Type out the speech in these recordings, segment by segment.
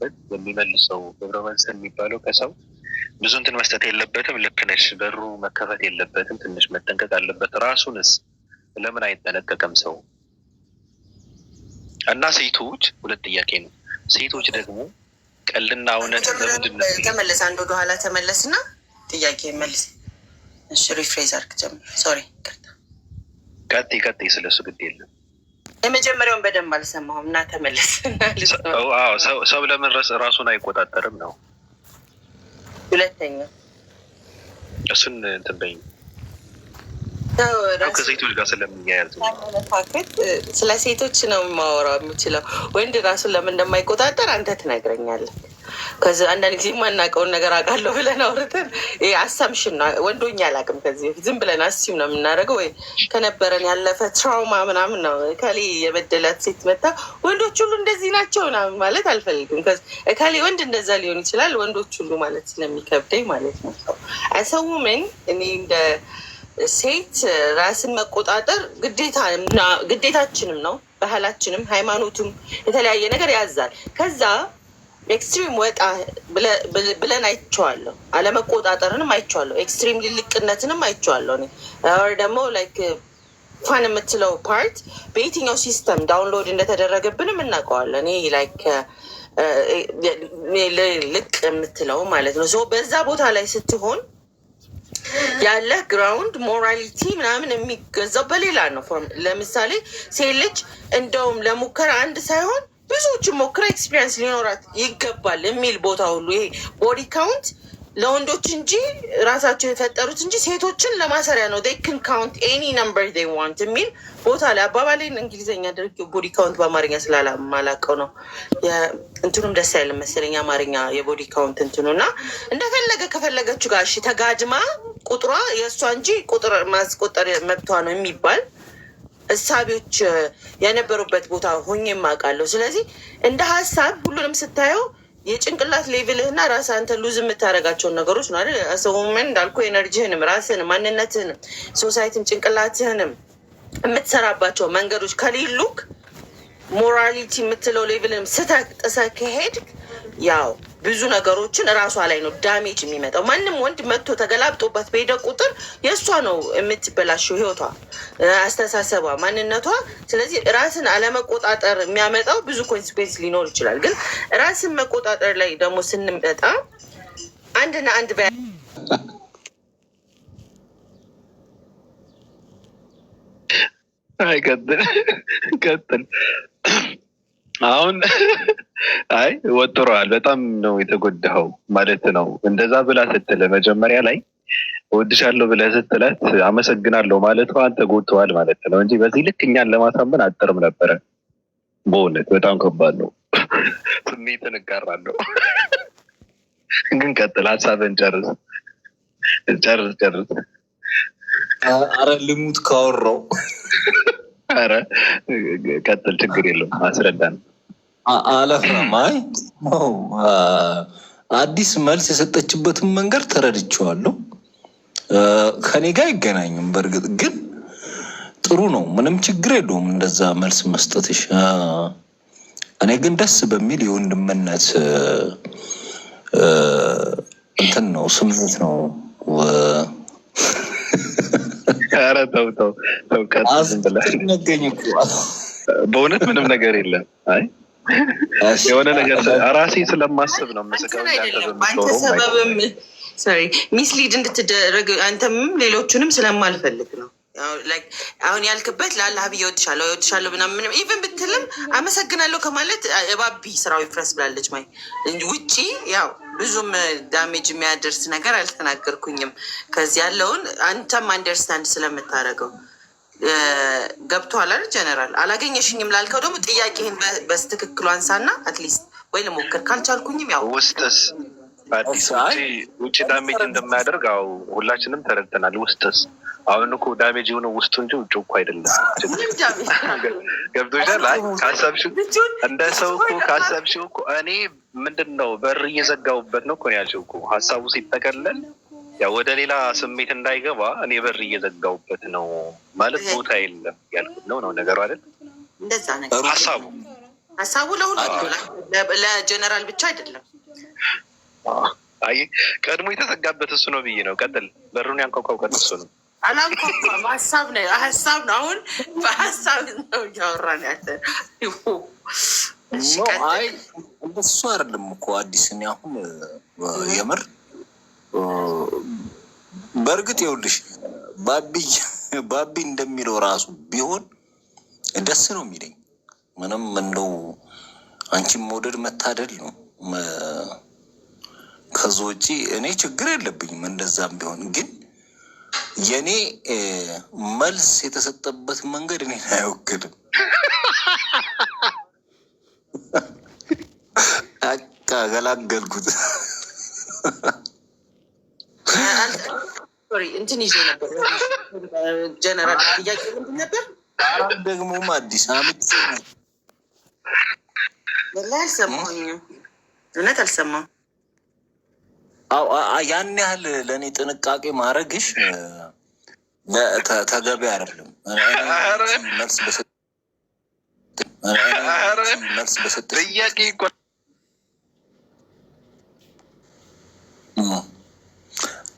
አለበት የሚመልሰው ገብረመንሰን የሚባለው ከሰው ብዙ እንትን መስጠት የለበትም። ልክ ነሽ። በሩ መከፈት የለበትም። ትንሽ መጠንቀቅ አለበት። ራሱንስ ለምን አይጠነቀቅም ሰው? እና ሴቶች ሁለት ጥያቄ ነው። ሴቶች ደግሞ ቀልና እውነት ለምንድን ነው? ተመለስ፣ አንድ ወደ ኋላ ተመለስና ጥያቄ መልስ። እሺ ሪፍሬዝ አድርግ። ሶሪ ቀጥይ። ስለሱ ግድ የለም። የመጀመሪያውን በደንብ አልሰማሁም እና ተመለስ። ሰው ለምን ራሱን አይቆጣጠርም ነው። ሁለተኛ እሱን እንትን በይኝ። ከሴቶች ጋር ስለምያያዝ ስለ ሴቶች ነው የማወራው የምችለው። ወንድ ራሱን ለምን እንደማይቆጣጠር አንተ ትነግረኛለህ። ከዚ አንዳንድ ጊዜ የማናውቀውን ነገር አውቃለሁ ብለን አውርተን አሳምሽን ነው። ወንዶኛ አላውቅም። ከዚህ በፊት ዝም ብለን አስም ነው የምናደርገው፣ ወይ ከነበረን ያለፈ ትራውማ ምናምን ነው። እከሌ የበደላት ሴት መታ ወንዶች ሁሉ እንደዚህ ናቸው ምናምን ማለት አልፈልግም። እከሌ ወንድ እንደዛ ሊሆን ይችላል፣ ወንዶች ሁሉ ማለት ስለሚከብደኝ ማለት ነው። ሰውምን እኔ እንደ ሴት ራስን መቆጣጠር ግዴታችንም ነው። ባህላችንም ሃይማኖቱም የተለያየ ነገር ያዛል። ከዛ ኤክስትሪም ወጣ ብለን አይቼዋለሁ። አለመቆጣጠርንም አይቼዋለሁ። ኤክስትሪም ልልቅነትንም አይቼዋለሁ። ደግሞ ላይክ ፋን የምትለው ፓርት በየትኛው ሲስተም ዳውንሎድ እንደተደረገብንም እናውቀዋለን። እኔ ላይክ ልቅ የምትለው ማለት ነው። በዛ ቦታ ላይ ስትሆን ያለ ግራውንድ ሞራሊቲ ምናምን የሚገዛው በሌላ ነው። ለምሳሌ ሴት ልጅ እንደውም ለሙከራ አንድ ሳይሆን ብዙዎችን ሞክራ ኤክስፒሪየንስ ሊኖራት ይገባል የሚል ቦታ ሁሉ ይሄ ቦዲ ካውንት ለወንዶች እንጂ ራሳቸው የፈጠሩት እንጂ ሴቶችን ለማሰሪያ ነው። they can count any number they want የሚል ቦታ ላይ አባባሌን እንግሊዝኛ አድርጌ ቦዲ ካውንት በአማርኛ ስላላማላቀው ነው። እንትኑም ደስ አይልም መሰለኝ አማርኛ የቦዲ ካውንት እንትኑ እና እንደፈለገ ከፈለገችው ጋር እሺ ተጋድማ ቁጥሯ የእሷ እንጂ ቁጥር ማስቆጠር መብቷ ነው የሚባል እሳቢዎች የነበሩበት ቦታ ሆኜ የማውቃለሁ። ስለዚህ እንደ ሀሳብ ሁሉንም ስታየው የጭንቅላት ሌቭልህና ራስ አንተ ሉዝ የምታደርጋቸውን ነገሮች ነው አይደል? ሰውምን እንዳልኩ ኤነርጂህንም ራስህንም ማንነትህንም ሶሳይቲም ጭንቅላትህንም የምትሰራባቸው መንገዶች ከሌሉክ ሞራሊቲ የምትለው ሌቭልንም ስተጥሰህ ከሄድክ ያው ብዙ ነገሮችን እራሷ ላይ ነው ዳሜጅ የሚመጣው። ማንም ወንድ መጥቶ ተገላብጦባት በሄደ ቁጥር የእሷ ነው የምትበላሸው ህይወቷ፣ አስተሳሰቧ፣ ማንነቷ። ስለዚህ ራስን አለመቆጣጠር የሚያመጣው ብዙ ኮንሲኩዌንስ ሊኖር ይችላል። ግን ራስን መቆጣጠር ላይ ደግሞ ስንመጣ አንድና አንድ ቀጥል አሁን አይ ወጥሯል። በጣም ነው የተጎዳኸው ማለት ነው። እንደዛ ብላ ስትል መጀመሪያ ላይ እወድሻለሁ ብለህ ስትላት አመሰግናለሁ ማለት አንተ ጎድተዋል ማለት ነው እንጂ በዚህ ልክ እኛን ለማሳመን አጥርም ነበረ። በእውነት በጣም ከባድ ነው። ስሜትን እጋራለሁ። ግን ቀጥል፣ ሀሳብን ጨርስ። አረ ልሙት ካወራው። አረ ቀጥል፣ ችግር የለውም አስረዳን። አለፍራም አይ አዲስ መልስ የሰጠችበትን መንገድ ተረድቼዋለሁ። ከኔ ጋር አይገናኝም። በእርግጥ ግን ጥሩ ነው፣ ምንም ችግር የለውም እንደዛ መልስ መስጠትሽ። እኔ ግን ደስ በሚል የወንድምነት እንትን ነው ስሜት ነው። ኧረ ተው ነገኝ እኮ በእውነት ምንም ነገር የለም። አይ የሆነ ነገር ራሴ ስለማስብ ነው መስቀል ሚስሊድ እንድትደረግ አንተም ሌሎቹንም ስለማልፈልግ ነው። አሁን ያልክበት ለአላህ ብዬ እወድሻለሁ ምናምን ኢቨን ብትልም አመሰግናለሁ ከማለት እባቢ ስራው ይፍረስ ብላለች። ማይ ውጪ ያው ብዙም ዳሜጅ የሚያደርስ ነገር አልተናገርኩኝም። ከዚህ ያለውን አንተም አንደርስታንድ ስለምታደርገው ገብቶሃል አይደል? ጀነራል አላገኘሽኝም ላልከው ደግሞ ጥያቄህን በስትክክሉ አንሳና አትሊስት ወይ ልሞክር ካልቻልኩኝም ያው ውስጥስ አዲስ ውጭ ዳሜጅ እንደማያደርግ አው ሁላችንም ተረድተናል። ውስጥስ አሁን እኮ ዳሜጅ የሆነ ውስጡ እንጂ ውጭ እኮ አይደለም። ገብቶሻል? አይ ካሰብሽው እንደ ሰው እኮ ካሰብሽው እኮ እኔ ምንድን ነው በር እየዘጋሁበት ነው እኮ ያልሽው እኮ ሀሳቡ ሲጠቀለል ያው ወደ ሌላ ስሜት እንዳይገባ እኔ በር እየዘጋሁበት ነው ማለት ቦታ የለም ያልኩት ነው ነገሩ አይደል? እንደዛ ነገር ሀሳቡ ሀሳቡ ለሁሉም ለጀነራል ብቻ አይደለም። አይ ቀድሞ የተዘጋበት እሱ ነው ብዬ ነው። ቀጥል። በሩን ያንኳኳው ቀን እሱ ነው። አላንኳኳም። ሀሳብ ነው። አሁን በሀሳብ ነው እያወራን ያለ። አይ እንደሱ አይደለም እኮ አዲስ። እኔ አሁን የምር በእርግጥ ይኸውልሽ ባቢ እንደሚለው ራሱ ቢሆን ደስ ነው የሚለኝ። ምንም እንደው አንቺን መውደድ መታደል ነው። ከዛ ውጪ እኔ ችግር የለብኝም። እንደዛም ቢሆን ግን የኔ መልስ የተሰጠበት መንገድ እኔ አይወክልም። አቃ ገላገልኩት። እንትን ይዞ ነበር ጀነራል። ጥያቄ ምንድን ነበር? ደግሞም አዲስ አመት ወላሂ አልሰማሁኝም። እውነት አልሰማሁም። ያን ያህል ለእኔ ጥንቃቄ ማድረግሽ ተገቢ አይደለም። መልስ በሰጠ ጥያቄ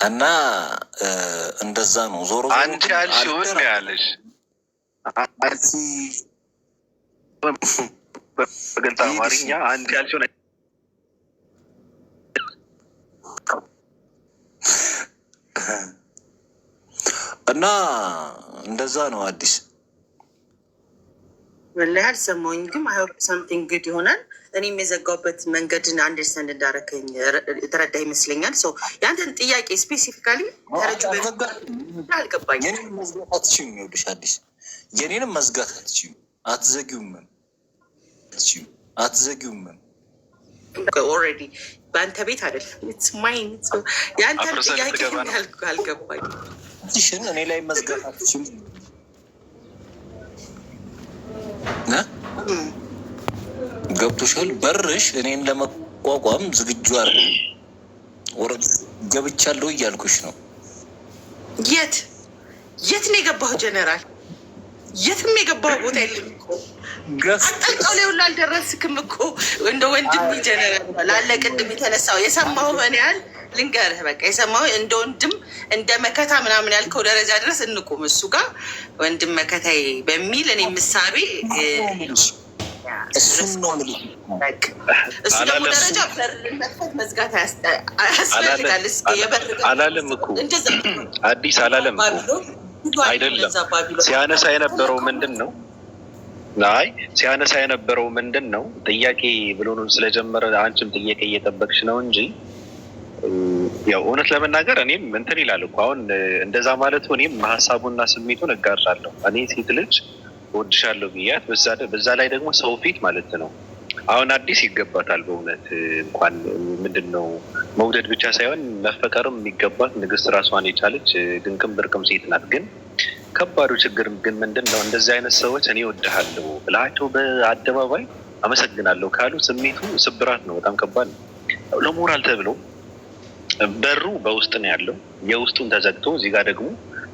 እና እንደዛ ነው። ዞሮ አንቺ ያልሽውን ነው ያለሽ። በግልጽ አማርኛ አንቺ ያልሽውን እና እንደዛ ነው አዲስ። ወላሂ አልሰማሁኝ፣ ግን አይ ሆፕ ሳምቲንግ ጉድ ይሆናል። እኔም የዘጋሁበት መንገድን አንደርስታንድ እንዳረከኝ የተረዳ ይመስለኛል። ያንተን ጥያቄ ስፔሲፊካሊ ተረጁ አልገባኝ። የኔንም መዝጋት አትችይም። ይኸውልሽ አዲስ የኔንም መዝጋት አትችይም። አትዘጊውም። ኦልሬዲ በአንተ ቤት አይደለም ማይን። የአንተን ጥያቄ አልገባኝ። ሽን እኔ ላይ መዝጋት አትችይም። ገብቶሻል? በርሽ እኔን ለመቋቋም ዝግጁ አለ ወረድ ገብቻለሁ እያልኩሽ ነው። የት ነው የገባሁ ጀነራል? የትም የገባሁ ቦታ የለም እኮ። አጠልቀው ላይ ሁሉ አልደረስክም እኮ። እንደ ወንድም ጀነራል ላለ ቅድም የተነሳው የሰማሁ እኔ ያህል ልንገርህ፣ በቃ የሰማሁ እንደ ወንድም እንደ መከታ ምናምን ያልከው ደረጃ ድረስ እንቁም። እሱ ጋር ወንድም መከታዬ በሚል እኔ ምሳቤ እሱን ነው የምልሽ። እሱ ደግሞ ደረጃ በር መክፈት መዝጋት ያስፈልጋል። አላለም እኮ አዲስ አላለም እኮ አይደለም። ሲያነሳ የነበረው ምንድን ነው? ሲያነሳ የነበረው ምንድን ነው? ጥያቄ ብሎ ስለጀመረ አንቺም ጥያቄ እየጠበቅሽ ነው እንጂ ያው እውነት ለመናገር እኔም እንትን ይላል እኮ አሁን እንደዛ ማለቱ እኔም ሀሳቡና ስሜቱን እጋራለሁ። እኔ ሴት ልጅ ወድሻለሁ ብያት በዛ ላይ ደግሞ ሰው ፊት ማለት ነው። አሁን አዲስ ይገባታል በእውነት እንኳን ምንድን ነው መውደድ ብቻ ሳይሆን መፈቀርም የሚገባት ንግስት ራሷን የቻለች ድንቅም ብርቅም ሴት ናት። ግን ከባዱ ችግር ግን ምንድን ነው? እንደዚህ አይነት ሰዎች እኔ ወድሃለሁ ብላቸው በአደባባይ አመሰግናለሁ ካሉ ስሜቱ ስብራት ነው። በጣም ከባድ ነው። ለሞራል ተብሎ በሩ በውስጥ ነው ያለው። የውስጡን ተዘግቶ እዚህ ጋር ደግሞ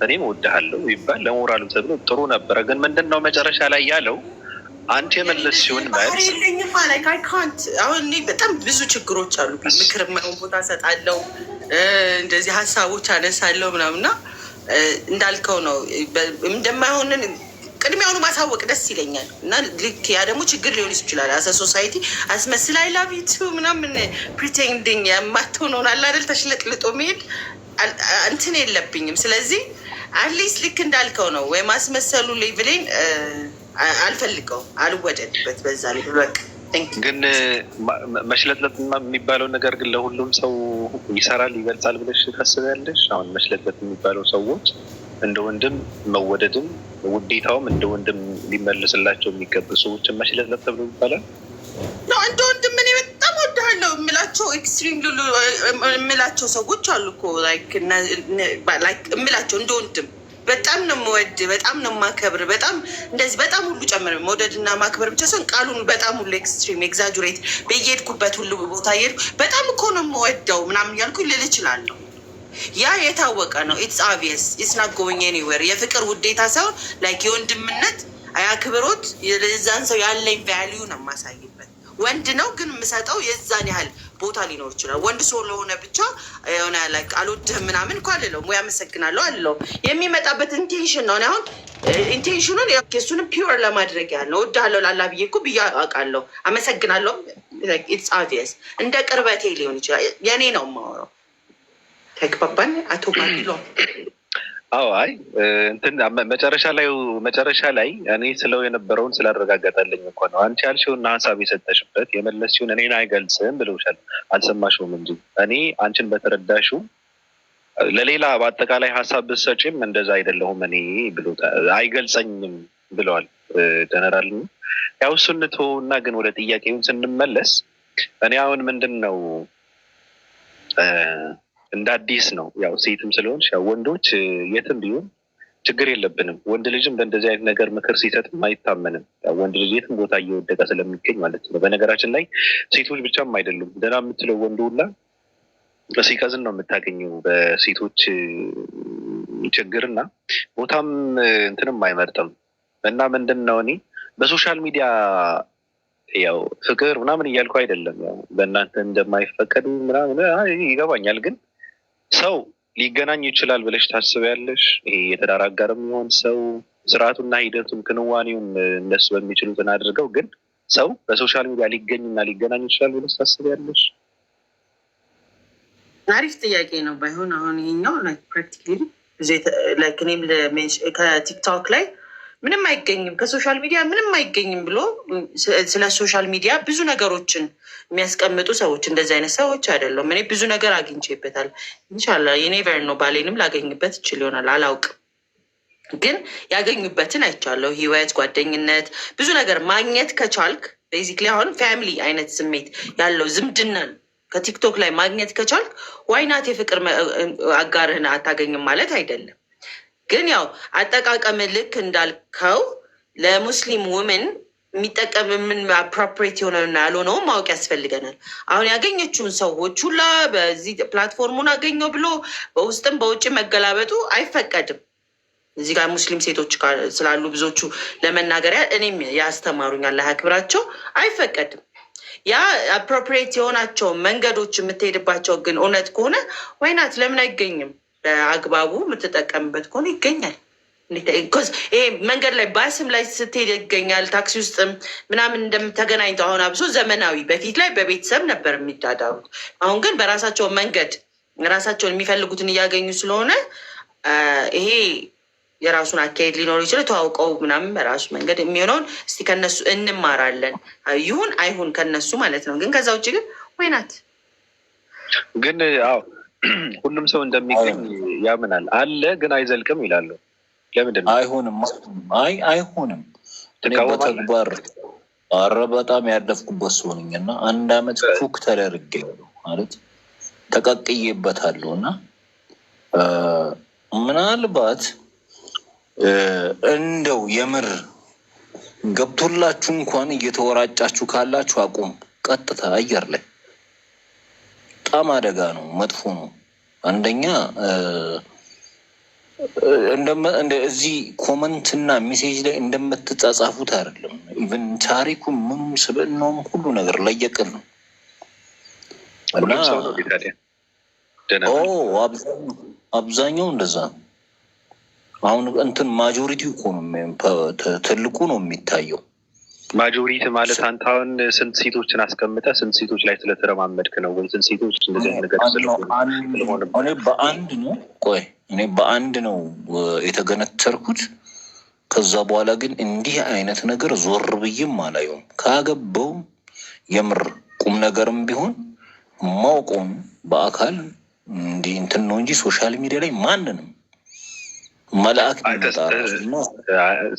እኔም እወድሃለሁ ይባል ለሞራሉ ተብሎ ጥሩ ነበረ። ግን ምንድን ነው መጨረሻ ላይ ያለው? አንቺ የመለስ ሲሆን መልስ አሁን እኔ በጣም ብዙ ችግሮች አሉ። ምክር የማይሆን ቦታ እሰጣለሁ፣ እንደዚህ ሀሳቦች አነሳለሁ ምናምና እንዳልከው ነው እንደማይሆንን ቅድሚያውኑ ማሳወቅ ደስ ይለኛል። እና ልክ ያ ደግሞ ችግር ሊሆን ይችላል። አሰ ሶሳይቲ አስመስል አይ ላቭ ዩ ቱ ምናምን ፕሪቴንዲንግ የማትሆነውን አለ አይደል ተሽለጥልጦ መሄድ እንትን የለብኝም። ስለዚህ አትሊስት ልክ እንዳልከው ነው ወይ ማስመሰሉ ሌቭሌን አልፈልገውም፣ አልወደድበት በዛ ላይ በቃ ግን መሽለጥለጥ የሚባለው ነገር ግን ለሁሉም ሰው ይሰራል ይገልጻል ብለሽ ታስቢያለሽ? አሁን መሽለጥለጥ የሚባለው ሰዎች እንደ ወንድም መወደድም ውዴታውም እንደ ወንድም ሊመልስላቸው የሚገቡ ሰዎችን መሽለጥለጥ ተብሎ ይባላል። እንደ ወንድም እኔ በጣም ወድሃለሁ የምላቸው ኤክስትሪም የምላቸው ሰዎች አሉ እኮ የምላቸው እንደ ወንድም በጣም ነው የምወድ፣ በጣም ነው የማከብር፣ በጣም እንደዚህ በጣም ሁሉ ጨምር መውደድና ማክበር ብቻ ሲሆን ቃሉን በጣም ሁሉ ኤክስትሪም ኤግዛጁሬት በየሄድኩበት ሁሉ ቦታ እየሄድኩ በጣም እኮ ነው የምወደው ምናምን እያልኩኝ ልል እችላለሁ። ያ የታወቀ ነው። ኢትስ ኦብቪየስ ኢትስ ናት ጎይንግ ኤኒዌር። የፍቅር ውዴታ ሳይሆን ላይክ የወንድምነት አክብሮት የዛን ሰው ያለኝ ቫሊዩ ነው የማሳይበት። ወንድ ነው ግን የምሰጠው የዛን ያህል ቦታ ሊኖር ይችላል። ወንድ ስለሆነ ብቻ የሆነ ላይ አልወድህም ምናምን እኮ አልለውም ወይ አመሰግናለሁ አልለውም። የሚመጣበት ኢንቴንሽን ነው። አሁን ኢንቴንሽኑን እሱንም ፒውር ለማድረግ ያለው እወድሃለሁ ላላ ብዬ እኮ ብዬ አውቃለሁ። አመሰግናለሁ ኢትስ ኦብቪየስ እንደ ቅርበቴ ሊሆን ይችላል። የኔ ነው የማወራው። ተግባባን አቶ ባቢሎ? አዎ አይ እንትን መጨረሻ ላይ እኔ ስለው የነበረውን ስላረጋገጠልኝ እኮ ነው። አንቺ ያልሽውና ሀሳብ የሰጠሽበት የመለስሽውን እኔን አይገልጽም ብለውሻል። አልሰማሽውም እንጂ እኔ አንቺን በተረዳሽው ለሌላ በአጠቃላይ ሀሳብ ብትሰጪም እንደዛ አይደለሁም እኔ ብሎ አይገልጸኝም ብለዋል ጀነራል። ያው እሱን ተወውና ግን ወደ ጥያቄውን ስንመለስ እኔ አሁን ምንድን ነው እንደ አዲስ ነው ያው ሴትም ስለሆንሽ ያው ወንዶች የትም ቢሆን ችግር የለብንም። ወንድ ልጅም በእንደዚህ አይነት ነገር ምክር ሲሰጥም አይታመንም። ያው ወንድ ልጅ የትም ቦታ እየወደቀ ስለሚገኝ ማለት ነው። በነገራችን ላይ ሴቶች ብቻም አይደሉም። ደህና የምትለው ወንድ ሁላ ሲቀዝን ነው የምታገኘው በሴቶች ችግርና ቦታም እንትንም አይመርጥም። እና ምንድን ነው እኔ በሶሻል ሚዲያ ያው ፍቅር ምናምን እያልኩ አይደለም። ያው በእናንተ እንደማይፈቀዱ ምናምን ይገባኛል። ግን ሰው ሊገናኝ ይችላል ብለሽ ታስቢያለሽ? ይሄ የትዳር አጋር የሚሆን ሰው ስርዓቱና ሂደቱን ክንዋኔውን እነሱ በሚችሉትን አድርገው ግን ሰው በሶሻል ሚዲያ ሊገኝና ሊገናኝ ይችላል ብለሽ ታስቢያለሽ? አሪፍ ጥያቄ ነው። ባይሆን አሁን ይሄኛው ፕራክቲካሊ እኔም ከቲክቶክ ላይ ምንም አይገኝም ከሶሻል ሚዲያ ምንም አይገኝም ብሎ ስለ ሶሻል ሚዲያ ብዙ ነገሮችን የሚያስቀምጡ ሰዎች እንደዚህ አይነት ሰዎች አይደለም። እኔ ብዙ ነገር አግኝቼበታል። ኢንሻላህ የኔቨር ነው ባሌንም ላገኝበት ይችል ይሆናል አላውቅም። ግን ያገኙበትን አይቻለሁ። ህይወት፣ ጓደኝነት፣ ብዙ ነገር ማግኘት ከቻልክ ቤዚክሊ አሁን ፋሚሊ አይነት ስሜት ያለው ዝምድናን ከቲክቶክ ላይ ማግኘት ከቻልክ ዋይናት የፍቅር አጋርህን አታገኝም ማለት አይደለም። ግን ያው አጠቃቀም ልክ እንዳልከው ለሙስሊም ውመን የሚጠቀም ምን አፕሮፕሬት የሆነና ያልሆነውን ማወቅ ያስፈልገናል። አሁን ያገኘችውን ሰዎች ሁላ በዚህ ፕላትፎርሙን አገኘው ብሎ በውስጥም በውጭ መገላበጡ አይፈቀድም። እዚህ ጋር ሙስሊም ሴቶች ስላሉ ብዙዎቹ ለመናገሪያ እኔም ያስተማሩኛል ለክብራቸው አይፈቀድም። ያ አፕሮፕሬት የሆናቸው መንገዶች የምትሄድባቸው ግን እውነት ከሆነ ወይናት ለምን አይገኝም? በአግባቡ የምትጠቀምበት ከሆነ ይገኛል። ይሄ መንገድ ላይ ባስም ላይ ስትሄድ ይገኛል። ታክሲ ውስጥም ምናምን እንደምተገናኝተው አሁን አብሶ ዘመናዊ በፊት ላይ በቤተሰብ ነበር የሚዳዳሩት። አሁን ግን በራሳቸው መንገድ ራሳቸውን የሚፈልጉትን እያገኙ ስለሆነ ይሄ የራሱን አካሄድ ሊኖር ይችላል። ተዋውቀው ምናምን በራሱ መንገድ የሚሆነውን እስቲ ከነሱ እንማራለን። ይሁን አይሁን ከነሱ ማለት ነው። ግን ከዛ ውጭ ግን ወይናት ግን አዎ ሁሉም ሰው እንደሚገኝ ያምናል አለ ግን አይዘልቅም ይላሉ። ለምንድን ነው አይሆንም? አይሆንም። በተግባር አረ በጣም ያለፍኩበት ሰው ነኝ እና 1 አመት ፉክ ተደርጌ ማለት ተቀቅዬበታለሁ እና ምናልባት እንደው የምር ገብቶላችሁ እንኳን እየተወራጫችሁ ካላችሁ አቁም። ቀጥታ አየር ላይ በጣም አደጋ ነው፣ መጥፎ ነው። አንደኛ እዚህ ኮመንትና ሜሴጅ ላይ እንደምትጻጻፉት አይደለም። ኢቨን ታሪኩ ምኑም ስብዕናውም ሁሉ ነገር ለየቅል ነው እና አብዛኛው እንደዛ ነው። አሁን እንትን ማጆሪቲ እኮ ነው ትልቁ ነው የሚታየው። ማጆሪቲ ማለት አንተ አሁን ስንት ሴቶችን አስቀምጠ ስንት ሴቶች ላይ ስለተረማመድክ ነው ወይ? ስንት ሴቶች እንደዚህ ነገር እኔ በአንድ ነው እኔ በአንድ ነው የተገነተርኩት። ከዛ በኋላ ግን እንዲህ አይነት ነገር ዞር ብዬም አላየውም። ካገባው የምር ቁም ነገርም ቢሆን ማውቀውን በአካል እንዲህ እንትን ነው እንጂ ሶሻል ሚዲያ ላይ ማንንም መልአክ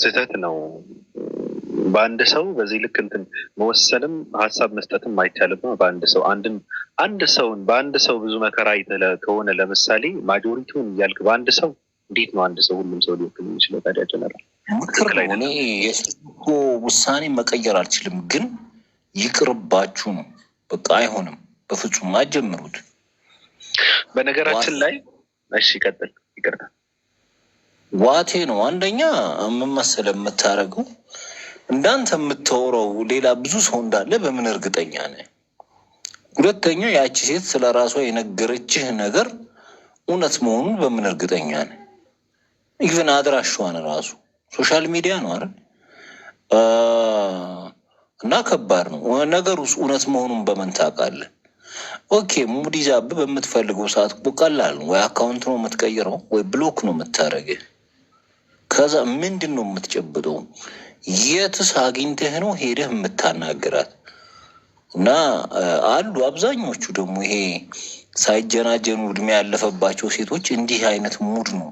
ስህተት ነው። በአንድ ሰው በዚህ ልክ እንትን መወሰንም ሀሳብ መስጠትም አይቻልም። በአንድ ሰው ብዙ መከራ ከሆነ ለምሳሌ ማጆሪቲውን እያልክ በአንድ ሰው እንዴት ነው አንድ ሰው ሁሉም ሰው ሊወክል የሚችለው ታዲያ? ጀነራል እኔ የእሱ ውሳኔ መቀየር አልችልም፣ ግን ይቅርባችሁ ነው በቃ። አይሆንም፣ በፍጹም አትጀምሩት። በነገራችን ላይ እሺ፣ ቀጥል። ይቅርታ ዋቴ ነው። አንደኛ ምን መሰለህ የምታደርገው እንዳንተ የምታወራው ሌላ ብዙ ሰው እንዳለ በምን እርግጠኛ ነህ? ሁለተኛ ያቺ ሴት ስለ ራሷ የነገረችህ ነገር እውነት መሆኑን በምን እርግጠኛ ነህ? ኢቨን አድራሿን ራሱ ሶሻል ሚዲያ ነው አይደል? እና ከባድ ነው ነገሩ። እውነት መሆኑን በምን ታውቃለህ? ኦኬ ሙድ ይዛብህ በምትፈልገው ሰዓት ቀላል ነው። ወይ አካውንት ነው የምትቀይረው ወይ ብሎክ ነው የምታደርገው። ከዛ ምንድን ነው የምትጨብጠው? የትስ አግኝተህ ነው ሄደህ የምታናግራት? እና አሉ አብዛኞቹ ደግሞ ይሄ ሳይጀናጀኑ እድሜ ያለፈባቸው ሴቶች እንዲህ አይነት ሙድ ነው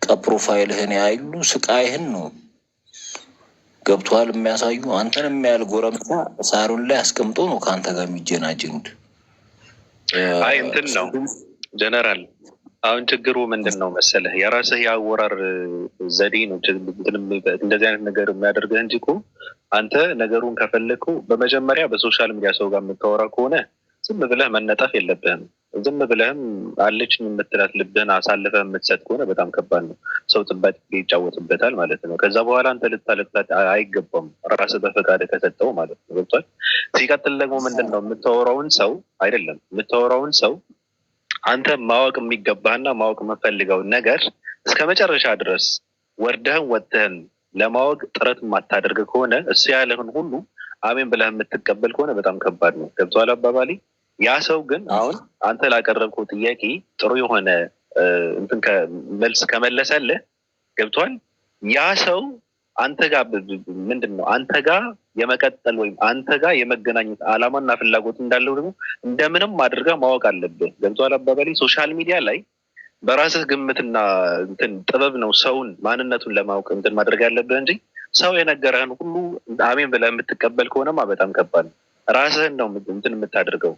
ከፕሮፋይልህን ያይሉ ስቃይህን ነው ገብቶሃል የሚያሳዩ። አንተን የሚያል ጎረምሳ ሳሩን ላይ አስቀምጦ ነው ከአንተ ጋር የሚጀናጀኑት። አይ እንትን ነው ጀነራል። አሁን ችግሩ ምንድን ነው መሰለህ? የራስህ የአወራር ዘዴ ነው እንደዚህ አይነት ነገር የሚያደርግህ እንጂ እኮ አንተ ነገሩን ከፈለግከው በመጀመሪያ በሶሻል ሚዲያ ሰው ጋር የምታወራ ከሆነ ዝም ብለህ መነጠፍ የለብህም። ዝም ብለህም አለች የምትላት ልብህን አሳልፈህ የምትሰጥ ከሆነ በጣም ከባድ ነው። ሰው ጥባጭ ይጫወትበታል ማለት ነው። ከዛ በኋላ አንተ ልታለቅላት አይገባም፣ ራስህ በፈቃድ ከሰጠው ማለት ነው። ገብቷል? ሲቀጥል ደግሞ ምንድን ነው የምታወራውን ሰው አይደለም የምታወራውን ሰው አንተ ማወቅ የሚገባህና ማወቅ የምፈልገውን ነገር እስከ መጨረሻ ድረስ ወርደህን ወጥተህን ለማወቅ ጥረት የማታደርግ ከሆነ እሱ ያለህን ሁሉ አሜን ብለህ የምትቀበል ከሆነ በጣም ከባድ ነው። ገብቶሃል አባባሌ? ያ ሰው ግን አሁን አንተ ላቀረብከው ጥያቄ ጥሩ የሆነ እንትን መልስ ከመለሰልህ ገብቶሃል? ያ ሰው አንተ ጋር ምንድን ነው አንተ ጋር የመቀጠል ወይም አንተ ጋር የመገናኘት ዓላማና ፍላጎት እንዳለው ደግሞ እንደምንም አድርገህ ማወቅ አለብህ። ገብቶሃል አባባሌ? ሶሻል ሚዲያ ላይ በራስህ ግምትና እንትን ጥበብ ነው ሰውን ማንነቱን ለማወቅ እንትን ማድረግ ያለብህ እንጂ ሰው የነገረህን ሁሉ አሜን ብለህ የምትቀበል ከሆነማ በጣም ከባድ ነው። ራስህን ነው እንትን የምታደርገው።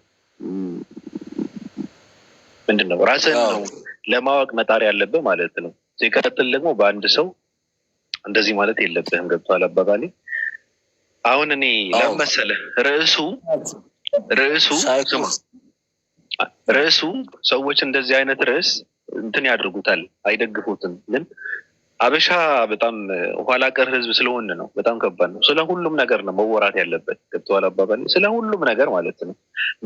ምንድን ነው ራስህን ነው ለማወቅ መጣር ያለብህ ማለት ነው። ሲቀጥል ደግሞ በአንድ ሰው እንደዚህ ማለት የለብህም። ገብቶሃል አባባሌ? አሁን እኔ ለመሰለህ ርዕሱ ሰዎች እንደዚህ አይነት ርዕስ እንትን ያድርጉታል፣ አይደግፉትም። ግን አበሻ በጣም ኋላ ቀር ህዝብ ስለሆን ነው በጣም ከባድ ነው። ስለ ሁሉም ነገር ነው መወራት ያለበት። ገብቶሃል አባባሌ? ስለ ሁሉም ነገር ማለት ነው።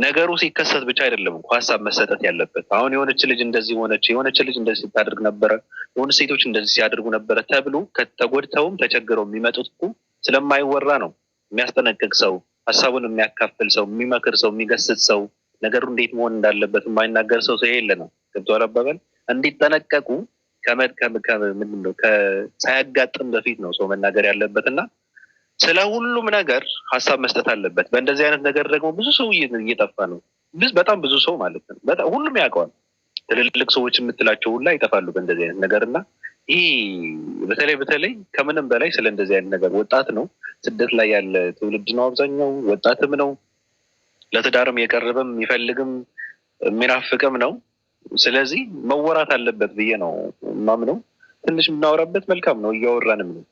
ነገሩ ሲከሰት ብቻ አይደለም ሀሳብ መሰጠት ያለበት። አሁን የሆነች ልጅ እንደዚህ ሆነች፣ የሆነች ልጅ እንደዚህ ስታደርግ ነበረ፣ የሆኑ ሴቶች እንደዚህ ሲያደርጉ ነበረ ተብሎ ተጎድተውም ተቸግረው የሚመጡት እኮ ስለማይወራ ነው። የሚያስጠነቅቅ ሰው፣ ሀሳቡን የሚያካፍል ሰው፣ የሚመክር ሰው፣ የሚገስጽ ሰው፣ ነገሩ እንዴት መሆን እንዳለበት የማይናገር ሰው የለ ነው። ገብቶሃል አባባል? እንዲጠነቀቁ ምንድነው ሳያጋጥም በፊት ነው ሰው መናገር ያለበት እና ስለ ሁሉም ነገር ሀሳብ መስጠት አለበት። በእንደዚህ አይነት ነገር ደግሞ ብዙ ሰው እየጠፋ ነው። በጣም ብዙ ሰው ማለት ነው። ሁሉም ያውቀዋል። ትልልቅ ሰዎች የምትላቸው ሁላ ይጠፋሉ በእንደዚህ አይነት ነገር እና ይህ በተለይ ከምንም በላይ ስለ እንደዚህ አይነት ነገር ወጣት ነው፣ ስደት ላይ ያለ ትውልድ ነው፣ አብዛኛው ወጣትም ነው፣ ለትዳርም የቀረበም የሚፈልግም የሚናፍቅም ነው። ስለዚህ መወራት አለበት ብዬ ነው ማምነው። ትንሽ የምናወራበት መልካም ነው። እያወራንም ነው።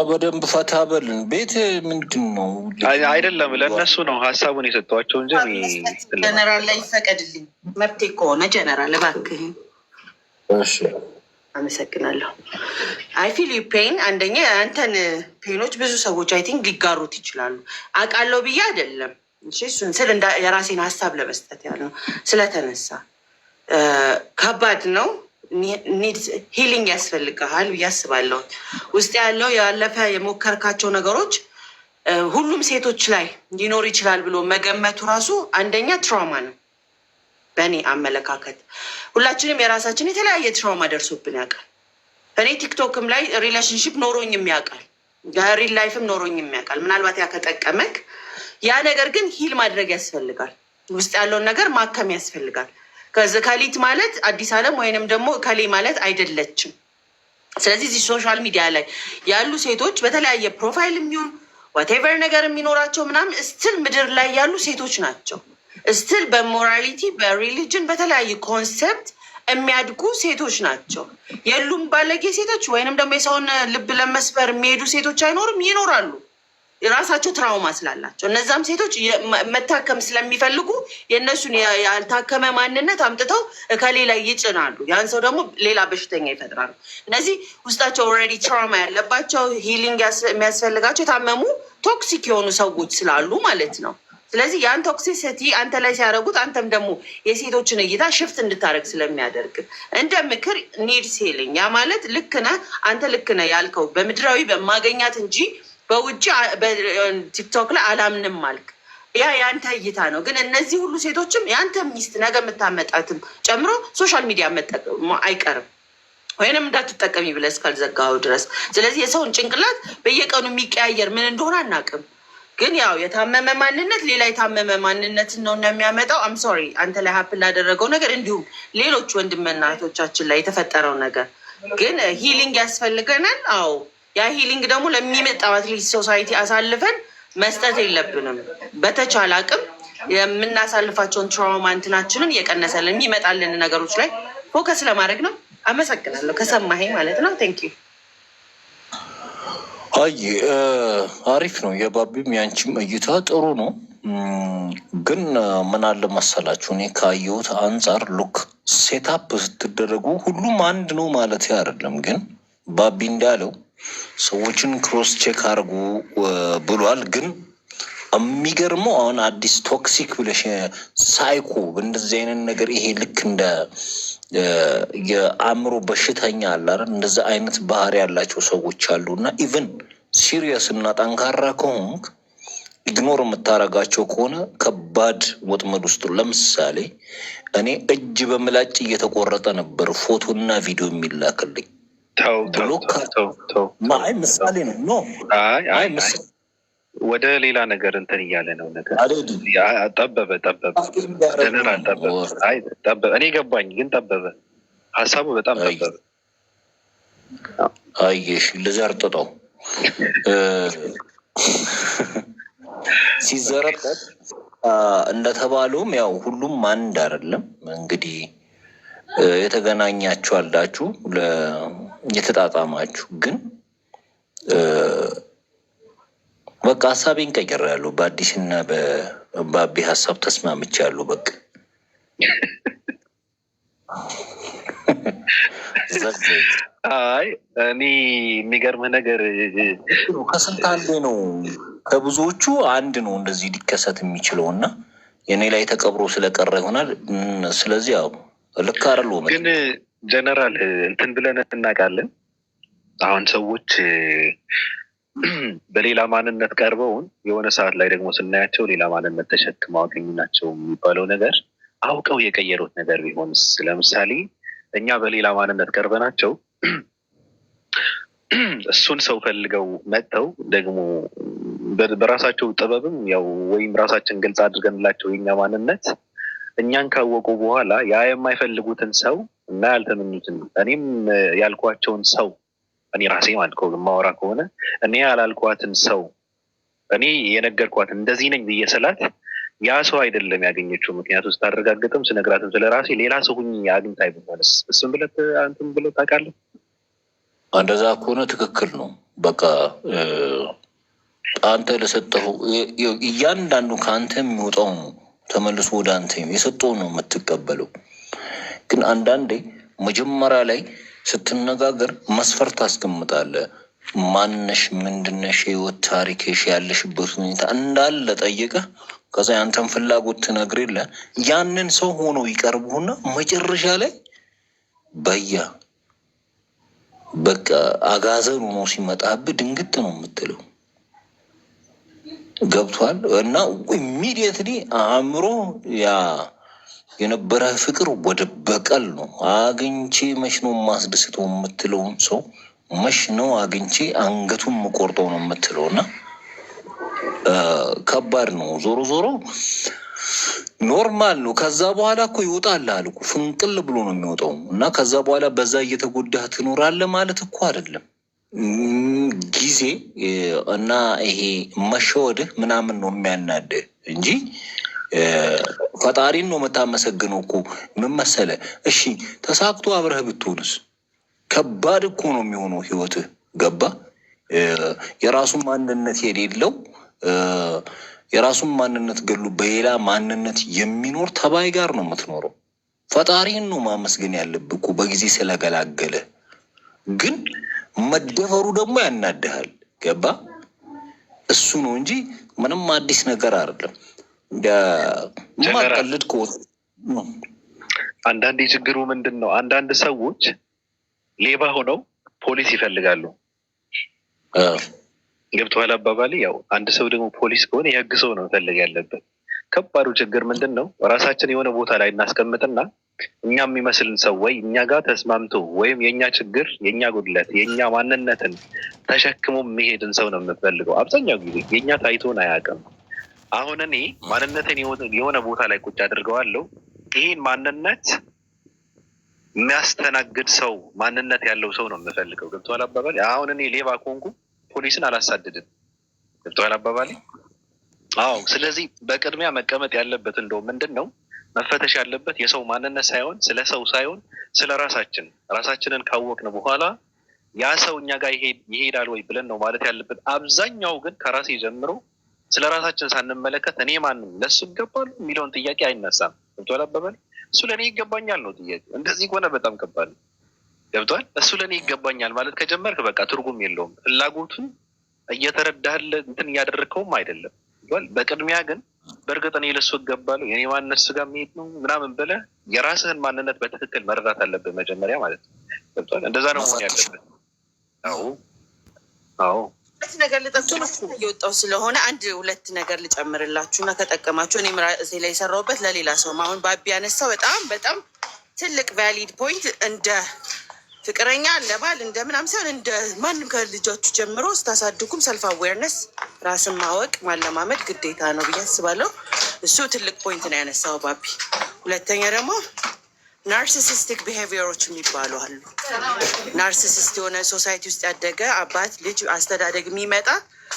በደንብ ፈታ በልን። ቤት ምንድን ነው አይደለም፣ ለእነሱ ነው ሀሳቡን የሰጠኋቸው እንጂ ጀነራል ላይ ይፈቀድልኝ መብቴ ከሆነ ጀነራል እባክህ። እሺ አመሰግናለሁ። አይ ፊል ዩ ፔን። አንደኛ የአንተን ፔኖች ብዙ ሰዎች አይ ቲንክ ሊጋሩት ይችላሉ። አውቃለሁ ብዬ አይደለም እሱን ስል የራሴን ሀሳብ ለመስጠት ያለ ነው ስለተነሳ ከባድ ነው። ሂሊንግ ያስፈልግሃል ብዬ አስባለሁ። ውስጥ ያለው ያለፈ የሞከርካቸው ነገሮች ሁሉም ሴቶች ላይ ሊኖር ይችላል ብሎ መገመቱ ራሱ አንደኛ ትራውማ ነው። በእኔ አመለካከት ሁላችንም የራሳችን የተለያየ ትራውማ ደርሶብን ያውቃል። እኔ ቲክቶክም ላይ ሪሌሽንሽፕ ኖሮኝም ያውቃል፣ ሪል ላይፍም ኖሮኝም ያውቃል። ምናልባት ያ ከጠቀመክ ያ ነገር ግን ሂል ማድረግ ያስፈልጋል። ውስጥ ያለውን ነገር ማከም ያስፈልጋል። ከሊት ማለት አዲስ ዓለም ወይንም ደግሞ ከሌ ማለት አይደለችም። ስለዚህ እዚህ ሶሻል ሚዲያ ላይ ያሉ ሴቶች በተለያየ ፕሮፋይል የሚሆን ዋቴቨር ነገር የሚኖራቸው ምናምን ስትል ምድር ላይ ያሉ ሴቶች ናቸው። ስትል በሞራሊቲ በሪሊጅን በተለያየ ኮንሰፕት የሚያድጉ ሴቶች ናቸው። የሉም ባለጌ ሴቶች ወይንም ደግሞ የሰውን ልብ ለመስበር የሚሄዱ ሴቶች አይኖርም፣ ይኖራሉ። የራሳቸው ትራውማ ስላላቸው እነዛም ሴቶች መታከም ስለሚፈልጉ የእነሱን ያልታከመ ማንነት አምጥተው ከሌላ ይጭናሉ። ያን ሰው ደግሞ ሌላ በሽተኛ ይፈጥራሉ። እነዚህ ውስጣቸው ኦልሬዲ ትራውማ ያለባቸው ሂሊንግ የሚያስፈልጋቸው የታመሙ ቶክሲክ የሆኑ ሰዎች ስላሉ ማለት ነው። ስለዚህ ያን ቶክሲሲቲ አንተ ላይ ሲያደርጉት አንተም ደግሞ የሴቶችን እይታ ሽፍት እንድታደርግ ስለሚያደርግ እንደ ምክር ኒድስ ሂሊንግ ያ ማለት ልክ ነህ አንተ ልክ ነህ ያልከው በምድራዊ በማገኛት እንጂ በውጭ ቲክቶክ ላይ አላምንም አልክ። ያ የአንተ እይታ ነው። ግን እነዚህ ሁሉ ሴቶችም የአንተ ሚስት ነገ የምታመጣትም ጨምሮ ሶሻል ሚዲያ መጠቀም አይቀርም ወይንም እንዳትጠቀሚ ብለህ እስካልዘጋኸው ድረስ። ስለዚህ የሰውን ጭንቅላት በየቀኑ የሚቀያየር ምን እንደሆነ አናውቅም። ግን ያው የታመመ ማንነት ሌላ የታመመ ማንነትን ነው የሚያመጣው። አም ሶሪ አንተ ላይ ሀፕ ላደረገው ነገር እንዲሁም ሌሎች ወንድምና እህቶቻችን ላይ የተፈጠረው ነገር ግን ሂሊንግ ያስፈልገናል። አዎ ያ ሂሊንግ ደግሞ ለሚመጣው አትሊስት ሶሳይቲ አሳልፈን መስጠት የለብንም። በተቻለ አቅም የምናሳልፋቸውን ትራውማ እንትናችንን እየቀነሰልን የሚመጣልን ነገሮች ላይ ፎከስ ለማድረግ ነው። አመሰግናለሁ ከሰማኸኝ ማለት ነው። ቴንክ ዩ። አይ አሪፍ ነው። የባቢም ያንቺም እይታ ጥሩ ነው። ግን ምን አለ መሰላችሁ እኔ ካየሁት አንጻር ሉክ ሴታፕ ስትደረጉ ሁሉም አንድ ነው ማለት አይደለም። ግን ባቢ እንዳለው ሰዎችን ክሮስ ቼክ አድርጉ ብሏል። ግን የሚገርመው አሁን አዲስ ቶክሲክ ብለሽ ሳይኮ እንደዚህ አይነት ነገር ይሄ ልክ እንደ የአእምሮ በሽተኛ አለ አይደል? እንደዛ አይነት ባህሪ ያላቸው ሰዎች አሉ። እና ኢቨን ሲሪየስ እና ጠንካራ ከሆንክ ኢግኖር የምታረጋቸው ከሆነ ከባድ ወጥመድ ውስጥ። ለምሳሌ እኔ እጅ በምላጭ እየተቆረጠ ነበር ፎቶና ቪዲዮ የሚላክልኝ ብሎ አይ ምሳሌ ነው ኖ አይ ምሳሌ ወደ ሌላ ነገር እንትን እያለ ነው ነገር ጠበበ ጀነራል ጠበበ። እኔ ገባኝ ግን ጠበበ ሀሳቡ በጣም ጠበበ። አየሽ ልዘርጥጠው ሲዘረጠጥ እንደተባለውም ያው ሁሉም አንድ አይደለም። እንግዲህ የተገናኛችሁ አላችሁ የተጣጣማችሁ ግን በቃ ሀሳቤን ቀይሬያለሁ። በአዲስና በባቢ ሀሳብ ተስማምቻለሁ። በቃ አይ እኔ የሚገርምህ ነገር ከስንት አንዴ ነው ከብዙዎቹ አንድ ነው እንደዚህ ሊከሰት የሚችለው እና የኔ ላይ ተቀብሮ ስለቀረ ይሆናል። ስለዚህ ያው ልክ አይደለሁም። ግን ጀነራል እንትን ብለን እናውቃለን። አሁን ሰዎች በሌላ ማንነት ቀርበውን የሆነ ሰዓት ላይ ደግሞ ስናያቸው ሌላ ማንነት ተሸክመው አገኘናቸው የሚባለው ነገር አውቀው የቀየሩት ነገር ቢሆንስ? ለምሳሌ እኛ በሌላ ማንነት ቀርበናቸው እሱን ሰው ፈልገው መጥተው ደግሞ በራሳቸው ጥበብም ያው ወይም ራሳችን ግልጽ አድርገንላቸው የኛ ማንነት እኛን ካወቁ በኋላ ያ የማይፈልጉትን ሰው እና ያልተመኙትን እኔም ያልኳቸውን ሰው እኔ ራሴ ማለት ማወራ ከሆነ እኔ ያላልኳትን ሰው እኔ የነገርኳት እንደዚህ ነኝ ብዬ ስላት ያ ሰው አይደለም ያገኘችው። ምክንያቱ ስታረጋግጥም ስነግራትም ስለ ራሴ ሌላ ሰው ሁኝ አግኝታ ቢሆንስ? እሱም ብለት አንተም ብለት ታውቃለህ። እንደዛ ከሆነ ትክክል ነው። በቃ አንተ ለሰጠኸው እያንዳንዱ ከአንተ የሚወጣው ነው ተመልሶ ወደ አንተ የሰጠው ነው የምትቀበለው። ግን አንዳንዴ መጀመሪያ ላይ ስትነጋገር መስፈርት ታስቀምጣለህ። ማንነሽ፣ ምንድነሽ፣ የህይወት ታሪክሽ፣ ያለሽበት ሁኔታ እንዳለ ጠይቀህ ከዛ ያንተን ፍላጎት ትነግርለ ያንን ሰው ሆኖ ይቀርቡና መጨረሻ ላይ በቃ አጋዘን ሆኖ ሲመጣብህ ድንግጥ ነው የምትለው። ገብቷል? እና ኢሚዲየትሊ አእምሮ ያ የነበረ ፍቅር ወደ በቀል ነው። አግኝቼ መች ነው ማስደስተው የምትለውን ሰው መች ነው አግኝቼ አንገቱን የምቆርጠው ነው የምትለው። እና ከባድ ነው። ዞሮ ዞሮ ኖርማል ነው። ከዛ በኋላ እኮ ይወጣልሃል እኮ ፍንቅል ብሎ ነው የሚወጣው። እና ከዛ በኋላ በዛ እየተጎዳህ ትኖራለህ ማለት እኮ አይደለም። ጊዜ እና ይሄ መሸወድህ ምናምን ነው የሚያናድህ እንጂ ፈጣሪን ነው የምታመሰግነው እኮ። ምን መሰለህ? እሺ ተሳክቶ አብረህ ብትሆንስ ከባድ እኮ ነው የሚሆነው ህይወትህ። ገባ? የራሱ ማንነት የሌለው የራሱን ማንነት ገሉ በሌላ ማንነት የሚኖር ተባይ ጋር ነው የምትኖረው። ፈጣሪን ነው ማመስገን ያለብህ እኮ በጊዜ ስለገላገለ። ግን መደፈሩ ደግሞ ያናድሃል። ገባ? እሱ ነው እንጂ ምንም አዲስ ነገር አይደለም። ማቀልድ ከወጥ አንዳንድ ችግሩ ምንድን ነው? አንዳንድ ሰዎች ሌባ ሆነው ፖሊስ ይፈልጋሉ። ገብቶሃል አባባሌ? ያው አንድ ሰው ደግሞ ፖሊስ ከሆነ የህግ ሰው ነው መፈለግ ያለበት። ከባዱ ችግር ምንድን ነው? ራሳችን የሆነ ቦታ ላይ እናስቀምጥና እኛ የሚመስልን ሰው ወይ እኛ ጋር ተስማምቶ ወይም የእኛ ችግር፣ የእኛ ጉድለት፣ የእኛ ማንነትን ተሸክሞ የሚሄድን ሰው ነው የምትፈልገው። አብዛኛው ጊዜ የእኛ ታይቶን አያውቅም። አሁን እኔ ማንነትን የሆነ ቦታ ላይ ቁጭ አድርገዋለሁ። ይህን ማንነት የሚያስተናግድ ሰው፣ ማንነት ያለው ሰው ነው የምፈልገው። ገብቶሃል አባባሌ? አሁን እኔ ሌባ ከሆንኩ ፖሊስን አላሳድድም። ገብቶሃል አባባሌ? አዎ። ስለዚህ በቅድሚያ መቀመጥ ያለበት እንደው ምንድን ነው መፈተሽ ያለበት የሰው ማንነት ሳይሆን ስለ ሰው ሳይሆን ስለ ራሳችንን ካወቅን በኋላ ያ ሰው እኛ ጋር ይሄዳል ወይ ብለን ነው ማለት ያለበት። አብዛኛው ግን ከራሴ ጀምሮ ስለ ራሳችን ሳንመለከት እኔ ማንም ለሱ ይገባሉ የሚለውን ጥያቄ አይነሳም። ገብቶሃል አባባሌ? እሱ ለእኔ ይገባኛል ነው ጥያቄ። እንደዚህ ከሆነ በጣም ከባድ ነው። ገብቶሃል? እሱ ለእኔ ይገባኛል ማለት ከጀመርክ በቃ ትርጉም የለውም። ፍላጎቱን እየተረዳህለ እንትን እያደረግከውም አይደለም። በቅድሚያ ግን በእርግጥ እኔ ለሱ እገባለሁ የኔ ማንነት ስጋ የሚሄድ ነው ምናምን ብለህ የራስህን ማንነት በትክክል መረዳት አለብህ መጀመሪያ ማለት ነው። ገብቶሃል? እንደዛ ነው መሆን ያለብን። አዎ ሁለት ነገር ልጠቅሱ እየወጣው ስለሆነ አንድ ሁለት ነገር ልጨምርላችሁ እና ከጠቀማችሁ እኔም ራሴ ላይ የሰራሁበት ለሌላ ሰው አሁን ባቢ ያነሳው በጣም ትልቅ ቫሊድ ፖይንት እንደ ፍቅረኛ እንደ ባል እንደ ምናምን ሳይሆን እንደ ማንም ከልጃችሁ ጀምሮ ስታሳድጉም ሰልፍ አዌርነስ ራስን ማወቅ ማለማመድ ግዴታ ነው ብዬ አስባለሁ። እሱ ትልቅ ፖይንት ነው ያነሳው ባቢ። ሁለተኛ ደግሞ ናርሲሲስቲክ ቢሄቪየሮች የሚባሉ አሉ። ናርሲሲስት የሆነ ሶሳይቲ ውስጥ ያደገ አባት ልጅ አስተዳደግ የሚመጣ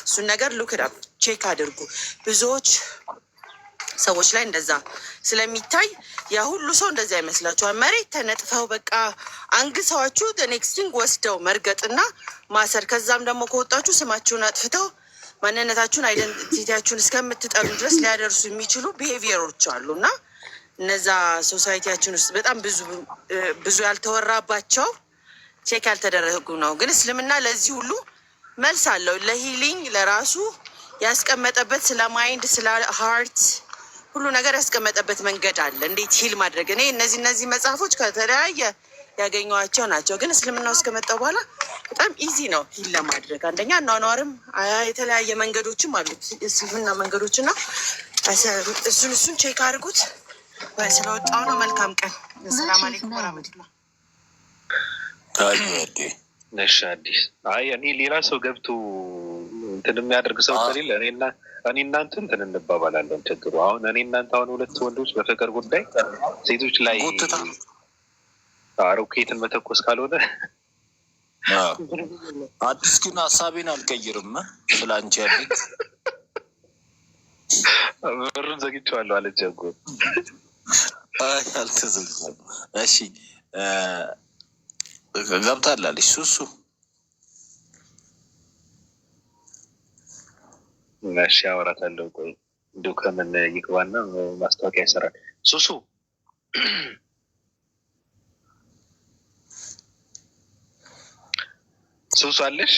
እሱን ነገር ሉክዳፕ ቼክ አድርጉ። ብዙዎች ሰዎች ላይ እንደዛ ስለሚታይ ያ ሁሉ ሰው እንደዛ ይመስላችኋል። መሬት ተነጥፈው በቃ አንግሰዋችሁ ኔክስቲንግ ወስደው መርገጥና ማሰር፣ ከዛም ደግሞ ከወጣችሁ ስማችሁን አጥፍተው ማንነታችሁን አይደንቲቲያችሁን እስከምትጠሉ ድረስ ሊያደርሱ የሚችሉ ቢሄቪየሮች አሉ እና እነዛ ሶሳይቲያችን ውስጥ በጣም ብዙ ያልተወራባቸው ቼክ ያልተደረጉ ነው። ግን እስልምና ለዚህ ሁሉ መልስ አለው። ለሂሊንግ ለራሱ ያስቀመጠበት ስለ ማይንድ ስለ ሃርት ሁሉ ነገር ያስቀመጠበት መንገድ አለ፣ እንዴት ሂል ማድረግ። እኔ እነዚህ መጽሐፎች ከተለያየ ያገኘኋቸው ናቸው። ግን እስልምና ውስጥ ከመጣ በኋላ በጣም ኢዚ ነው ሂል ለማድረግ። አንደኛ አኗኗርም የተለያየ መንገዶችም አሉት እስልምና መንገዶች እና እሱን ቼክ አድርጉት። ስለወጣው ነው። መልካም ቀን። ሰላም አለይኩም ወራህመቱላ። ነሽ አዲስ እኔ ሌላ ሰው ገብቶ እንትን የሚያደርግ ሰው ከሌለ እኔ እናንተ እንትን እንባባላለን። ችግሩ አሁን እኔ እናንተ አሁን ሁለት ወንዶች በፍቅር ጉዳይ ሴቶች ላይ ሮኬትን መተኮስ ካልሆነ አዲስ ግን ሀሳቤን አልቀይርም። ስለ አንቺ ያለኝ በሩን ዘግቼዋለሁ አለች እኮ። አልተዘጋም። እሺ ገብታላለች። ሱሱ እሺ አወራታለሁ። ቆይ እንዲሁ ከምን ይግባና ማስታወቂያ ይሰራል። ሱሱ ሱሱ አለሽ?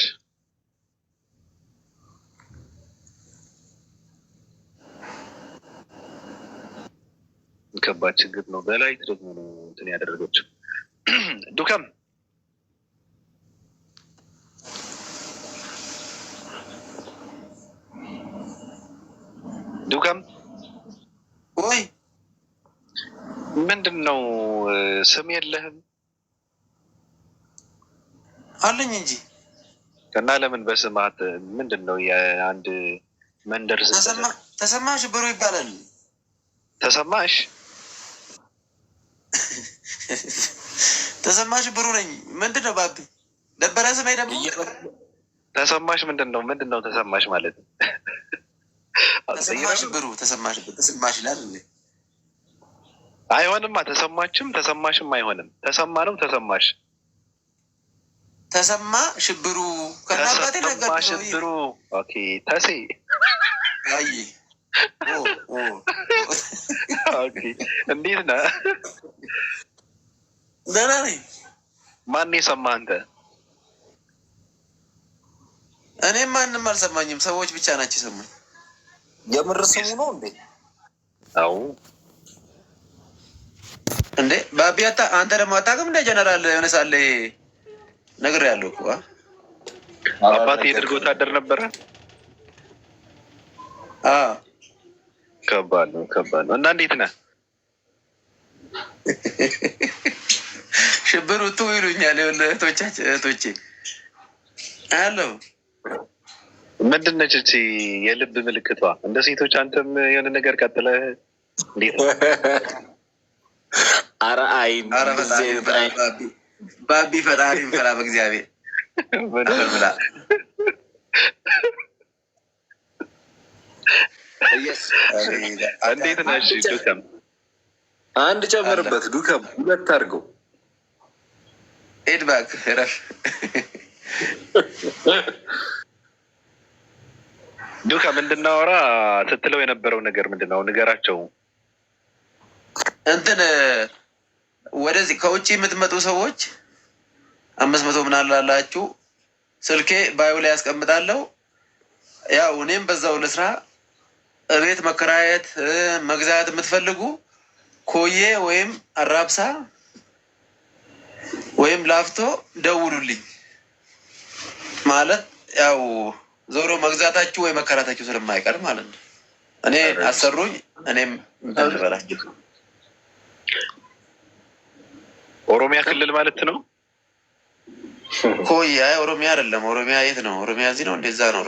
ከባድ ችግር ነው። በላይ ደግሞ ነው እንትን ያደረገችው። ዱከም ወይ ምንድን ነው ስም የለህም? አለኝ እንጂ እና ለምን በስማት ምንድን ነው የአንድ መንደር ተሰማሽ ብሩ ይባላል። ተሰማሽ ተሰማሽ ብሩ ነኝ። ምንድን ነው ባቢ ነበረ ስሜ ደግሞ ተሰማሽ ምንድን ነው ተሰማሽ ማለት ነው? ተሰማሽ ብሩ ተሰማሽ ይላል። አይሆንማ። ተሰማሽም አይሆንም። ተሰማ ነው ተሰማሽ። ተሰማ ሽብሩ ከናባቴ ነገር ሽብሩ ኦኬ። ተሴ አይ እንዴት ነህ? ደህና ነኝ። ማን የሰማህ አንተ? እኔም ማንም አልሰማኝም፣ ሰዎች ብቻ ናቸው የሰማኝ። የምር ስሙ ነው እንዴ? አዎ እንዴ ባቢያታ፣ አንተ ደግሞ አታውቅም እንደ ጀነራል የሆነ ሳለ ነግሬሃለሁ እኮ አባቴ የደርግ ወታደር ነበረ። ከባድ ነው እና እንዴት ነህ? ሽብሩቱ ይሉኛል እህቶቼ አለው። ምንድን ነች እቺ የልብ ምልክቷ? እንደ ሴቶች አንተም የሆነ ነገር ቀጥለህ እንዴት ነው? ባቢ ፈጣሪ ፈራ በእግዚአብሔር ብላ እንዴት ነሽ? ዱከም አንድ ጨምርበት። ዱከም ሁለት አድርገው። ኤድባክ ረፍ ዱከም እንድናወራ ስትለው የነበረው ነገር ምንድን ነው? ንገራቸው። እንትን ወደዚህ ከውጭ የምትመጡ ሰዎች 500 ምናምን ላላችሁ ስልኬ ባዩ ላይ ያስቀምጣለሁ። ያው እኔም በዛው ልስራ። ቤት መከራየት መግዛት የምትፈልጉ ኮዬ ወይም አራብሳ ወይም ላፍቶ ደውሉልኝ። ማለት ያው ዞሮ መግዛታችሁ ወይ መከራታችሁ ስለማይቀር ማለት ነው። እኔ አሰሩኝ፣ እኔም እንበላችሁ። ኦሮሚያ ክልል ማለት ነው። ኮዬ ኦሮሚያ አይደለም። ኦሮሚያ የት ነው? ኦሮሚያ እዚህ ነው። እንደዛ ነው።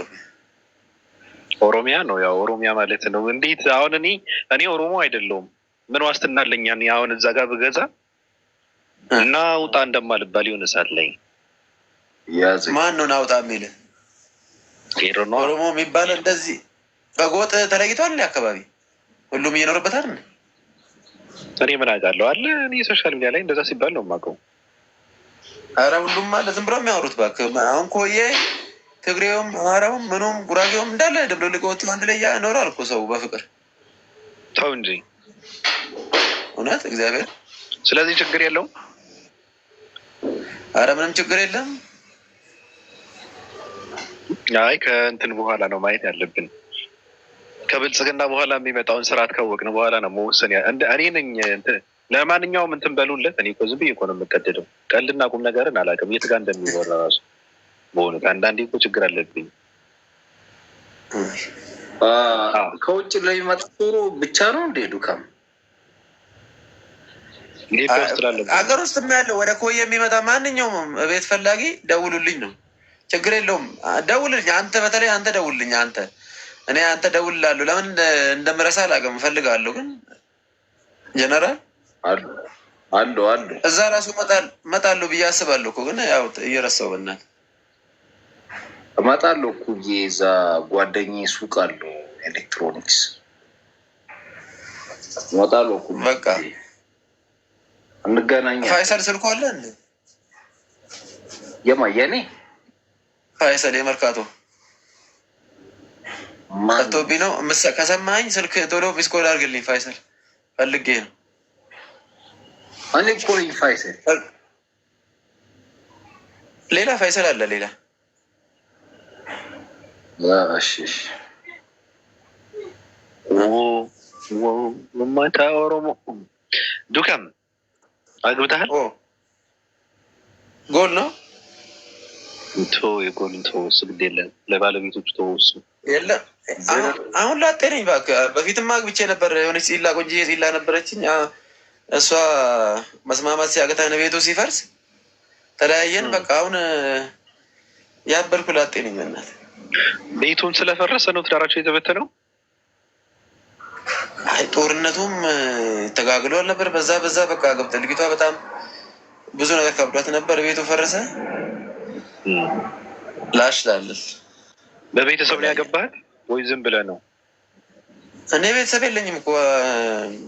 ኦሮሚያ ነው። ያው ኦሮሚያ ማለት ነው። እንዴት አሁን እኔ ኦሮሞ አይደለሁም። ምን ዋስትና አለኝ? አሁን እዛ ጋር ብገዛ እና ውጣ እንደማልባል የሆነ ሰዓት ላይ ማን ነው ናውጣ የሚል? ኦሮሞ የሚባል እንደዚህ በጎጥ ተለይቷል። አካባቢ ሁሉም እየኖርበታል። እኔ ምን አውቃለሁ አለ። እኔ ሶሻል ሚዲያ ላይ እንደዛ ሲባል ነው የማውቀው። አረ ሁሉም አለ። ዝም ብሎ የሚያወሩት እባክህ። አሁን ኮዬ ትግሬውም፣ አማራውም፣ ምኑም ጉራጌውም እንዳለ ድብልቅልቆቹ አንድ ላይ ያኖራል እኮ ሰው በፍቅር። ተው እንጂ እውነት እግዚአብሔር። ስለዚህ ችግር የለውም። አረ ምንም ችግር የለም። አይ ከእንትን በኋላ ነው ማየት ያለብን። ከብልጽግና በኋላ የሚመጣውን ስርዓት ካወቅን በኋላ ነው መወሰን። እኔ ነኝ ለማንኛውም እንትን በሉለት። እኔ እኮ ዝም ብዬ እኮ ነው የምቀድደው። ቀልድና ቁም ነገርን አላውቅም የት ጋር እንደሚወራ ራሱ። በእውነት አንዳንዴ እኮ ችግር አለብኝ። ከውጭ ለሚመጣ ብቻ ነው እንደ ዱካም ሀገር ውስጥ ያለው ወደ ኮዬ የሚመጣ ማንኛውም ቤት ፈላጊ ደውሉልኝ ነው። ችግር የለውም። ደውልልኝ አንተ፣ በተለይ አንተ ደውልልኝ። አንተ ደውልላለሁ። ለምን እንደምረሳ አላውቅም። እፈልጋለሁ ግን ጀነራል አሉ እዛ ራሱ እመጣለሁ ብዬ አስባለሁ እኮ ግን ያው እየረሳሁ በእናትህ እመጣለሁ እኮ እዛ ጓደኛዬ ሱቅ አለው ኤሌክትሮኒክስ እመጣለሁ እኮ በቃ እንገናኛ። ፋይሰል ስልኩ አለ እንዴ? የኔ ፋይሰል የመርካቶ ጠፍቶብኝ ነው። ከሰማኝ ስልክ ቶሎ ሚስኮል አድርግልኝ። ፋይሰል ፈልጌ ነው። እኔ እኮ ነኝ ፋይሰል። ሌላ ፋይሰል አለ ሌላ። እሺ ማታ ኦሮሞ ዱከም አግብተሃል? ጎል ነው የጎልን ተወሱ ግድ የለም። ለባለቤቶች ተወሱ የለም። አሁን ላጤ ነኝ እባክህ። በፊትም አግብቼ ነበር። የሆነች ፂላ ቆንጆዬ ፂላ ነበረችኝ። እሷ መስማማት ሲያቅተን ቤቱ ሲፈርስ ተለያየን። በቃ አሁን ያበርኩ ላጤ ነኝ። በእናትህ ቤቱን ስለፈረሰ ነው ትዳራቸው የተበተነው? አይ ጦርነቱም ተጋግሎ አልነበር። በዛ በቃ ገብተ ልጅቷ በጣም ብዙ ነገር ከብዷት ነበር። ቤቱ ፈረሰ። ላሽ ላለች በቤተሰብ ላይ ያገባሃል ወይ ዝም ብለህ ነው? እኔ ቤተሰብ የለኝም እኮ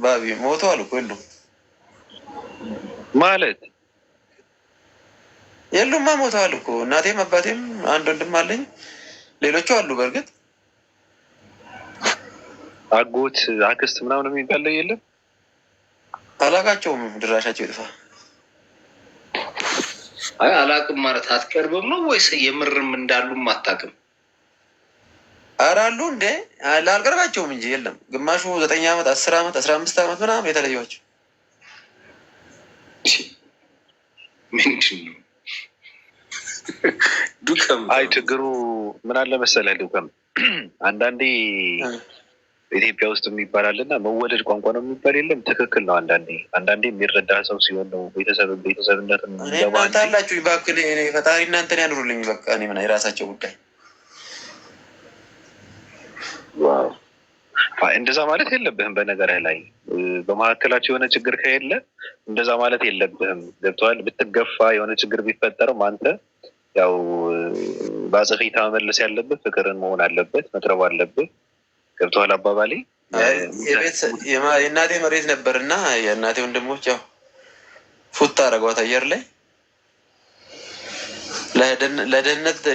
ባቢ፣ ሞተዋል እኮ የሉም ማለት የሉማ፣ ሞተዋል እኮ እናቴም አባቴም አንድ ወንድም አለኝ። ሌሎቹ አሉ በእርግጥ አጎት አክስት ምናምን የሚባል የለም። አላቃቸውም። ድራሻቸው ይጥፋ። አይ አላቅም ማለት አትቀርብም ነው ወይስ የምርም እንዳሉም አታውቅም? ኧረ አሉ እንዴ ላልቀርባቸውም እንጂ የለም። ግማሹ 9 ዓመት 10 ዓመት 15 ዓመት ምናምን የተለየዋቸው። ምንድን ነው ዱከም? አይ ችግሩ ምን አለ መሰለህ ዱከም፣ አንዳንዴ ኢትዮጵያ ውስጥ የሚባላልና መወደድ ቋንቋ ነው የሚባል የለም። ትክክል ነው። አንዳንዴ የሚረዳ ሰው ሲሆን ነው ቤተሰብነት እናንተ አላችሁ። እባክህ ፈጣሪ እናንተን ያኑሩልኝ። በቃ እኔ ምን የራሳቸው ጉዳይ። እንደዛ ማለት የለብህም። በነገር ላይ በመካከላቸው የሆነ ችግር ከሌለ እንደዛ ማለት የለብህም። ገብቶሃል? ብትገፋ የሆነ ችግር ቢፈጠርም አንተ ያው በአጸፌታ መመለስ ያለብህ ፍቅርን መሆን አለበት፣ መቅረብ አለብህ። ገብቶሃል አባባሌ? የእናቴ መሬት ነበር እና የእናቴ ወንድሞች ያው ፉት አደረጓት አየር ላይ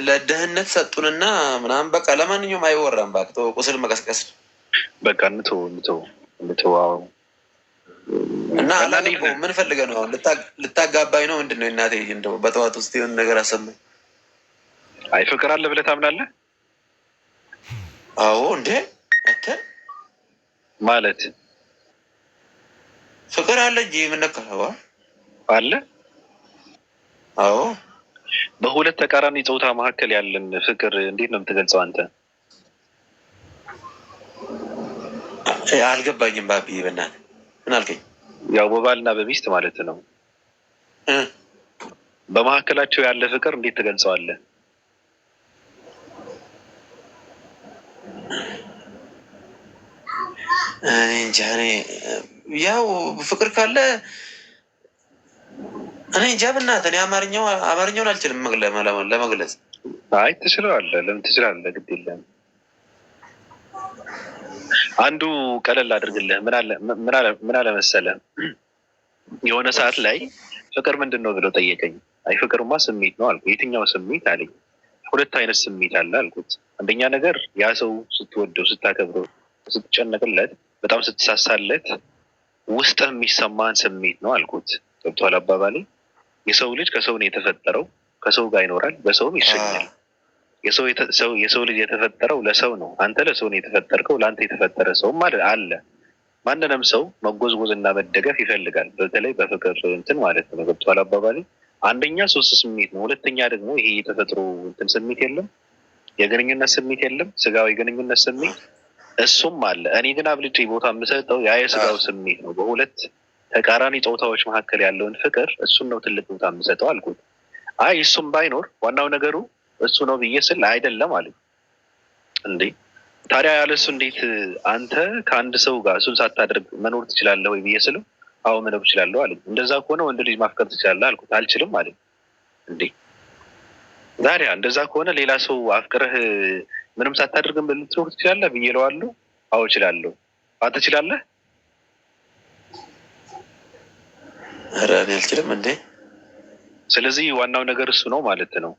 ለደህንነት ሰጡንና ምናምን። በቃ ለማንኛውም አይወራም። ባክቶ ቁስል መቀስቀስ በቃ እንተው እና ምን ፈልገህ ነው አሁን? ልታጋባኝ ነው? ምንድን ነው እናቴ እንደው በጠዋት ውስጥ የሆነ ነገር አሰማኝ። አይ ፍቅር አለ ብለህ ታምናለህ? አዎ እንዴ አንተ ማለት ፍቅር አለ እንጂ የምነካው አለ። አዎ በሁለት ተቃራኒ ጾታ መካከል ያለን ፍቅር እንዴት ነው የምትገልጸው አንተ? አልገባኝም ባቢ፣ በእናትህ ምን አልከኝ? ያው በባልና በሚስት ማለት ነው። በመካከላቸው ያለ ፍቅር እንዴት ትገልጸዋለህ? እንጃ እኔ ያው ፍቅር ካለ እኔ እንጃ በእናትህ። እኔ አማርኛውን አልችልም ለመግለጽ። አይ ትችላለህ። ለምን ትችላለህ? ግድ የለም። አንዱ ቀለል አድርግልህ። ምን አለ መሰለህ፣ የሆነ ሰዓት ላይ ፍቅር ምንድን ነው ብለው ጠየቀኝ። አይ ፍቅርማ ስሜት ነው አልኩት። የትኛው ስሜት አለኝ። ሁለት አይነት ስሜት አለ አልኩት። አንደኛ ነገር ያ ሰው ስትወደው፣ ስታከብረው፣ ስትጨነቅለት፣ በጣም ስትሳሳለት ውስጥህ የሚሰማን ስሜት ነው አልኩት። ገብቶሃል አባባሌ? የሰው ልጅ ከሰው ነው የተፈጠረው፣ ከሰው ጋር ይኖራል፣ በሰውም ይሸኛል። የሰው ልጅ የተፈጠረው ለሰው ነው። አንተ ለሰው ነው የተፈጠርከው። ለአንተ የተፈጠረ ሰውም አለ። ማንንም ሰው መጎዝጎዝና መደገፍ ይፈልጋል። በተለይ በፍቅር እንትን ማለት ነው። ገብቶሃል አባባሌ? አንደኛ ሶስት ስሜት ነው። ሁለተኛ ደግሞ ይሄ የተፈጥሮ እንትን ስሜት የለም፣ የግንኙነት ስሜት የለም፣ ስጋዊ ግንኙነት ስሜት እሱም አለ። እኔ ግን አብልጬ ቦታ የምሰጠው ያ የስጋው ስሜት ነው። በሁለት ተቃራኒ ጾታዎች መካከል ያለውን ፍቅር እሱን ነው ትልቅ ቦታ የምሰጠው አልኩት። አይ እሱም ባይኖር ዋናው ነገሩ እሱ ነው ብዬ ስል አይደለም አለ። እንዴ ታዲያ ያለሱ እንዴት አንተ ከአንድ ሰው ጋር እሱን ሳታደርግ መኖር ትችላለህ ወይ ብዬ ስለው አዎ መኖር ትችላለሁ አለ። እንደዛ ከሆነ ወንድ ልጅ ማፍቀር ትችላለህ አልኩት። አልችልም አለ። እንዴ ታዲያ እንደዛ ከሆነ ሌላ ሰው አፍቅረህ ምንም ሳታደርግም ልትኖር ትችላለህ ብዬ እለዋለሁ። አዎ እችላለሁ። አንተ ትችላለህ? ኧረ እኔ አልችልም። እንዴ ስለዚህ ዋናው ነገር እሱ ነው ማለት ነው።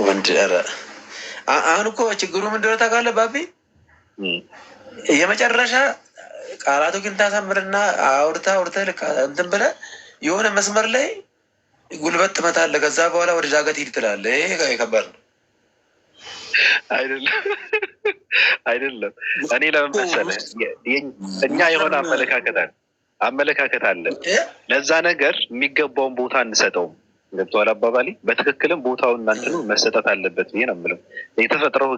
ወንድ ኧረ አሁን እኮ ችግሩ ምንድነው ታውቃለህ ባቢ? የመጨረሻ ቃላቱ ግን ታሳምርና አውርተህ ልክ እንትን ብለህ የሆነ መስመር ላይ ጉልበት ትመታለህ። ከዛ በኋላ ወደ ዳገት ሂድ ትላለህ። ይሄ ከባድ ነው። አይደለም እኔ ለምን መሰለህ፣ እኛ የሆነ አመለካከት አለ። ለዛ ነገር የሚገባውን ቦታ እንሰጠውም። ገብቶሃል አባባሌ? በትክክልም ቦታውን እናንትኑ መሰጠት አለበት ብዬ ነው የምለው። የተፈጥረው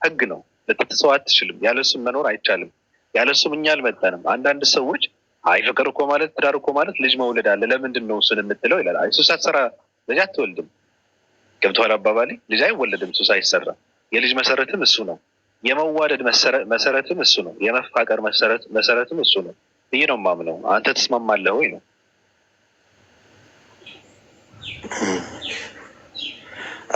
ህግ ነው። ልትጥሰው አትችልም። ያለሱም መኖር አይቻልም። ያለሱም እኛ አልመጠንም። አንዳንድ ሰዎች አይ ፍቅር እኮ ማለት ትዳር እኮ ማለት ልጅ መውለድ አለ፣ ለምንድን ነው እሱን የምትለው ይላል። አይ እሱ ሳትሰራ ልጅ አትወልድም። ገብቶሃል አባባሌ? ልጅ አይወለድም እሱ ሳይሰራ። የልጅ መሰረትም እሱ ነው። የመዋደድ መሰረትም እሱ ነው። የመፋቀር መሰረትም እሱ ነው ብዬ ነው የማምነው። አንተ ትስማማለህ ወይ ነው?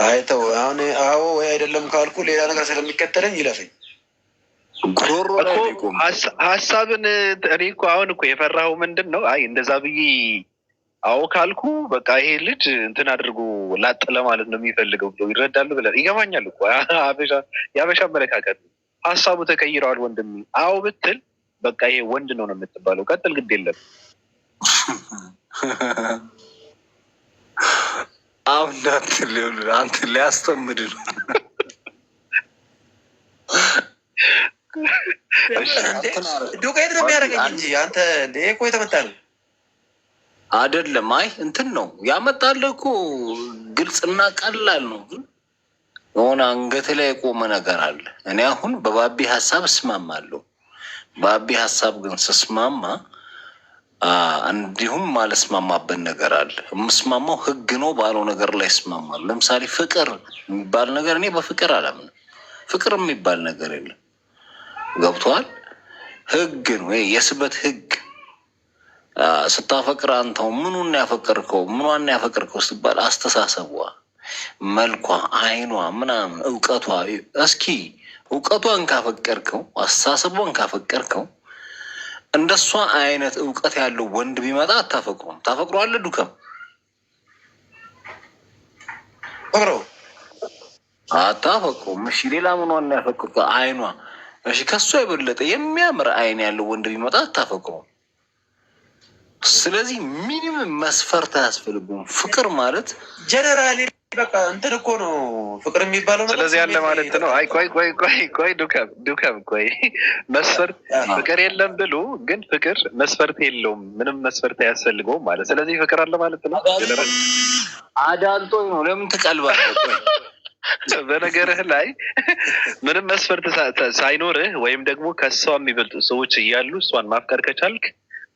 አይተው አሁን አዎ ወይ አይደለም ካልኩ ሌላ ነገር ስለሚከተለኝ ይለፈኝ። ሀሳብን እኔ እኮ አሁን እኮ የፈራኸው ምንድን ነው? አይ እንደዛ ብዬ አዎ ካልኩ በቃ ይሄ ልጅ እንትን አድርጎ ላጥ ለማለት ነው የሚፈልገው ብሎ ይረዳሉ ብለን ይገባኛል እኮ የአበሻ አመለካከት ነው። ሀሳቡ ተቀይረዋል ወንድም። አዎ ብትል በቃ ይሄ ወንድ ነው ነው የምትባለው። ቀጥል፣ ግድ የለም። አሁን አንተ ሊያስተምድ ነው። ዱቄት ነው የሚያደርገኝ እንጂ አንተ እኮ የተመታ ነው አይደለም። አይ እንትን ነው ያመጣልህ እኮ ግልጽና ቀላል ነው። ግን የሆነ አንገት ላይ የቆመ ነገር አለ። እኔ አሁን በባቢ ሀሳብ እስማማለሁ። ባቢ ሀሳብ ግን ስስማማ እንዲሁም ማለስማማበት ነገር አለ። የምስማማው ህግ ነው ባለው ነገር ላይ እስማማለሁ። ለምሳሌ ፍቅር የሚባል ነገር እኔ በፍቅር አላምንም። ፍቅር የሚባል ነገር የለም። ገብቶሃል? ህግ ነው የስበት ህግ። ስታፈቅር አንተው ምኑን ያፈቀርከው ምኗን ያፈቀርከው ስትባል አስተሳሰቧ፣ መልኳ፣ አይኗ ምናምን እውቀቷ። እስኪ እውቀቷን ካፈቀርከው አስተሳሰቧን ካፈቀርከው እንደሷ አይነት እውቀት ያለው ወንድ ቢመጣ አታፈቅሩም? ታፈቅረዋለህ? ዱከም ፈቅረው አታፈቅሩም? እሺ ሌላ ምኗን ያፈቀርከው? አይኗ። እሺ ከሷ የበለጠ የሚያምር አይን ያለው ወንድ ቢመጣ አታፈቅሩም? ስለዚህ ሚኒመም መስፈርት አያስፈልጉም። ፍቅር ማለት ጀነራሊ በቃ እንትን እኮ ነው ፍቅር የሚባለው። ስለዚህ ያለ ማለት ነው። አይ ቆይ ዱከም ቆይ መስፈርት ፍቅር የለም ብሎ ግን ፍቅር መስፈርት የለውም፣ ምንም መስፈርት አያስፈልገውም ማለት። ስለዚህ ፍቅር አለ ማለት ነው። አዳልጦኝ ነው። ለምን ትቀልባለህ? በነገርህ ላይ ምንም መስፈርት ሳይኖርህ ወይም ደግሞ ከሷ የሚበልጡ ሰዎች እያሉ እሷን ማፍቀር ከቻልክ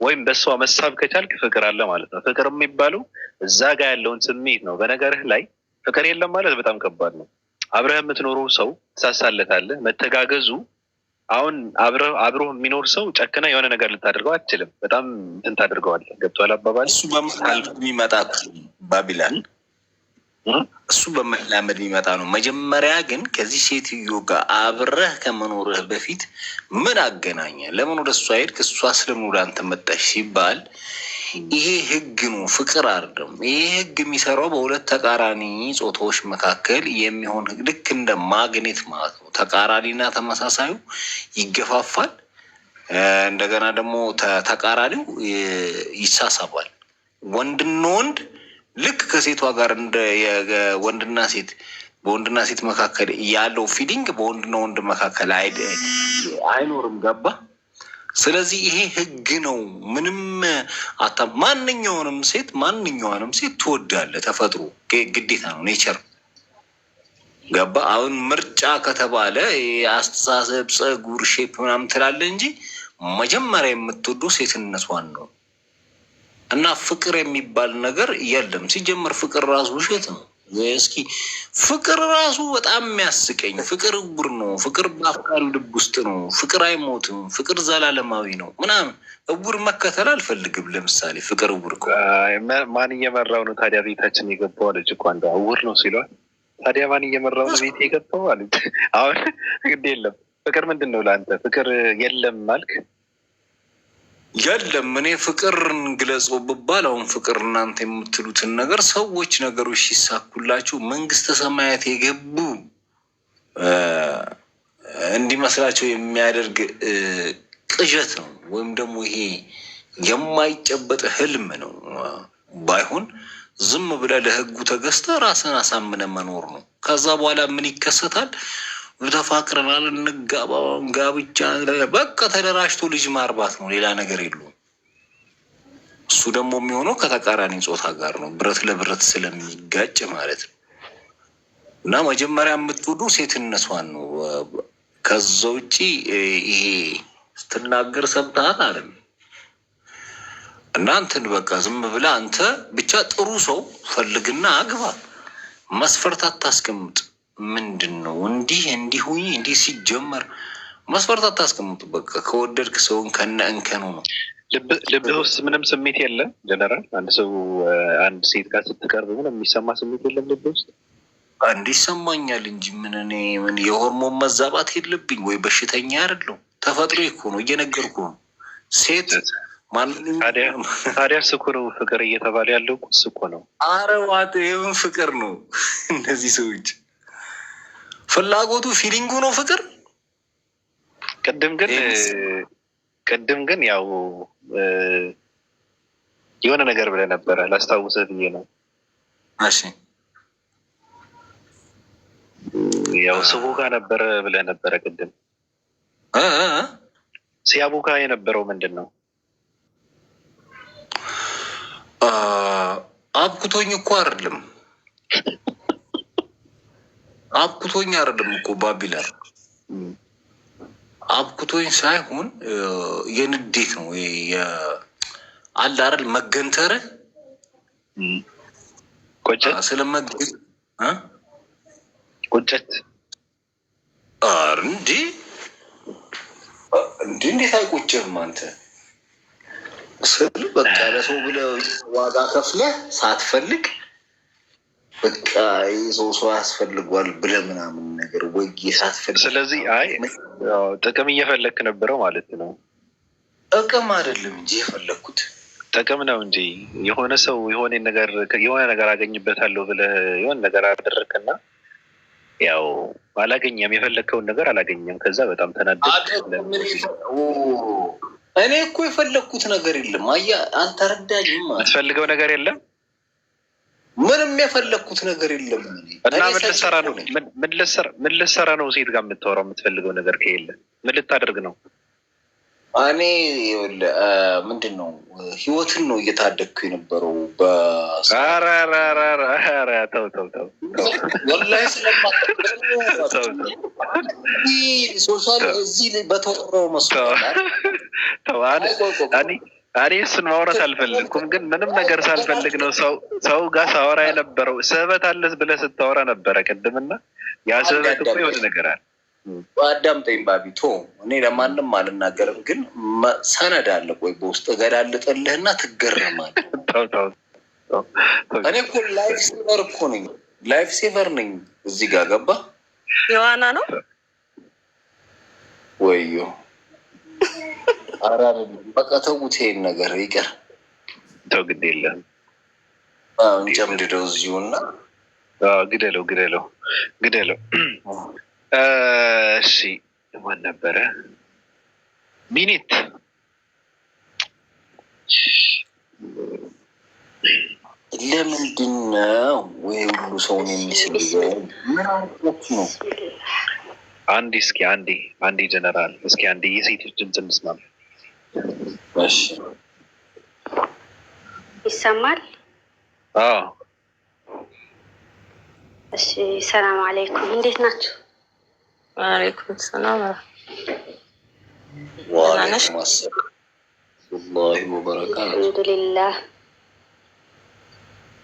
ወይም በእሷ መሳብ ከቻልክ ፍቅር አለ ማለት ነው። ፍቅር የሚባለው እዛ ጋር ያለውን ስሜት ነው። በነገርህ ላይ ፍቅር የለም ማለት በጣም ከባድ ነው። አብረህ የምትኖረው ሰው ትሳሳለታለህ። መተጋገዙ አሁን አብሮ የሚኖር ሰው ጨክና የሆነ ነገር ልታደርገው አትችልም። በጣም እንትን ታደርገዋለህ። ገብቶሃል አባባል? እሱ በመላመድ የሚመጣ ባቢላን እሱ በመላመድ የሚመጣ ነው። መጀመሪያ ግን ከዚህ ሴትዮ ጋር አብረህ ከመኖርህ በፊት ምን አገናኘ? ለምን ወደ እሷ ሄድክ? እሷ ስለምን ወደ አንተ መጣሽ ሲባል ይሄ ህግ ነው፣ ፍቅር አይደለም። ይሄ ህግ የሚሰራው በሁለት ተቃራኒ ጾታዎች መካከል የሚሆን ህግ፣ ልክ እንደ ማግኔት ማለት ነው። ተቃራኒና ተመሳሳዩ ይገፋፋል። እንደገና ደግሞ ተቃራኒው ይሳሳባል። ወንድና ወንድ ልክ ከሴቷ ጋር እንደ ወንድና ሴት በወንድና ሴት መካከል ያለው ፊሊንግ በወንድና ወንድ መካከል አይኖርም። ገባ? ስለዚህ ይሄ ህግ ነው። ምንም ማንኛውንም ሴት ትወዳለህ። ተፈጥሮ ግዴታ ነው፣ ኔቸር። ገባ? አሁን ምርጫ ከተባለ የአስተሳሰብ ፀጉር፣ ሼፕ ምናምን ትላለህ እንጂ መጀመሪያ የምትወደው ሴትነቷን ነው። እና ፍቅር የሚባል ነገር የለም። ሲጀመር ፍቅር ራሱ ውሸት ነው። እስኪ ፍቅር ራሱ በጣም የሚያስቀኝ ፍቅር እውር ነው። ፍቅር በአፍቃሪው ልብ ውስጥ ነው። ፍቅር አይሞትም። ፍቅር ዘላለማዊ ነው ምናምን። እውር መከተል አልፈልግም። ለምሳሌ ፍቅር እውር ማን እየመራው ነው ታዲያ? ቤታችን የገባው ልጅ እኮ አንዷ እውር ነው ሲሏል። ታዲያ ማን እየመራው ነው ቤት የገባው አለች። አሁን ግድ የለም ፍቅር ምንድን ነው ለአንተ? ፍቅር የለም አልክ? የለም እኔ ፍቅርን ግለጸው ብባል አሁን ፍቅር እናንተ የምትሉትን ነገር ሰዎች ነገሮች ሲሳኩላችሁ መንግስተ ሰማያት የገቡ እንዲመስላቸው የሚያደርግ ቅዠት ነው፣ ወይም ደግሞ ይሄ የማይጨበጥ ህልም ነው። ባይሆን ዝም ብለህ ለህጉ ተገዝተህ ራስን አሳምነ መኖር ነው። ከዛ በኋላ ምን ይከሰታል? ተፋቅረናል፣ እንጋባ፣ ጋብቻ በቃ ተደራጅቶ ልጅ ማርባት ነው። ሌላ ነገር የለውም። እሱ ደግሞ የሚሆነው ከተቃራኒ ጾታ ጋር ነው፣ ብረት ለብረት ስለሚጋጭ ማለት ነው። እና መጀመሪያ የምትወዱ ሴትነቷን ነው። ከዛ ውጭ ይሄ ስትናገር ሰምተሃል አይደል? እናንተን በቃ ዝም ብለህ አንተ ብቻ ጥሩ ሰው ፈልግና አግባ። መስፈርት አታስቀምጥ። ምንድን ነው እንዲህ ሲጀመር መስፈርት አታስቀምጡ። በቃ ከወደድክ ሰውን ከነ እንከኑ ነው። ልብህ ውስጥ ምንም ስሜት የለም። ጀነራል አንድ ሴት ጋር ስትቀርብ ምንም የሚሰማ ስሜት የለም ልብህ ውስጥ? እንዲሰማኛል እንጂ ምን የሆርሞን መዛባት የለብኝ ወይ በሽተኛ አይደለሁ። ተፈጥሮ እኮ ነው፣ እየነገርኩ ነው። ሴት ታዲያ እኮ ነው ፍቅር እየተባለ ያለው እኮ ነው። አረዋት ይህን ፍቅር ነው። እነዚህ ሰዎች ፍላጎቱ ፊሊንጉ ነው ፍቅር። ቅድም ግን ያው የሆነ ነገር ብለህ ነበረ ላስታውሰህ ብዬ ነው። እሺ ያው ስቡካ ነበረ ብለህ ነበረ ቅድም። ሲያቡካ የነበረው ምንድን ነው? አብኩቶኝ እኮ አይደለም እኮ ባቢላር አብኩቶኝ ሳይሆን የንዴት ነው አለ አይደል መገንተር ቁጭት ቁጭት እንዴት አይቆጭህም አንተ ስል በቃ ለሰው ብለህ ዋጋ ከፍለህ ሳትፈልግ በቃ ሰው ያስፈልጓል ብለህ ምናምን ነገር ወይ ሳትፈልግ። ስለዚህ ጥቅም እየፈለግክ ነበረው ማለት ነው። ጥቅም አይደለም እንጂ የፈለግኩት ጥቅም ነው እንጂ የሆነ ሰው የሆነ ነገር አገኝበታለሁ ብለህ የሆነ ነገር አደረግክና ያው አላገኘም፣ የፈለግከውን ነገር አላገኘም። ከዛ በጣም ተናደድክ። እኔ እኮ የፈለግኩት ነገር የለም። አልተረዳኝም። የምትፈልገው ነገር የለም። ምንም የፈለግኩት ነገር የለም። እና ምን ልትሰራ ነው ሴት ጋር የምታወራው? የምትፈልገው ነገር ከሌለ ምን ልታደርግ ነው? እኔ ምንድን ነው ህይወትን ነው እየታደግኩ የነበረው። ተው ወላሂ ሶሻል እዚህ በተወራው መስሎኛል። እኔ እሱን ማውራት አልፈልግኩም፣ ግን ምንም ነገር ሳልፈልግ ነው ሰው ጋር ሳወራ የነበረው። ስህበት አለስ ብለህ ስታወራ ነበረ ቅድምና ያ ስህበት እኮ የሆነ ነገር አለ። አዳምጠኝ ባቢቶ፣ እኔ ለማንም አልናገርም፣ ግን ሰነድ አለ። ቆይ በውስጥ እገላልጥልህና ትገረማለህ። እኔ እኮ ላይፍ ሴቨር ነኝ። እዚህ ጋር ገባ የዋና ነው ወዮ። ኧረ በቃ ተውት፣ ይሄን ነገር ይቅር። ተው ግድ የለም እንጨምድደው እዚሁና ግደለው። እሺ ማን ነበረ? ቢኒት ለምንድን ነው ወይ ሁሉ ሰውን የሚስልዘው? ምን አርቆት ነው? አንዴ ጀነራል፣ እስኪ አንዴ የሴቶች ድምፅ እንስማ። እሺ ይሰማል? እሺ ሰላም አለይኩም፣ እንዴት ናችሁ? ወአለይኩም ሰላም ወአለይኩም ሰላም ወበረካቱ። አልሐምዱሊላህ።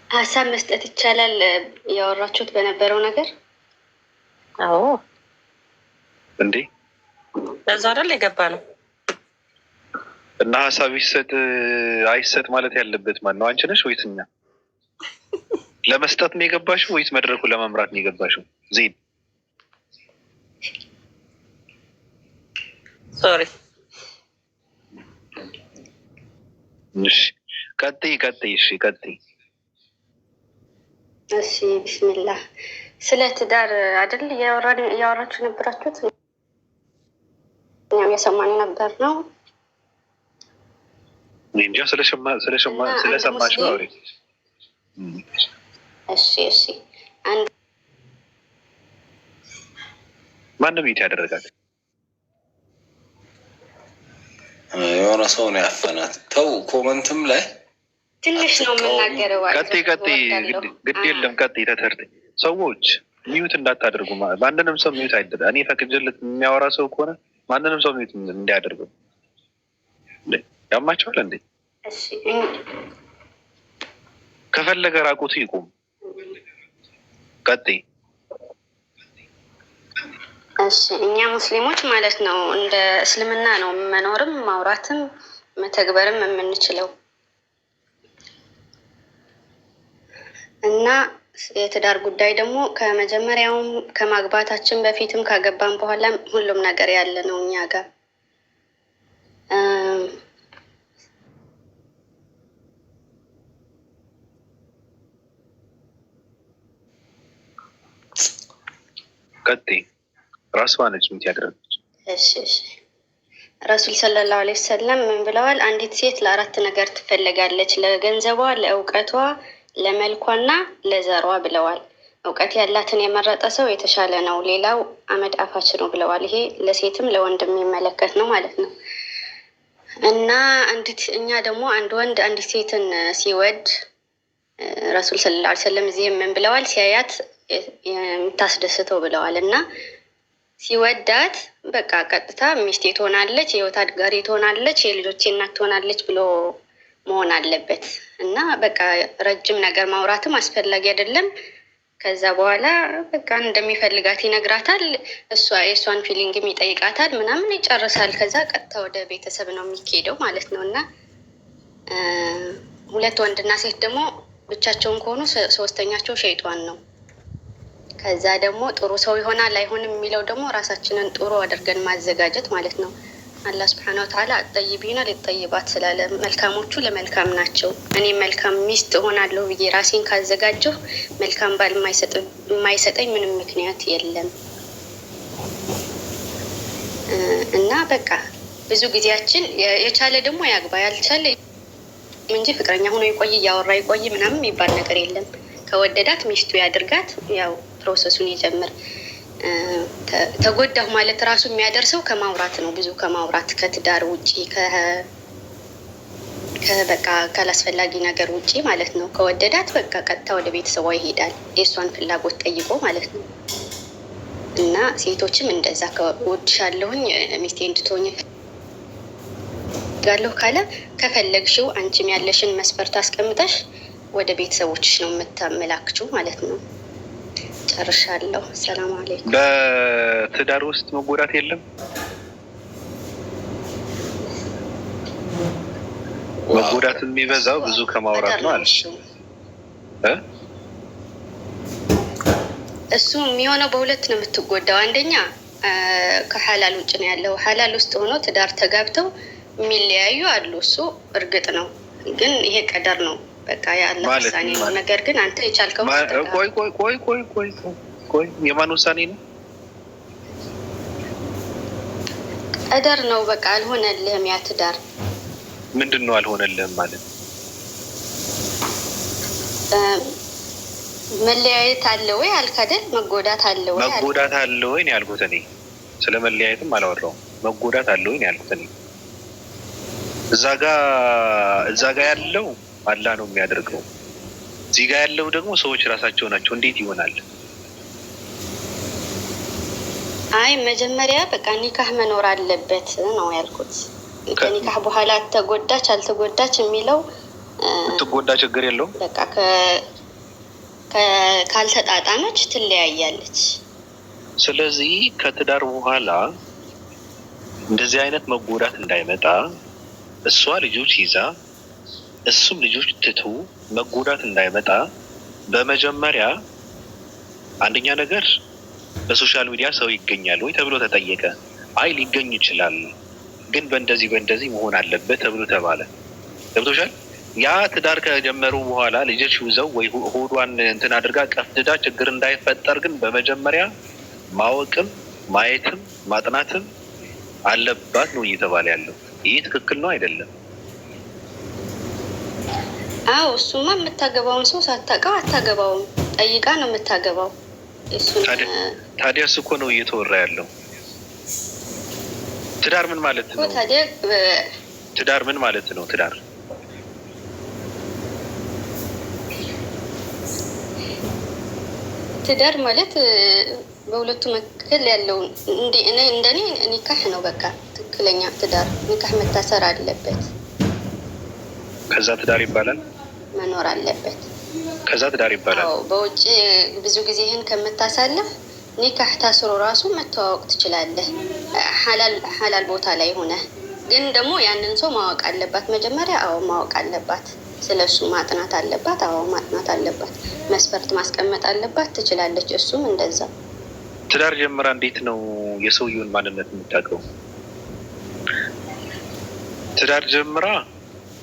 ሀሳብ መስጠት ይቻላል? ያወራችሁት በነበረው ነገር። አዎ እንዴ ለዛ አይደል የገባ ነው። እና ሀሳብ ይሰጥ አይሰጥ ማለት ያለበት ማን ነው? አንቺ ነሽ ወይስ እኛ? ለመስጠት ነው የገባሽው ወይስ መድረኩ ለመምራት ነው የገባሽው? ዜድ ሶሪ። እሺ ቀጥይ። እሺ ቀጥይ። እሺ ቢስሚላህ። ስለ ትዳር አይደል ያወራችሁ ነበራችሁት? እኛም የሰማን ነበር ነው እንጃ። ስለሰማሽ ነው አውሪ። እሺ ማንም ቤት ያደረጋል? የሆነ ሰው ነው ያፈናት። ተው ኮመንትም ላይ ትንሽ ነው የምናገረው። ቀጥይ። ግድ የለም ቀጥይ። ተተርት ሰዎች ሚዩት እንዳታደርጉ። ማንንም ሰው ሚዩት አይደረግ። እኔ ፈቅጄለት የሚያወራ ሰው ከሆነ ማንንም ሰው ሚዩት እንዲያደርጉ። ያማቸዋል እንዴ? ከፈለገ ራቁቱ ይቁም። ቀጥይ። እሺ እኛ ሙስሊሞች ማለት ነው እንደ እስልምና ነው መኖርም ማውራትም መተግበርም የምንችለው እና የትዳር ጉዳይ ደግሞ ከመጀመሪያውም ከማግባታችን በፊትም ካገባን በኋላም ሁሉም ነገር ያለ ነው እኛ ጋር። ቀጥይ። ራሷ ነች ምን ያደረገች? እሺ ረሱል ሰለላሁ ዐለይሂ ወሰለም ምን ብለዋል? አንዲት ሴት ለአራት ነገር ትፈለጋለች፣ ለገንዘቧ፣ ለእውቀቷ፣ ለመልኳና ለዘሯ ብለዋል። እውቀት ያላትን የመረጠ ሰው የተሻለ ነው፣ ሌላው አመድ አፋች ነው ብለዋል። ይሄ ለሴትም ለወንድም የሚመለከት ነው ማለት ነው። እና እኛ ደግሞ አንድ ወንድ አንዲት ሴትን ሲወድ ረሱል ሰለላሁ ዐለይሂ ወሰለም እዚህ ምን ብለዋል? ሲያያት የምታስደስተው ብለዋል። እና ሲወዳት በቃ ቀጥታ ሚስቴ ትሆናለች፣ የህይወት አጋሪ ትሆናለች፣ የልጆቼ እናት ትሆናለች ብሎ መሆን አለበት። እና በቃ ረጅም ነገር ማውራትም አስፈላጊ አይደለም። ከዛ በኋላ በቃ እንደሚፈልጋት ይነግራታል። እሷ የእሷን ፊሊንግም ይጠይቃታል፣ ምናምን ይጨርሳል። ከዛ ቀጥታ ወደ ቤተሰብ ነው የሚካሄደው ማለት ነው። እና ሁለት ወንድና ሴት ደግሞ ብቻቸውን ከሆኑ ሶስተኛቸው ሸይጧን ነው። ከዛ ደግሞ ጥሩ ሰው ይሆናል አይሆንም የሚለው ደግሞ ራሳችንን ጥሩ አድርገን ማዘጋጀት ማለት ነው። አላህ ሱብሓነሁ ወተዓላ አጠይቢና ሊጠይባት ስላለ መልካሞቹ ለመልካም ናቸው። እኔ መልካም ሚስት እሆናለሁ ብዬ ራሴን ካዘጋጀሁ መልካም ባል የማይሰጠኝ ምንም ምክንያት የለም። እና በቃ ብዙ ጊዜያችን የቻለ ደግሞ ያግባ፣ ያልቻለ እንጂ ፍቅረኛ ሆኖ ይቆይ እያወራ ይቆይ ምናምን የሚባል ነገር የለም። ከወደዳት ሚስቱ ያድርጋት፣ ያው ፕሮሰሱን ይጀምር። ተጎዳሁ ማለት ራሱ የሚያደርሰው ከማውራት ነው። ብዙ ከማውራት ከትዳር ውጪ በቃ ካላስፈላጊ ነገር ውጪ ማለት ነው። ከወደዳት በቃ ቀጥታ ወደ ቤተሰቧ ይሄዳል፣ የእሷን ፍላጎት ጠይቆ ማለት ነው። እና ሴቶችም እንደዛ ከወድሻለሁኝ ሚስቴ እንድትሆኝ ጋለሁ ካለ ከፈለግሽው አንቺም ያለሽን መስፈርት አስቀምጠሽ ወደ ቤተሰቦችሽ ነው የምታመላክችው ማለት ነው። ጨርሻለሁ። ሰላም አለይኩም። በትዳር ውስጥ መጎዳት የለም? መጎዳት የሚበዛው ብዙ ከማውራት ነው አለሽ። እሱ የሚሆነው በሁለት ነው የምትጎዳው። አንደኛ ከሐላል ውጭ ነው ያለው። ሐላል ውስጥ ሆኖ ትዳር ተጋብተው የሚለያዩ አሉ። እሱ እርግጥ ነው፣ ግን ይሄ ቀደር ነው። በቃ ያለ ውሳኔ ነው። ነገር ግን አንተ የቻልከው ቆይ የማን ውሳኔ ነው? ቀደር ነው። በቃ አልሆነልህም። ያ ትዳር ምንድን ነው አልሆነልህም ማለት? መለያየት አለ ወይ አልክ አይደል? መጎዳት አለ ወይ? መጎዳት አለ ወይ ነው ያልኩት እኔ። ስለ መለያየትም አላወራሁም። መጎዳት አለ ወይ ነው ያልኩት እኔ። እዛ ጋ ያለው አላህ ነው የሚያደርገው። እዚህ ጋር ያለው ደግሞ ሰዎች ራሳቸው ናቸው። እንዴት ይሆናል? አይ መጀመሪያ በቃ ኒካህ መኖር አለበት ነው ያልኩት። ከኒካህ በኋላ ተጎዳች አልተጎዳች የሚለው ትጎዳ ችግር የለውም። በቃ ካልተጣጣመች ትለያያለች። ስለዚህ ከትዳር በኋላ እንደዚህ አይነት መጎዳት እንዳይመጣ እሷ ልጆች ይዛ እሱም ልጆች ትቶ መጎዳት እንዳይመጣ በመጀመሪያ አንደኛ ነገር በሶሻል ሚዲያ ሰው ይገኛል ወይ ተብሎ ተጠየቀ። አይ ሊገኝ ይችላል፣ ግን በእንደዚህ መሆን አለበት ተብሎ ተባለ። ገብቶሻል? ያ ትዳር ከጀመሩ በኋላ ልጆች ይዘው ወይ ሆዷን እንትን አድርጋ ቀፍድዳ ችግር እንዳይፈጠር ግን በመጀመሪያ ማወቅም ማየትም ማጥናትም አለባት ነው እየተባለ ያለው። ይህ ትክክል ነው አይደለም? አዎ እሱማ የምታገባውን ሰው ሳታውቀው አታገባውም፣ ጠይቃ ነው የምታገባው። ታዲያ እሱ እኮ ነው እየተወራ ያለው። ትዳር ምን ማለት ነው? ትዳር ምን ማለት ነው? ትዳር ማለት በሁለቱ መካከል ያለው እንደኔ ኒካህ ነው። በቃ ትክክለኛ ትዳር ኒካህ መታሰር አለበት። ከዛ ትዳር ይባላል፣ መኖር አለበት። ከዛ ትዳር ይባላል። በውጭ ብዙ ጊዜ ይህን ከምታሳልፍ ኒካህ ታስሮ ራሱ መተዋወቅ ትችላለህ፣ ሐላል ቦታ ላይ ሆነ። ግን ደግሞ ያንን ሰው ማወቅ አለባት መጀመሪያ። አዎ ማወቅ አለባት። ስለሱ ማጥናት አለባት። አዎ ማጥናት አለባት። መስፈርት ማስቀመጥ አለባት። ትችላለች። እሱም እንደዛ። ትዳር ጀምራ እንዴት ነው የሰውየውን ማንነት የምታውቀው? ትዳር ጀምራ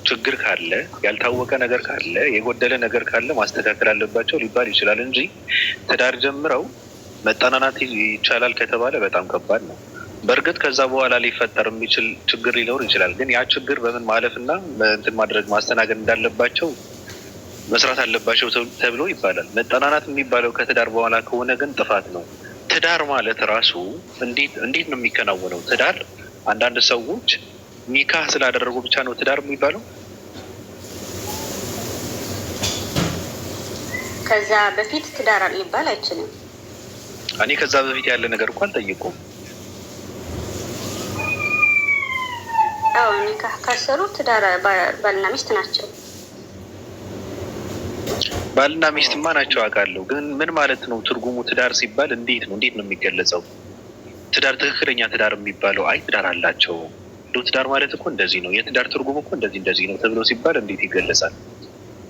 ችግር ካለ ያልታወቀ ነገር ካለ የጎደለ ነገር ካለ ማስተካከል አለባቸው ሊባል ይችላል እንጂ ትዳር ጀምረው መጠናናት ይቻላል ከተባለ በጣም ከባድ ነው። በእርግጥ ከዛ በኋላ ሊፈጠር የሚችል ችግር ሊኖር ይችላል። ግን ያ ችግር በምን ማለፍና እንትን ማድረግ ማስተናገድ እንዳለባቸው መስራት አለባቸው ተብሎ ይባላል። መጠናናት የሚባለው ከትዳር በኋላ ከሆነ ግን ጥፋት ነው። ትዳር ማለት ራሱ እንዴት ነው የሚከናወነው? ትዳር አንዳንድ ሰዎች ኒካህ ስላደረጉ ብቻ ነው ትዳር የሚባለው? ከዛ በፊት ትዳር ሊባል አይችልም። እኔ ከዛ በፊት ያለ ነገር እኮ አልጠየቁም። አዎ ኒካህ ካሰሩ ትዳር ባልና ሚስት ናቸው። ባልና ሚስትማ ናቸው አውቃለሁ። ግን ምን ማለት ነው ትርጉሙ? ትዳር ሲባል እንዴት ነው የሚገለጸው? ትዳር ትክክለኛ ትዳር የሚባለው አይ ትዳር አላቸው ትዳር ማለት እኮ እንደዚህ ነው፣ የትዳር ትርጉም እኮ እንደዚህ ነው ተብሎ ሲባል እንዴት ይገለጻል?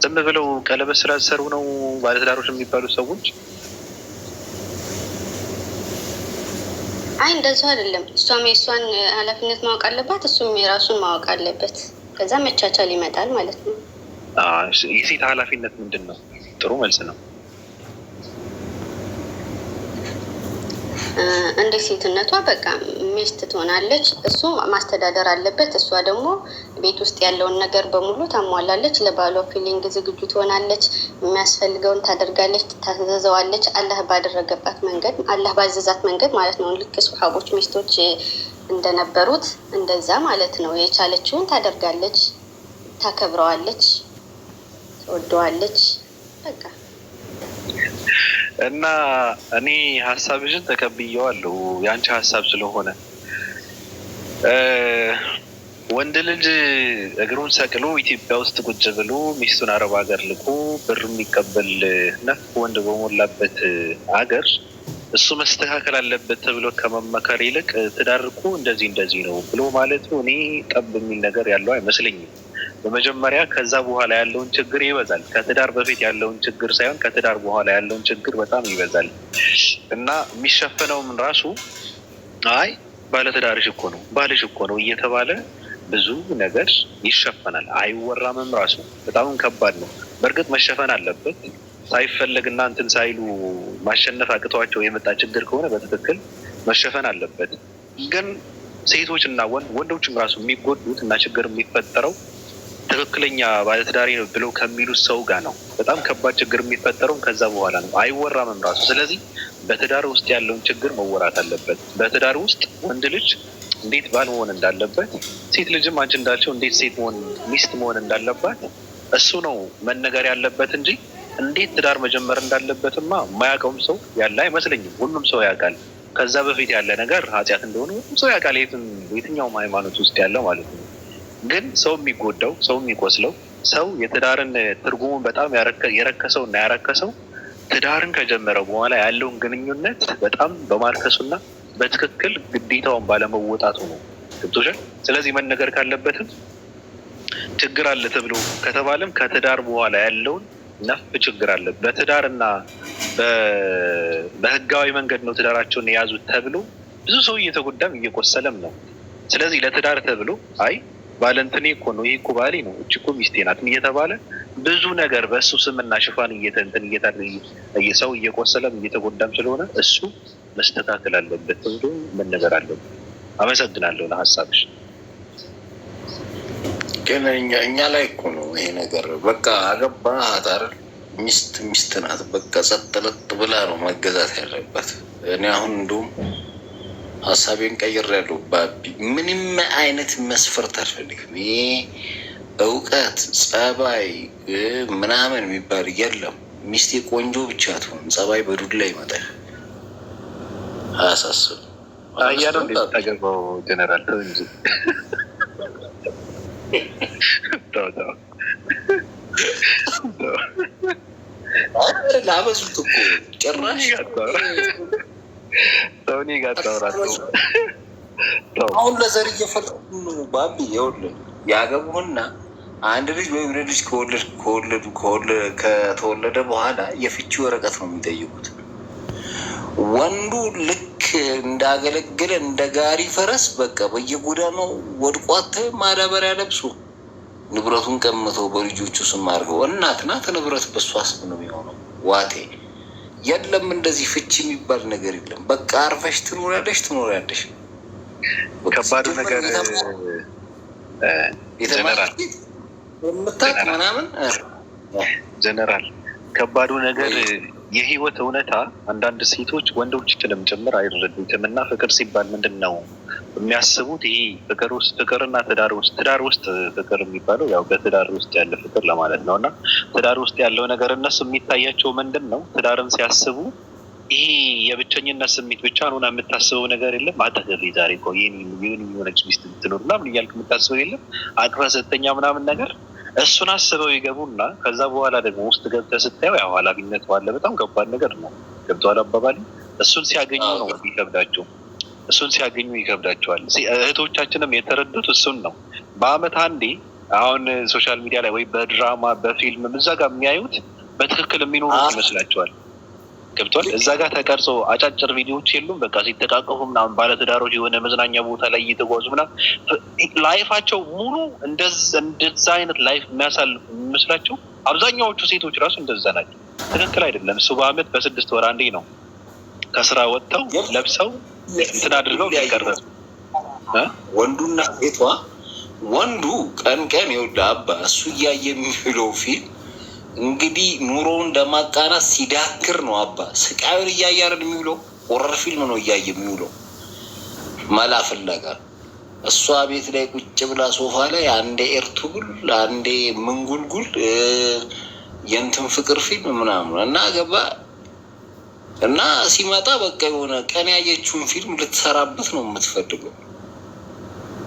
ዝም ብለው ቀለበት ስላሰሩ ነው ባለትዳሮች የሚባሉ ሰዎች? አይ እንደዚሁ አይደለም። እሷም የእሷን ኃላፊነት ማወቅ አለባት፣ እሱም የራሱን ማወቅ አለበት። ከዛ መቻቻል ይመጣል ማለት ነው። የሴት ኃላፊነት ምንድን ነው? ጥሩ መልስ ነው። እንደ ሴትነቷ በቃ ሚስት ትሆናለች፣ እሱ ማስተዳደር አለበት። እሷ ደግሞ ቤት ውስጥ ያለውን ነገር በሙሉ ታሟላለች። ለባሏ ፊሊንግ ዝግጁ ትሆናለች። የሚያስፈልገውን ታደርጋለች፣ ታዘዘዋለች። አላህ ባደረገባት መንገድ፣ አላህ ባዘዛት መንገድ ማለት ነው። ልክ ሱሐቦች ሚስቶች እንደነበሩት እንደዛ ማለት ነው። የቻለችውን ታደርጋለች፣ ታከብረዋለች፣ ትወደዋለች። በቃ እና እኔ ሀሳብሽን ተቀብዬዋለሁ የአንቺ ሀሳብ ስለሆነ ወንድ ልጅ እግሩን ሰቅሎ ኢትዮጵያ ውስጥ ቁጭ ብሎ ሚስቱን አረብ ሀገር ልኮ ብር የሚቀበል ነፍ ወንድ በሞላበት ሀገር እሱ መስተካከል አለበት ተብሎ ከመመከር ይልቅ ትዳር እኮ እንደዚህ ነው ብሎ ማለቱ እኔ ጠብ የሚል ነገር ያለው አይመስለኝም። በመጀመሪያ ከዛ በኋላ ያለውን ችግር ይበዛል። ከትዳር በፊት ያለውን ችግር ሳይሆን ከትዳር በኋላ ያለውን ችግር በጣም ይበዛል። እና የሚሸፈነውም ራሱ አይ ባለትዳርሽ እኮ ነው ባልሽ እኮ ነው እየተባለ ብዙ ነገር ይሸፈናል። አይወራምም። ራሱ በጣም ከባድ ነው። በእርግጥ መሸፈን አለበት። ሳይፈለግና እንትን ሳይሉ ማሸነፍ አቅቷቸው የመጣ ችግር ከሆነ በትክክል መሸፈን አለበት። ግን ሴቶች እና ወንዶችም ራሱ የሚጎዱት እና ችግር የሚፈጠረው ትክክለኛ ባለትዳሪ ነው ብለው ከሚሉት ሰው ጋር ነው። በጣም ከባድ ችግር የሚፈጠረው ከዛ በኋላ ነው። አይወራምም ራሱ። ስለዚህ በትዳር ውስጥ ያለውን ችግር መወራት አለበት። በትዳር ውስጥ ወንድ ልጅ እንዴት ባል መሆን እንዳለበት፣ ሴት ልጅም አንቺ እንዳልቸው እንዴት ሴት ሚስት መሆን እንዳለባት እሱ ነው መነገር ያለበት እንጂ እንዴት ትዳር መጀመር እንዳለበትማ የማያውቀውም ሰው ያለ አይመስለኝም። ሁሉም ሰው ያውቃል። ከዛ በፊት ያለ ነገር ኃጢአት እንደሆነ ሁሉም ሰው ያውቃል። የትኛውም ሃይማኖት ውስጥ ያለ ማለት ነው። ግን ሰው የሚጎዳው ሰው የሚቆስለው ሰው የትዳርን ትርጉሙን በጣም የረከሰው እና ያረከሰው ትዳርን ከጀመረ በኋላ ያለውን ግንኙነት በጣም በማርከሱና በትክክል ግዴታውን ባለመወጣቱ ነው። ገብቶሻል? ስለዚህ መነገር ካለበትም ችግር አለ ተብሎ ከተባለም ከትዳር በኋላ ያለውን ነፍ ችግር አለ። በትዳር እና በህጋዊ መንገድ ነው ትዳራቸውን የያዙት ተብሎ ብዙ ሰው እየተጎዳም እየቆሰለም ነው። ስለዚህ ለትዳር ተብሎ አይ ባለንትኔ እኮ ነው ይህ እኮ ባሌ ነው እች እኮ ሚስቴ ናት እየተባለ ብዙ ነገር በእሱ ስምና ሽፋን ሰው እየቆሰለም እየተጎዳም ስለሆነ እሱ መስተካከል አለበት ተብሎ መነገር አለበት። አመሰግናለሁ ለሀሳብሽ። ግን እኛ ላይ እኮ ነው ይሄ ነገር። በቃ አገባ አይደል? ሚስት ናት። በቃ ጸጥለጥ ብላ ነው መገዛት ያለባት። እኔ አሁን እንደውም ሀሳቤን ቀይሬያለሁ። ባቢ ምንም አይነት መስፈርት አልፈልግም። ይሄ እውቀት፣ ጸባይ ምናምን የሚባል የለም። ሚስቴ ቆንጆ ብቻ ትሆን፣ ጸባይ በዱላ ይመጣል። አያሳስብም። አያለው እንደታገባው ጀነራል ተው እንጂ ላበዙት እኮ ጭራሽ ሰውኔ ጋር ታወራለህ። አሁን ለዘር እየፈጠሩ ነው ባቢ። ይኸውልህ ያገቡህና አንድ ልጅ ወይም ልጅ ከተወለደ በኋላ የፍቺ ወረቀት ነው የሚጠይቁት። ወንዱ ልክ እንዳገለገለ እንደ ጋሪ ፈረስ በቃ በየጎዳናው ወድቋት ማዳበሪያ ለብሶ ንብረቱን ቀምተው በልጆቹ ስም አድርገው እናት ናት ንብረት በሷ ስም ነው የሚሆነው። ዋቴ የለም እንደዚህ ፍቺ የሚባል ነገር የለም። በቃ አርፈሽ ትኖሪያለሽ። ከባዱ ነገር የምታውቅ ምናምን ጀነራል ከባዱ ነገር የህይወት እውነታ አንዳንድ ሴቶች ወንዶችንም ጭምር አይረዱትም። እና ፍቅር ሲባል ምንድን ነው የሚያስቡት? ይሄ ፍቅርና ትዳር ውስጥ ፍቅር የሚባለው ያው በትዳር ውስጥ ያለ ፍቅር ለማለት ነው። እና ትዳር ውስጥ ያለው ነገር እነሱ የሚታያቸው ምንድን ነው? ትዳርን ሲያስቡ ይሄ የብቸኝነት ስሜት ብቻ ነውና የምታስበው ነገር የለም። አጠገቤ ዛሬ እኮ የሆነች ሚስት ትኖር ምናምን እያልክ የምታስበው የለም። አቅፈ ሰተኛ ምናምን ነገር እሱን አስበው ይገቡና ከዛ በኋላ ደግሞ ውስጥ ገብተህ ስታየው ያው ኃላፊነት ባለ በጣም ከባድ ነገር ነው። ገብቶሃል አባባል? እሱን ሲያገኙ ነው ይከብዳቸው። እሱን ሲያገኙ ይከብዳቸዋል። እህቶቻችንም የተረዱት እሱን ነው። በአመት አንዴ አሁን ሶሻል ሚዲያ ላይ ወይ በድራማ በፊልም እዛ ጋር የሚያዩት በትክክል የሚኖሩት ይመስላቸዋል። ገብቷል? እዛ ጋር ተቀርጾ አጫጭር ቪዲዮዎች የሉም። በቃ ሲተቃቀፉ ምናምን ባለትዳሮች የሆነ መዝናኛ ቦታ ላይ እየተጓዙ ምናምን ላይፋቸው ሙሉ እንደዛ አይነት ላይፍ የሚያሳልፉ የሚመስላቸው አብዛኛዎቹ ሴቶች ራሱ እንደዛ ናቸው። ትክክል አይደለም። እሱ በአመት በ6 ወር አንዴ ነው ከስራ ወጥተው ለብሰው እንትን አድርገው ሊቀረብ ወንዱና ሴቷ ወንዱ ቀን ይኸውልህ አባ እሱ እያየ የሚውለው ፊልም እንግዲህ ኑሮውን ለማቃናት ሲዳክር ነው አባ። ስቃዩን እያያረን የሚውለው ሆረር ፊልም ነው እያየ የሚውለው መላ ፍለጋ። እሷ ቤት ላይ ቁጭ ብላ ሶፋ ላይ አንዴ ኤርቱጉል አንዴ ምንጉልጉል የንትን ፍቅር ፊልም ምናምን እና ገባ እና ሲመጣ በቃ የሆነ ቀን ያየችውን ፊልም ልትሰራበት ነው የምትፈልገው።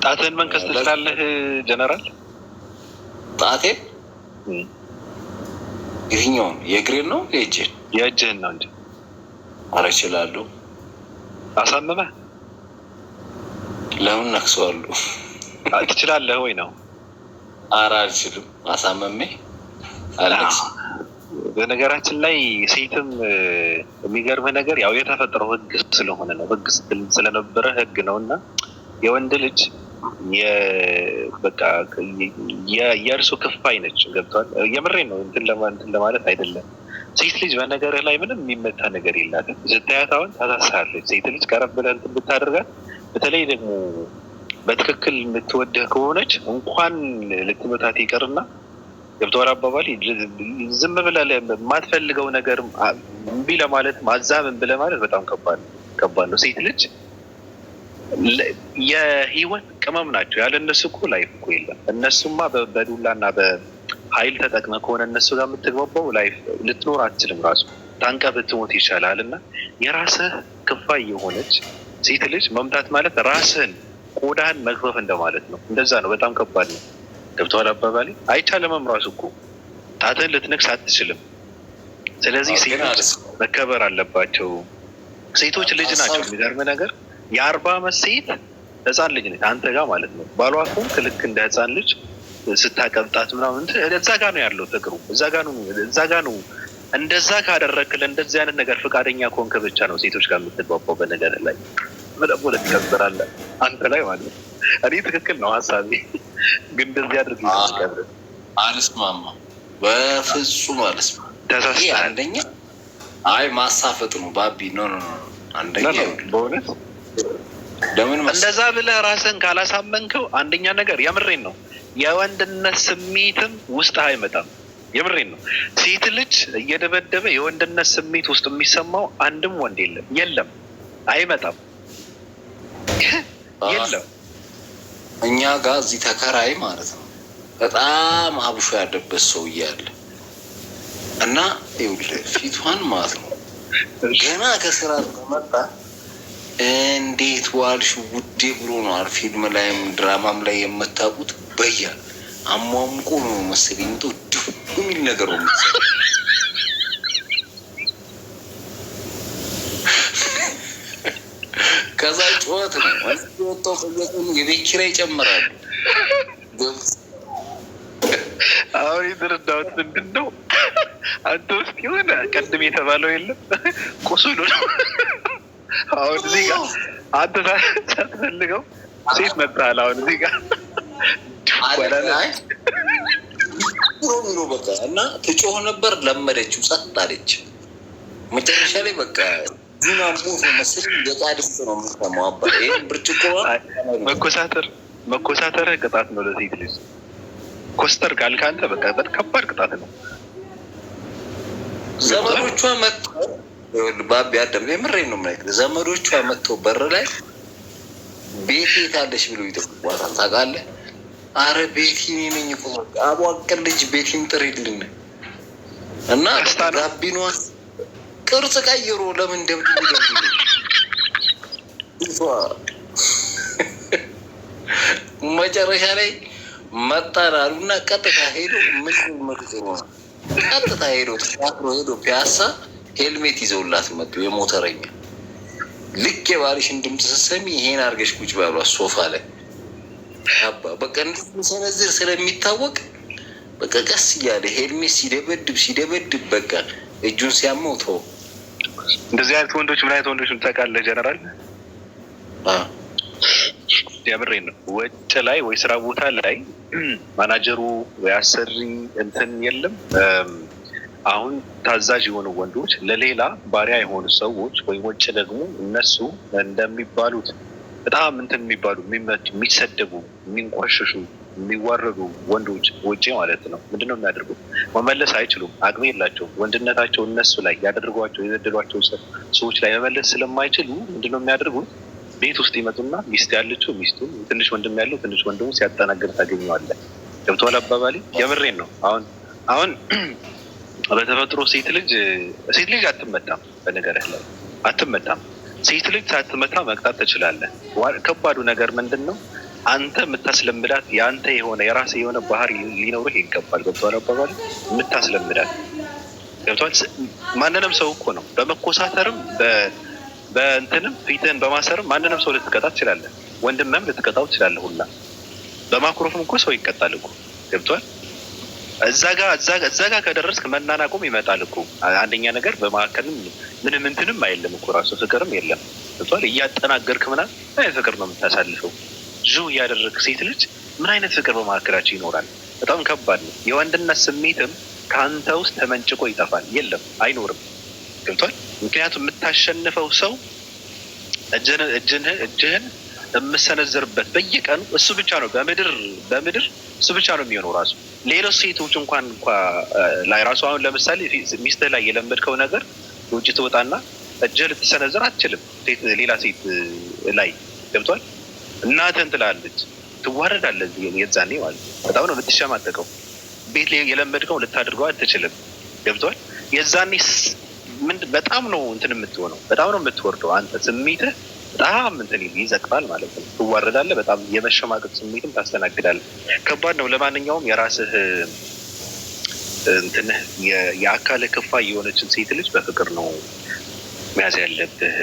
ጣትህን መንከስ ትችላለህ ጀነራል? ጣቴን የትኛውን? የእግሬን ነው የእጅህን? የእጅህን ነው እንጂ። ኧረ እችላለሁ። አሳምመህ ለምን ነክሰዋለሁ? ትችላለህ ወይ ነው? ኧረ አልችልም። አሳመሜ አልነክስም። በነገራችን ላይ ሴትም የሚገርምህ ነገር ያው የተፈጠረው ህግ ስለሆነ ነው። ህግ ስለነበረ ህግ ነው እና የወንድ ልጅ በቃ የእርሱ ክፋይ ነች። ገብቷል? የምሬን ነው። እንትን ለማለት አይደለም። ሴት ልጅ በነገርህ ላይ ምንም የሚመታ ነገር የላትም። ስታያት አሁን ታሳሳለች። ሴት ልጅ ቀረብ ብለህ እንትን ብታደርጋት፣ በተለይ ደግሞ በትክክል የምትወድህ ከሆነች እንኳን ልትመታት ይቀርና ገብቶሃል አባባል? ዝም ብለህ የማትፈልገው ነገር እምቢ ለማለት ማዛምን ብለህ ማለት በጣም ከባድ ነው። ሴት ልጅ የህይወት ቅመም ናቸው። ያለ እነሱ እኮ ላይፍ እኮ የለም። እነሱማ በዱላና በኃይል ተጠቅመህ ከሆነ እነሱ ጋር የምትግባባው ላይፍ ልትኖር አትችልም። ራሱ ታንቀህ ብትሞት ይሻላል። እና የራስህ ክፋይ የሆነች ሴት ልጅ መምታት ማለት ራስህን ቆዳህን መግፈፍ እንደማለት ነው። እንደዛ ነው። በጣም ከባድ ነው። ገብቶሃል አባባሌ? አይቻልምም። ራሱ እኮ ጣትህን ልትነክስ አትችልም። ስለዚህ ሴቶች መከበር አለባቸው። ሴቶች ልጅ ናቸው። የሚገርም ነገር የ40 ዓመት ሴት ህፃን ልጅ ነች አንተ ጋር ማለት ነው። ባሏ ኮንክ ልክ እንደ ህፃን ልጅ ስታቀብጣት ምናምን እዛ ጋ ነው ያለው ፍቅሩ። እዛ ጋ ነው። እንደዛ ካደረግክ ለእንደዚህ አይነት ነገር ፈቃደኛ ኮንክ ብቻ ነው ሴቶች ጋር የምትግባባው። በነገር ላይ ምንም ትከብራለህ አንተ ላይ ማለት ነው። እኔ ትክክል ነው ሀሳቤ፣ ግን እንደዚህ አድርግ ይቀብር አልስማማ፣ በፍጹም አልስማማ። ተሳስተሃል። አንደኛ አይ ማሳፈጥ ነው ባቢ። ኖ አንደኛ በእውነት ለምን እንደዛ ብለህ ራስን ካላሳመንከው፣ አንደኛ ነገር የምሬን ነው የወንድነት ስሜትም ውስጥ አይመጣም። የምሬን ነው። ሴት ልጅ እየደበደበ የወንድነት ስሜት ውስጥ የሚሰማው አንድም ወንድ የለም፣ አይመጣም፣ የለም። እኛ ጋር እዚህ ተከራይ ማለት ነው በጣም አብሾ ያለበት ሰው እያለ እና ይኸውልህ ፊቷን ማለት ነው ገና ከስራ መጣ እንዴት ዋልሽ ውዴ ብሎ ነው ፊልም ላይም ድራማም ላይ የምታውቁት በያ አሟሙቆ ነው መሰለኝ ድፍ የሚል ነገር ነው። ከዛ ጩኸት ነው ወጥቶ በየቀኑ የቤት ኪራይ ይጨምራሉ። አሁን የተረዳሁት ምንድን ነው አንተ ውስጥ የሆነ ቀድም የተባለው የለም ቁስሉ ነው። አሁን እዚህ ጋር አንተ ሳትፈልገው ሴት መጣል። አሁን እዚህ ጋር ሚሮ በቃ እና ትጮህ ነበር። ለመደችው፣ ጸጥ አለች። መጨረሻ ላይ በቃ ዱና ሞት መስል የቃድስ ነው የምሰማው። አባ ይሄን ብርጭቆ መኮሳተር ቅጣት ነው ለሴት ልጅ። ኮስተር ካልክ አንተ በቃ ከባድ ቅጣት ነው። ዘመዶቿ መጥተው ባቢ አደም የምሬን ነው ማለት ዘመዶቿ መጥተው በር ላይ ቤት የታለሽ ብሎ ይጠብቋታል። ታውቃለህ? አረ ቤቲ ነኝ እኮ አቧቅር ልጅ ቤቲን ጥሪልን እና ጋቢኗ ቅርጽ ቀይሮ ለምን ደብድብ መጨረሻ ላይ መጣራሉ እና ቀጥታ ሄዶ ምን ነው ቀጥታ ሄዶ ተሻክሮ ሄዶ ፒያሳ ሄልሜት ይዘውላት መጡ። የሞተረኛ ልክ የባልሽን ድምፅ ስትሰሚ ይሄን አድርገሽ ቁጭ ባሏት ሶፋ ላይ አባ በቃ እንደሚሰነዝር ስለሚታወቅ በቃ ቀስ እያለ ሄልሜት ሲደበድብ በቃ እጁን ሲያመው ተው። እንደዚህ አይነት ወንዶች ምን አይነት ወንዶች ታውቃለህ ጀነራል? የምሬን ነው። ውጭ ላይ ወይ ስራ ቦታ ላይ ማናጀሩ ወይ አሰሪ እንትን የለም። አሁን ታዛዥ የሆኑ ወንዶች ለሌላ ባሪያ የሆኑ ሰዎች ወይም ውጭ ደግሞ እነሱ እንደሚባሉት በጣም እንትን የሚባሉ የሚሰደቡ፣ የሚንቋሸሹ፣ የሚዋረዱ ወንዶች ውጭ ማለት ነው ምንድነው የሚያደርጉት? መመለስ አይችሉም። አቅሜ የላቸውም። ወንድነታቸው እነሱ ላይ ያደርጓቸው የበደሏቸው ሰዎች ላይ መመለስ ስለማይችሉ ምንድነው የሚያደርጉት? ቤት ውስጥ ይመጡና ሚስት ያለችው ሚስቱ፣ ትንሽ ወንድም ያለው ትንሽ ወንድሙ ሲያጠናግር ታገኘዋለህ። ገብቶሃል አባባሌ? የምሬን ነው። አሁን በተፈጥሮ ሴት ልጅ አትመታም። በነገርህ ላይ አትመታም። ሴት ልጅ ሳትመታ መቅጣት ትችላለህ። ከባዱ ነገር ምንድን ነው? አንተ የምታስለምዳት የአንተ የሆነ የራስህ የሆነ ባህሪ ሊኖርህ ይገባል። ገብቶሃል አባባሌ? የምታስለምዳት ገብቶሃል። ማንንም ሰው እኮ ነው በመኮሳተርም በእንትንም ፊትህን በማሰርም ማንንም ሰው ልትቀጣ ትችላለህ። ወንድምህም ልትቀጣው ትችላለህ። ሁላ በማኩረፍም እኮ ሰው ይቀጣል እኮ ገብቶሃል። እዛ ጋ ከደረስክ መናናቁም ይመጣል እኮ። አንደኛ ነገር በመካከልም ምንም እንትንም አይልም እኮ ራሱ ፍቅርም የለም ገብቶሃል። እያጠናገርክ ምናምን ምን አይነት ፍቅር ነው የምታሳልፈው? እያደረግክ ሴት ልጅ ምን አይነት ፍቅር በመካከላቸው ይኖራል? በጣም ከባድ ነው። የወንድነት ስሜትም ከአንተ ውስጥ ተመንጭቆ ይጠፋል። የለም አይኖርም ገብቷል። ምክንያቱም የምታሸንፈው ሰው እጅህን የምሰነዝርበት በየቀኑ እሱ ብቻ ነው። በምድር እሱ ብቻ ነው የሚሆነው ራሱ። ሌሎች ሴቶች እንኳን ላይ ራሱ አሁን ለምሳሌ ሚስትህ ላይ የለመድከው ነገር ውጭ ትወጣና እጅህ ልትሰነዝር አትችልም ሌላ ሴት ላይ ገብቷል። እናትህን ትላለች፣ ትዋረዳለህ። የዛኔ ማለት በጣም ነው የምትሸማቀቀው። ቤት የለመድከው ልታደርገው አትችልም ገብቷል። የዛኔ በጣም ነው እንትን የምትሆነው፣ በጣም ነው የምትወርደው። አንተ ስሜትህ በጣም እንትን ይዘቅጣል ማለት ነው። ትዋረዳለህ። በጣም የመሸማቀቅ ስሜትም ታስተናግዳለህ። ከባድ ነው። ለማንኛውም የራስህ እንትን የአካልህ ክፋይ የሆነችን ሴት ልጅ በፍቅር ነው መያዝ ያለብህ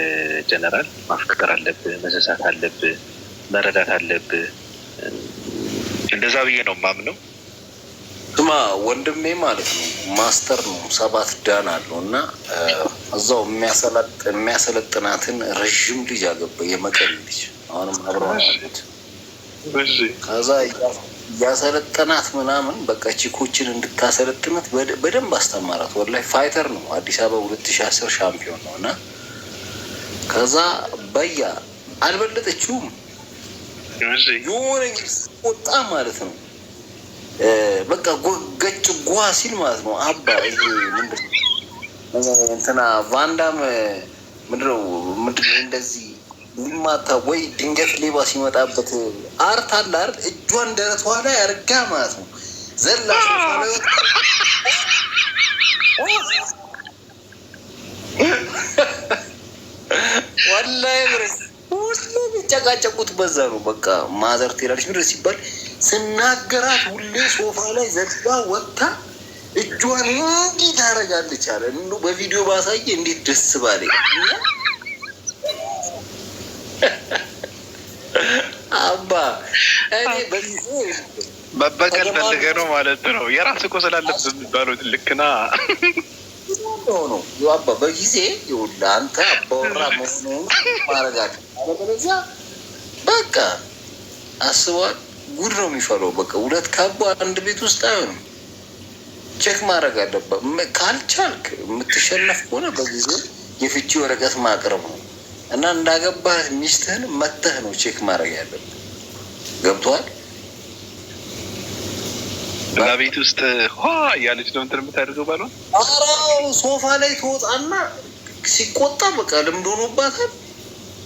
ጀነራል። ማፍቀር አለብህ፣ መሰሳት አለብህ፣ መረዳት አለብህ። እንደዛ ብዬ ነው የማምነው። ስማ ወንድሜ ማለት ነው ማስተር ነው 7 ዳን አለው እና እዛው የሚያሰለጥናትን ረዥም ልጅ አገባ። የመቀሌ ልጅ አሁንም አብረው አሉት። ከዛ እያሰለጠናት ምናምን በቃ ቺኮችን እንድታሰለጥናት በደንብ አስተማራት። ወላሂ ፋይተር ነው። አዲስ አበባ 2010 ሻምፒዮን ነው እና ከዛ በያ አልበለጠችውም። የሆነ ወጣ ማለት ነው በቃ ገጭ ጓ ሲል ማለት ነው። አባ እንትና ቫንዳም ምንድነው እንደዚህ ሊማታ ወይ ድንገት ሌባ ሲመጣበት አርት አለ አይደል? እጇን ደረቷ ላይ አርጋ ማለት ነው ዘላ ወላሂ ብረስ ሁሉ የሚጨቃጨቁት በዛ ነው። በቃ ማዘር ትሄዳለች ምድር ሲባል ስናገራት ሁሌ ሶፋ ላይ ዘግባ ወጥታ እጇን እንዲህ ታደርጋለች አለ። በቪዲዮ ባሳየ እንዴት ደስ ባለ። አባ እኔ በዚህ መበቀል ፈልገህ ነው ማለት ነው። የራስህ እኮ ስላለብህ የሚባለው ልክና ነው አባ በጊዜ ይኸውልህ አንተ አባወራ መሆኑን ማረጋት አለበለዚያ በቃ አስቧል። ጉድ ነው የሚፈለው። በቃ 2 ካቦ አንድ ቤት ውስጥ አይሆንም። ቼክ ማድረግ አለበት። ካልቻልክ የምትሸነፍ ከሆነ በጊዜ የፍቺ ወረቀት ማቅረብ ነው እና እንዳገባህ ሚስትህን መተህ ነው ቼክ ማድረግ ያለብህ። ገብቶሃል? እና ቤት ውስጥ ያለች ነው እንትን የምታደርገው ባሏ ሶፋ ላይ ትወጣና ሲቆጣ በቃ ልምድ ሆኖባታል።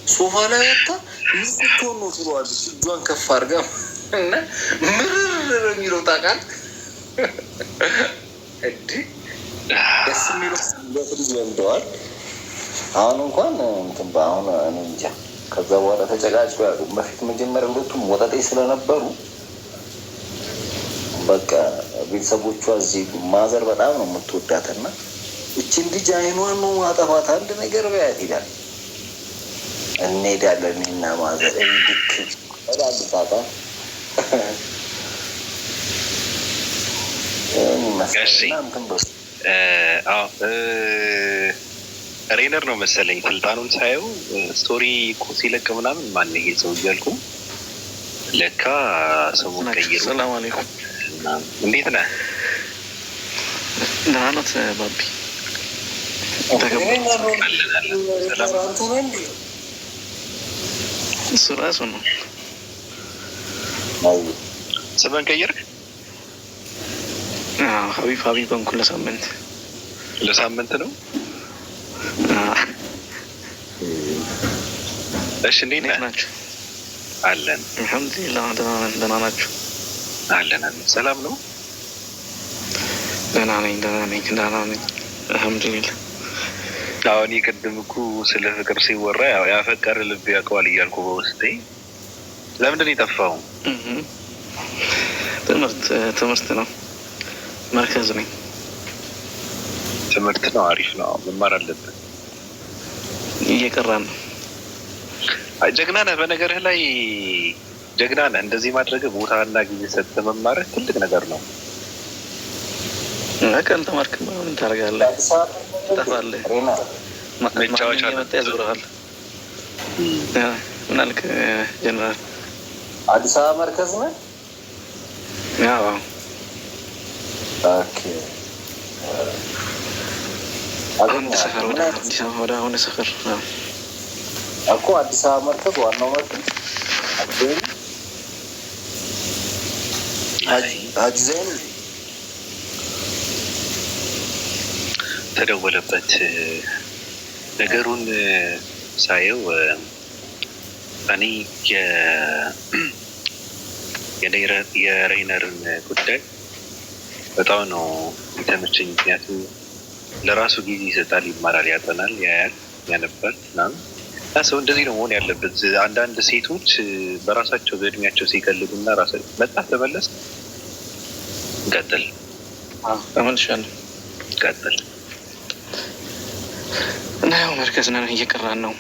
ሶፋ ላይ ወጣ ምስትሆን ነው ትለዋለች። እጇን ከፍ አድርጋ እና ምርር የሚለው ታውቃለህ። እንዲህ ደስ የሚለው በፍሪዝ ወልደዋል። አሁን እንኳን እንትን በአሁን እኔ እንጃ። ከዛ በኋላ ተጨቃጭቆ ያሉ በፊት መጀመሪያ ሁለቱም ወጠጤ ስለነበሩ በቃ ቤተሰቦቿ እዚህ ማዘር በጣም ነው የምትወዳትና እችን ልጅ አይኗን ነው ማጠፋት አንድ ነገር በያት ይላል። እንሄዳለን እና ማዘር እንድክ ላልታጣ ሬነር ነው መሰለኝ ስልጣኑን ሳየው ስቶሪ ሲለቅ ምናምን ማን ይሄ ሰው እያልኩ ለካ ስሙን ቀይሩ። ሰላም አለይኩም። እንዴት ነህ? ደህና ናት ባቢ። እሱ ራሱ ነው። ስምን ቀየርክ? ሀቢብ በንኩ ለሳምንት ነው። እሺ እንዴት ናችሁ? አለን አልሐምዱሊላህ። ደህና ናችሁ? አለን ሰላም ነው። ደህና ነኝ አልሐምዱሊላህ። አሁን ቅድም እኮ ስለ ፍቅር ሲወራ ያፈቀረ ልብ ያውቀዋል እያልኩ በውስጤ ለምንድን ነው የጠፋው? ትምህርት ነው። መርከዝ ነኝ። ትምህርት ነው። አሪፍ ነው። መማር አለብን። እየቀራን ነው። ጀግና ነህ። በነገርህ ላይ ጀግና ነህ። እንደዚህ ማድረግ ቦታና ጊዜ ሰጥተህ መማርህ ትልቅ ነገር ነው። ቀን ተማርክ ምን ታደርጋለህ? ጠፋለህ። መጫወቻ መጣ ያዞርሃል። ምን አልክ ጀነራል? አዲስ አበባ መርከዝ ነህ? ያው ኦኬ። ሰፈር ወደ አዲስ አበባ ወደ አሁን ሰፈር እኮ አዲስ አበባ መርከዝ ዋናው መርከዝ ሀጂ ዘይን ተደወለበት። ነገሩን ሳየው እኔ የሬነርን ጉዳይ በጣም ነው የተመቸኝ። ምክንያቱም ለራሱ ጊዜ ይሰጣል፣ ይማራል፣ ያጠናል፣ ያያል፣ ያነባል ምናምን። ሰው እንደዚህ ነው መሆን ያለበት። አንዳንድ ሴቶች በራሳቸው በእድሜያቸው ሲቀልዱና ራሳቸው መጣ ተመለስ ቀጥል ተመልሻለሁ ቀጥል እና ያው መርከዝ ነን፣ እየቀራን ነው።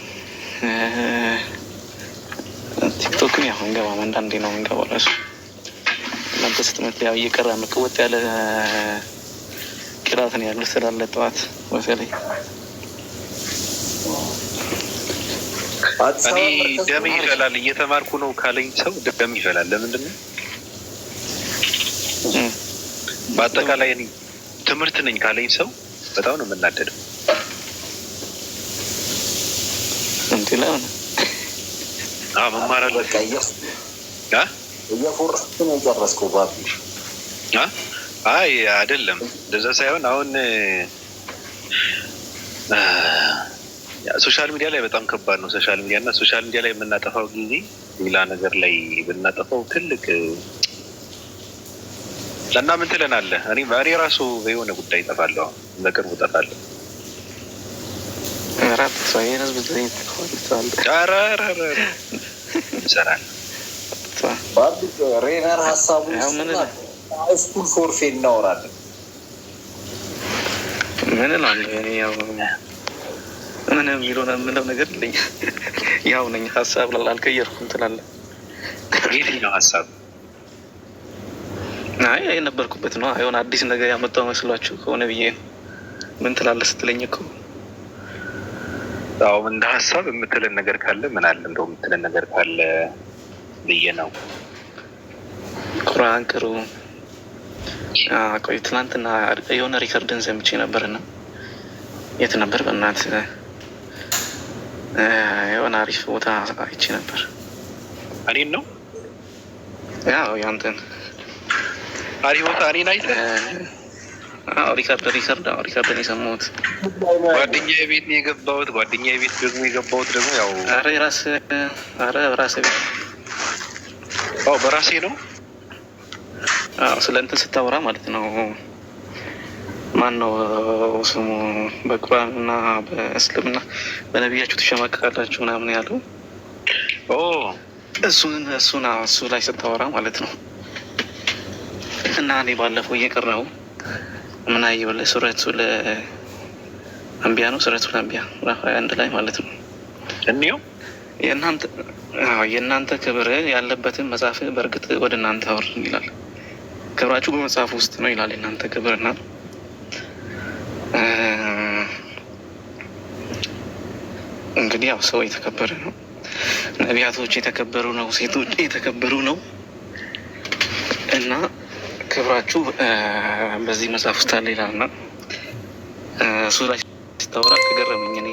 ቲክቶክን ያው እንገባም አንዳንዴ ነው እንገባው። ራሱ እናንተ ስትመት ያው እየቀራን ነው። ቅወጥ ያለ ቅራትን ያሉት ስላለ ጠዋት በተለይ እኔ ደም ይፈላል እየተማርኩ ነው ካለኝ ሰው ደም ይፈላል። ለምንድን ነው? በአጠቃላይ እኔ ትምህርት ነኝ ካለኝ ሰው በጣም ነው የምናደደው። መማር አለ እየፎረስኩ ነው የጨረስኩት ባቢ። አይ አይደለም እንደዛ ሳይሆን አሁን ሶሻል ሚዲያ ላይ በጣም ከባድ ነው። ሶሻል ሚዲያ እና ሶሻል ሚዲያ ላይ የምናጠፋው ጊዜ ሌላ ነገር ላይ ብናጠፋው ትልቅ ለና ምን ትለናለህ? እኔ ራሱ በሆነ ጉዳይ እጠፋለሁ፣ በቅርቡ እጠፋለሁ። ሬነር ሀሳቡ ስኩል ፎርፌ እናወራለን። ምን ምን የምለው ነገር የለኝ። ያው ነኝ ሀሳብ አልቀየርኩም ትላለህ። የትኛው ሀሳብ? አይ የነበርኩበት ነው። የሆነ አዲስ ነገር ያመጣው መስሏችሁ ከሆነ ብዬ ምን ትላለህ ስትለኝ እኮ አዎ እንደ ሀሳብ የምትለን ነገር ካለ ምን አለ እንደው የምትለን ነገር ካለ ብዬ ነው። ቁርአን ቅሩ ቆይ ትናንትና የሆነ ሪከርድን ሰምቼ ነበርና የት ነበር በእናት የሆነ አሪፍ ቦታ አይቼ ነበር። እኔን ነው ያው ያንተን አሪፍ ቦታ እኔን አይተህ? ሪከርድን የሰማሁት ጓደኛዬ ቤት ነው የገባሁት። ጓደኛዬ ቤት ደግሞ ያው በራስህ ቤት በራሴ ነው። ስለ እንትን ስታወራ ማለት ነው። ማን ነው ስሙ? በቁርአን እና በእስልምና በነቢያችሁ ትሸማቀቃላችሁ ምናምን ያለው እሱ ላይ ስታወራ ማለት ነው። እና እኔ ባለፈው እየቀረው ምን አየሁልህ? ሱረቱል አንቢያ ነው። ሱረቱል አንቢያ ምዕራፍ 21 ላይ ማለት ነው። እንየው የእናንተ ክብር ያለበትን መጽሐፍ በእርግጥ ወደ እናንተ አወርድን ይላል። ክብራችሁ በመጽሐፍ ውስጥ ነው ይላል። የእናንተ ክብርና እንግዲህ ያው ሰው የተከበረ ነው። ነቢያቶች የተከበሩ ነው። ሴቶች የተከበሩ ነው። እና ክብራችሁ በዚህ መጽሐፍ ውስጥ አለ ይላልና እሱ ላይ ስታወራ ከገረመኝ እኔ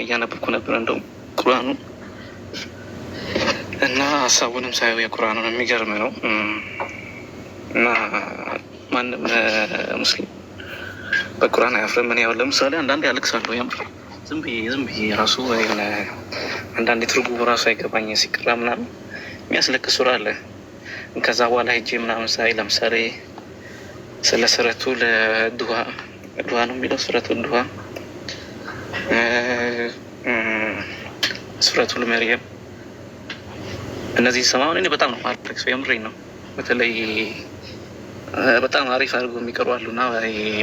እያነበብኩ ነበር እንደውም ቁርአኑን እና ሀሳቡንም ሳየው የቁርአኑን የሚገርም ነው። እና ማንም ሙስሊም በቁርአን አያፍርም። ምን ያው ለምሳሌ አንዳንዴ ያለቅሳለሁ የምር ዝም ብዬ ራሱ የሆነ አንዳንዴ ትርጉሙ ራሱ አይገባኝ ሲቀራ ምናምን የሚያስለቅስ ሱራ አለ። ከዛ በኋላ ሄጄ ምናምን ሳይ ለምሳሌ ስለ ሱረቱ ለዱሃ ነው የሚለው ሱረቱ ዱሃ፣ ሱረቱ ለመርየም እነዚህ ሰማውን እኔ በጣም ነው ማለቅ ሰው የምሬን ነው። በተለይ በጣም አሪፍ አድርገው የሚቀሩ አሉና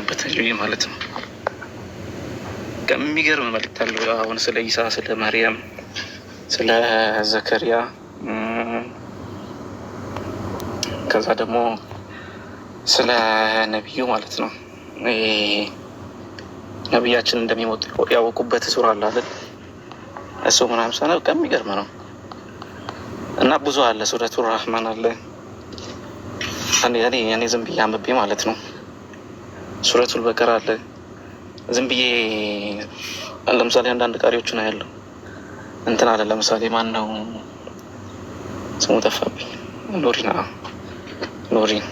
በተጅዊድ ማለት ነው። የሚገርም መልዕክት አለው። አሁን ስለ ኢሳ፣ ስለ ማርያም፣ ስለ ዘከሪያ ከዛ ደግሞ ስለ ነቢዩ ማለት ነው። ነቢያችን እንደሚሞት ያወቁበት ሱራ አለ አይደል? እሱ ምናምን ሰነ በቃ የሚገርም ነው። እና ብዙ አለ። ሱረቱ ራህማን አለ። እኔ ዝም ብዬ አንብቤ ማለት ነው። ሱረቱል በቀራ አለ። ዝም ብዬ ለምሳሌ አንዳንድ ቃሪዎችን አያለሁ። እንትን አለ ለምሳሌ ማን ነው ስሙ ጠፋብኝ። ኑሪን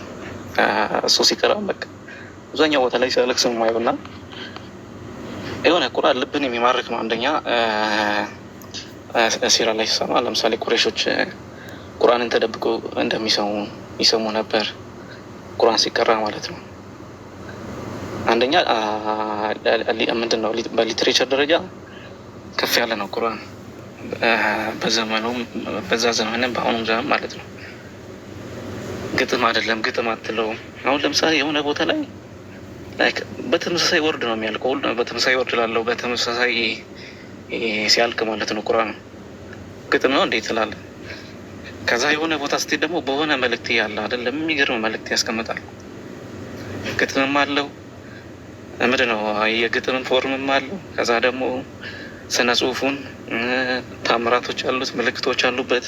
እሱ ሲቀራ በቃ አብዛኛው ቦታ ላይ ሲያለቅስ ነው የማየው። እና የሆነ ቁርአን ልብን የሚማርክ ነው። አንደኛ ሲራ ላይ ሲሰማ ለምሳሌ ቁረይሾች ቁርአንን ተደብቆ ይሰሙ ነበር ቁርአን ሲቀራ ማለት ነው። አንደኛ ምንድን ነው በሊትሬቸር ደረጃ ከፍ ያለ ነው ቁርአን በዛ ዘመንም በአሁኑም ዘመን ማለት ነው። ግጥም አይደለም፣ ግጥም አትለውም። አሁን ለምሳሌ የሆነ ቦታ ላይ በተመሳሳይ ወርድ ነው የሚያልቀው። በተመሳሳይ ወርድ ላለው በተመሳሳይ ሲያልቅ ማለት ነው ቁርአን ግጥም ነው እንዴት ትላለህ? ከዛ የሆነ ቦታ ስትሄድ ደግሞ በሆነ መልእክት ያለ አይደለም፣ የሚገርም መልእክት ያስቀምጣል። ግጥምም አለው ምንድን ነው የግጥምን ፎርምም አለው። ከዛ ደግሞ ስነ ጽሁፉን ታምራቶች አሉት፣ ምልክቶች አሉበት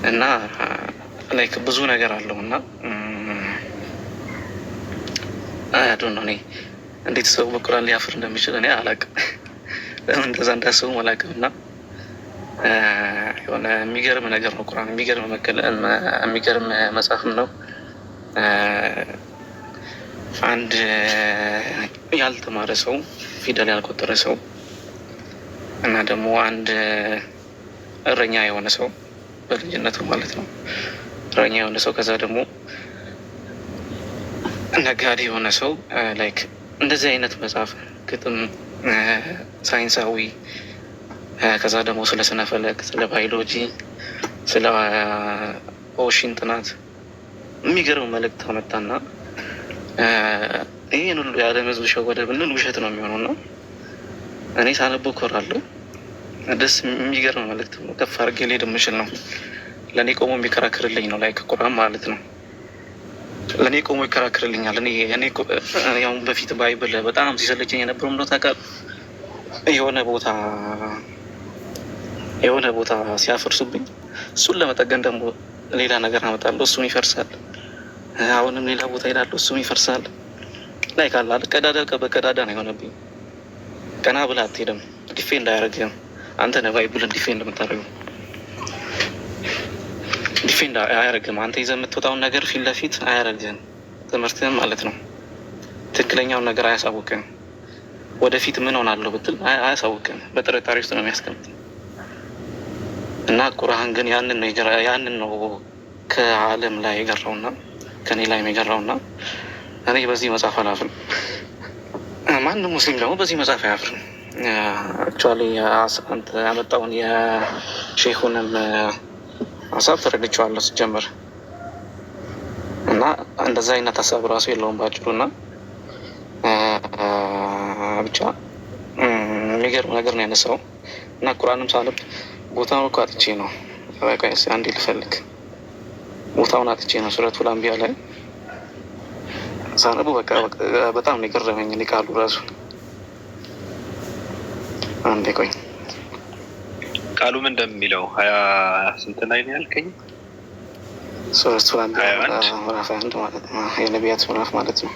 እና ላይክ ብዙ ነገር አለው። እና አያዶን እኔ እንዴት ሰው በቁርአን ሊያፍር እንደሚችል እኔ አላውቅም። ለምን እንደዛ እንዳሰቡ አላውቅም። እና የሆነ የሚገርም ነገር ነው ቁርአን፣ የሚገርም መጽሐፍም ነው። አንድ ያልተማረ ሰው ፊደል ያልቆጠረ ሰው እና ደግሞ አንድ እረኛ የሆነ ሰው በልጅነቱ ማለት ነው እረኛ የሆነ ሰው ከዛ ደግሞ ነጋዴ የሆነ ሰው ላይክ እንደዚህ አይነት መጽሐፍ ግጥም፣ ሳይንሳዊ ከዛ ደግሞ ስለ ስነ ፈለክ፣ ስለ ባዮሎጂ፣ ስለ ኦሽን ጥናት የሚገርም መልእክት አመጣና ይህን ሁሉ የዓለም ሕዝብ ሸወደ ብንል ውሸት ነው የሚሆነው። እና እኔ ሳነበው እኮራለሁ። ደስ የሚገርም መልእክት ነው። ከፍ አድርጌ ልሄድ የምችል ነው። ለእኔ ቆሞ የሚከራክርልኝ ነው። ላይ ከቁርአን ማለት ነው። ለእኔ ቆሞ ይከራክርልኛል። እኔ አሁን በፊት ባይብል በጣም ሲሰለቸኝ የነበረው ምነው ታውቃለህ? የሆነ ቦታ ሲያፈርሱብኝ እሱን ለመጠገን ደግሞ ሌላ ነገር አመጣለሁ። እሱን ይፈርሳል። አሁንም ሌላ ቦታ ሄዳለሁ፣ እሱም ይፈርሳል። ላይ ካላል ቀዳዳ በቀዳዳ ነው የሆነብኝ። ቀና ብለህ አትሄድም፣ ዲፌንድ አያደርግህም። አንተ ነህ ባይብልን ዲፌንድ የምታደርገው፣ ዲፌንድ አያደርግህም። አንተ ይዘህ የምትወጣውን ነገር ፊት ለፊት አያደርግህም፣ ትምህርትህም ማለት ነው። ትክክለኛውን ነገር አያሳውቅህም። ወደፊት ምን ሆናለሁ ብትል አያሳውቅህም። በጥርጣሬ ውስጥ ነው የሚያስቀምጥ እና ቁርአን ግን ያንን ነው ከዓለም ላይ የገራውና ከኔ ላይ የገራውና እኔ በዚህ መጽሐፍ አላፍርም። ማንም ሙስሊም ደግሞ በዚህ መጽሐፍ አያፍርም። አክቹዋሊ አንተ ያመጣውን የሼኹንም ሀሳብ ተረድቼዋለሁ ሲጀመር እና እንደዛ አይነት ሀሳብ ራሱ የለውም ባጭሩ። እና ብቻ የሚገርም ነገር ነው ያነሳው እና ቁርአንም ሳነብ ቦታውን እኮ አጥቼ ነው በቃ አንዴ ልፈልግ ቦታውን አጥቼ ነው ሱረቱል አንቢያ ላይ ሳነቡ በቃ በጣም ነው የገረመኝ። እኔ ቃሉ ራሱ አንዴ ቆይ ቃሉ ምን እንደሚለው 20 ስንት ላይ ነው ያልከኝ? ሱረቱል አንቢያ ምዕራፍ 1 ማለት ነው፣ የነቢያት ምዕራፍ ማለት ነው።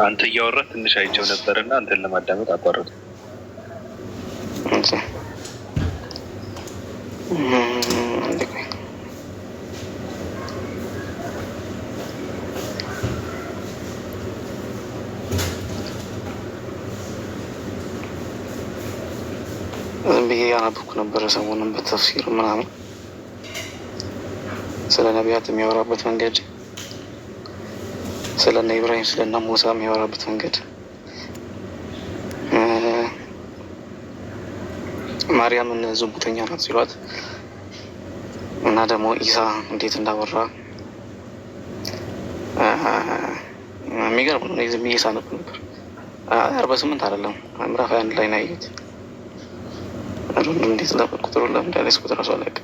አንተ እያወራህ ትንሽ አይቼው ነበርና አንተን ለማዳመጥ አቋረጥኩ። ዝም ብዬ ያነበብኩ ነበረ ሰሞኑን በተፍሲር ምናምን ስለ ነቢያት የሚያወራበት መንገድ፣ ስለ እነ ኢብራሂም ስለ እነ ሙሳ የሚያወራበት መንገድ፣ ማርያምን ዝሙተኛ ናት ሲሏት እና ደግሞ ኢሳ እንዴት እንዳወራ የሚገርም ነው። ዝም ብዬ ሳነብ ነበር። 48 አይደለም ምዕራፍ 1 ላይ ነው ያየሁት። እንዴት ቁጥሩ ለምዳሌስ ቁጥር ሰው አለቀ።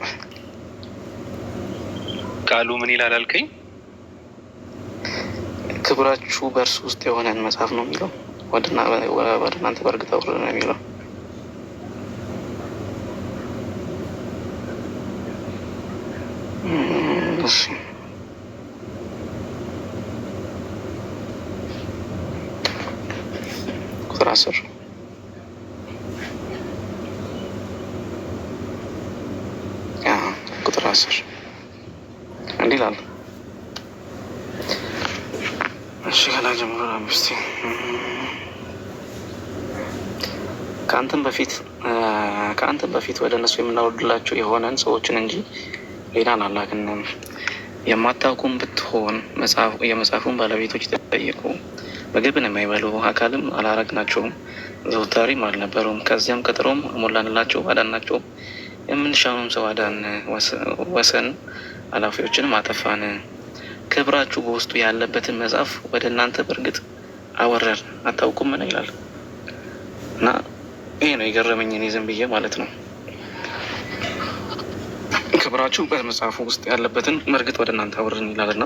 ቃሉ ምን ይላል አልከኝ? ክብራችሁ በእርሱ ውስጥ የሆነን መጽሐፍ ነው የሚለው። ወደ እናንተ በእርግጥ አውርድ ነው የሚለው። እሺ ቁጥር 10 ቁጥር 10 እንዲህ ይላል። እሺ ከላይ ጀምሮ አምስት ከአንተም በፊት ወደ እነሱ የምናወርድላቸው የሆነን ሰዎችን እንጂ ሌላን አላክንም። የማታውቁም ብትሆን የመጽሐፉን ባለቤቶች ተጠየቁ። ምግብን የማይበሉ አካልም አላረግናቸውም፣ ዘውታሪም አልነበሩም። ከዚያም ቀጥሮም ሞላንላቸው፣ አዳናቸው። የምንሻውንም ሰው አዳን፣ ወሰን አላፊዎችንም አጠፋን። ክብራችሁ በውስጡ ያለበትን መጽሐፍ ወደ እናንተ በእርግጥ አወረድ አታውቁም ምን ይላል። እና ይሄ ነው የገረመኝ እኔ ዝም ብዬ ማለት ነው። ክብራችሁ በመጽሐፉ ውስጥ ያለበትን መርግጥ ወደ እናንተ አወረድን ይላል። እና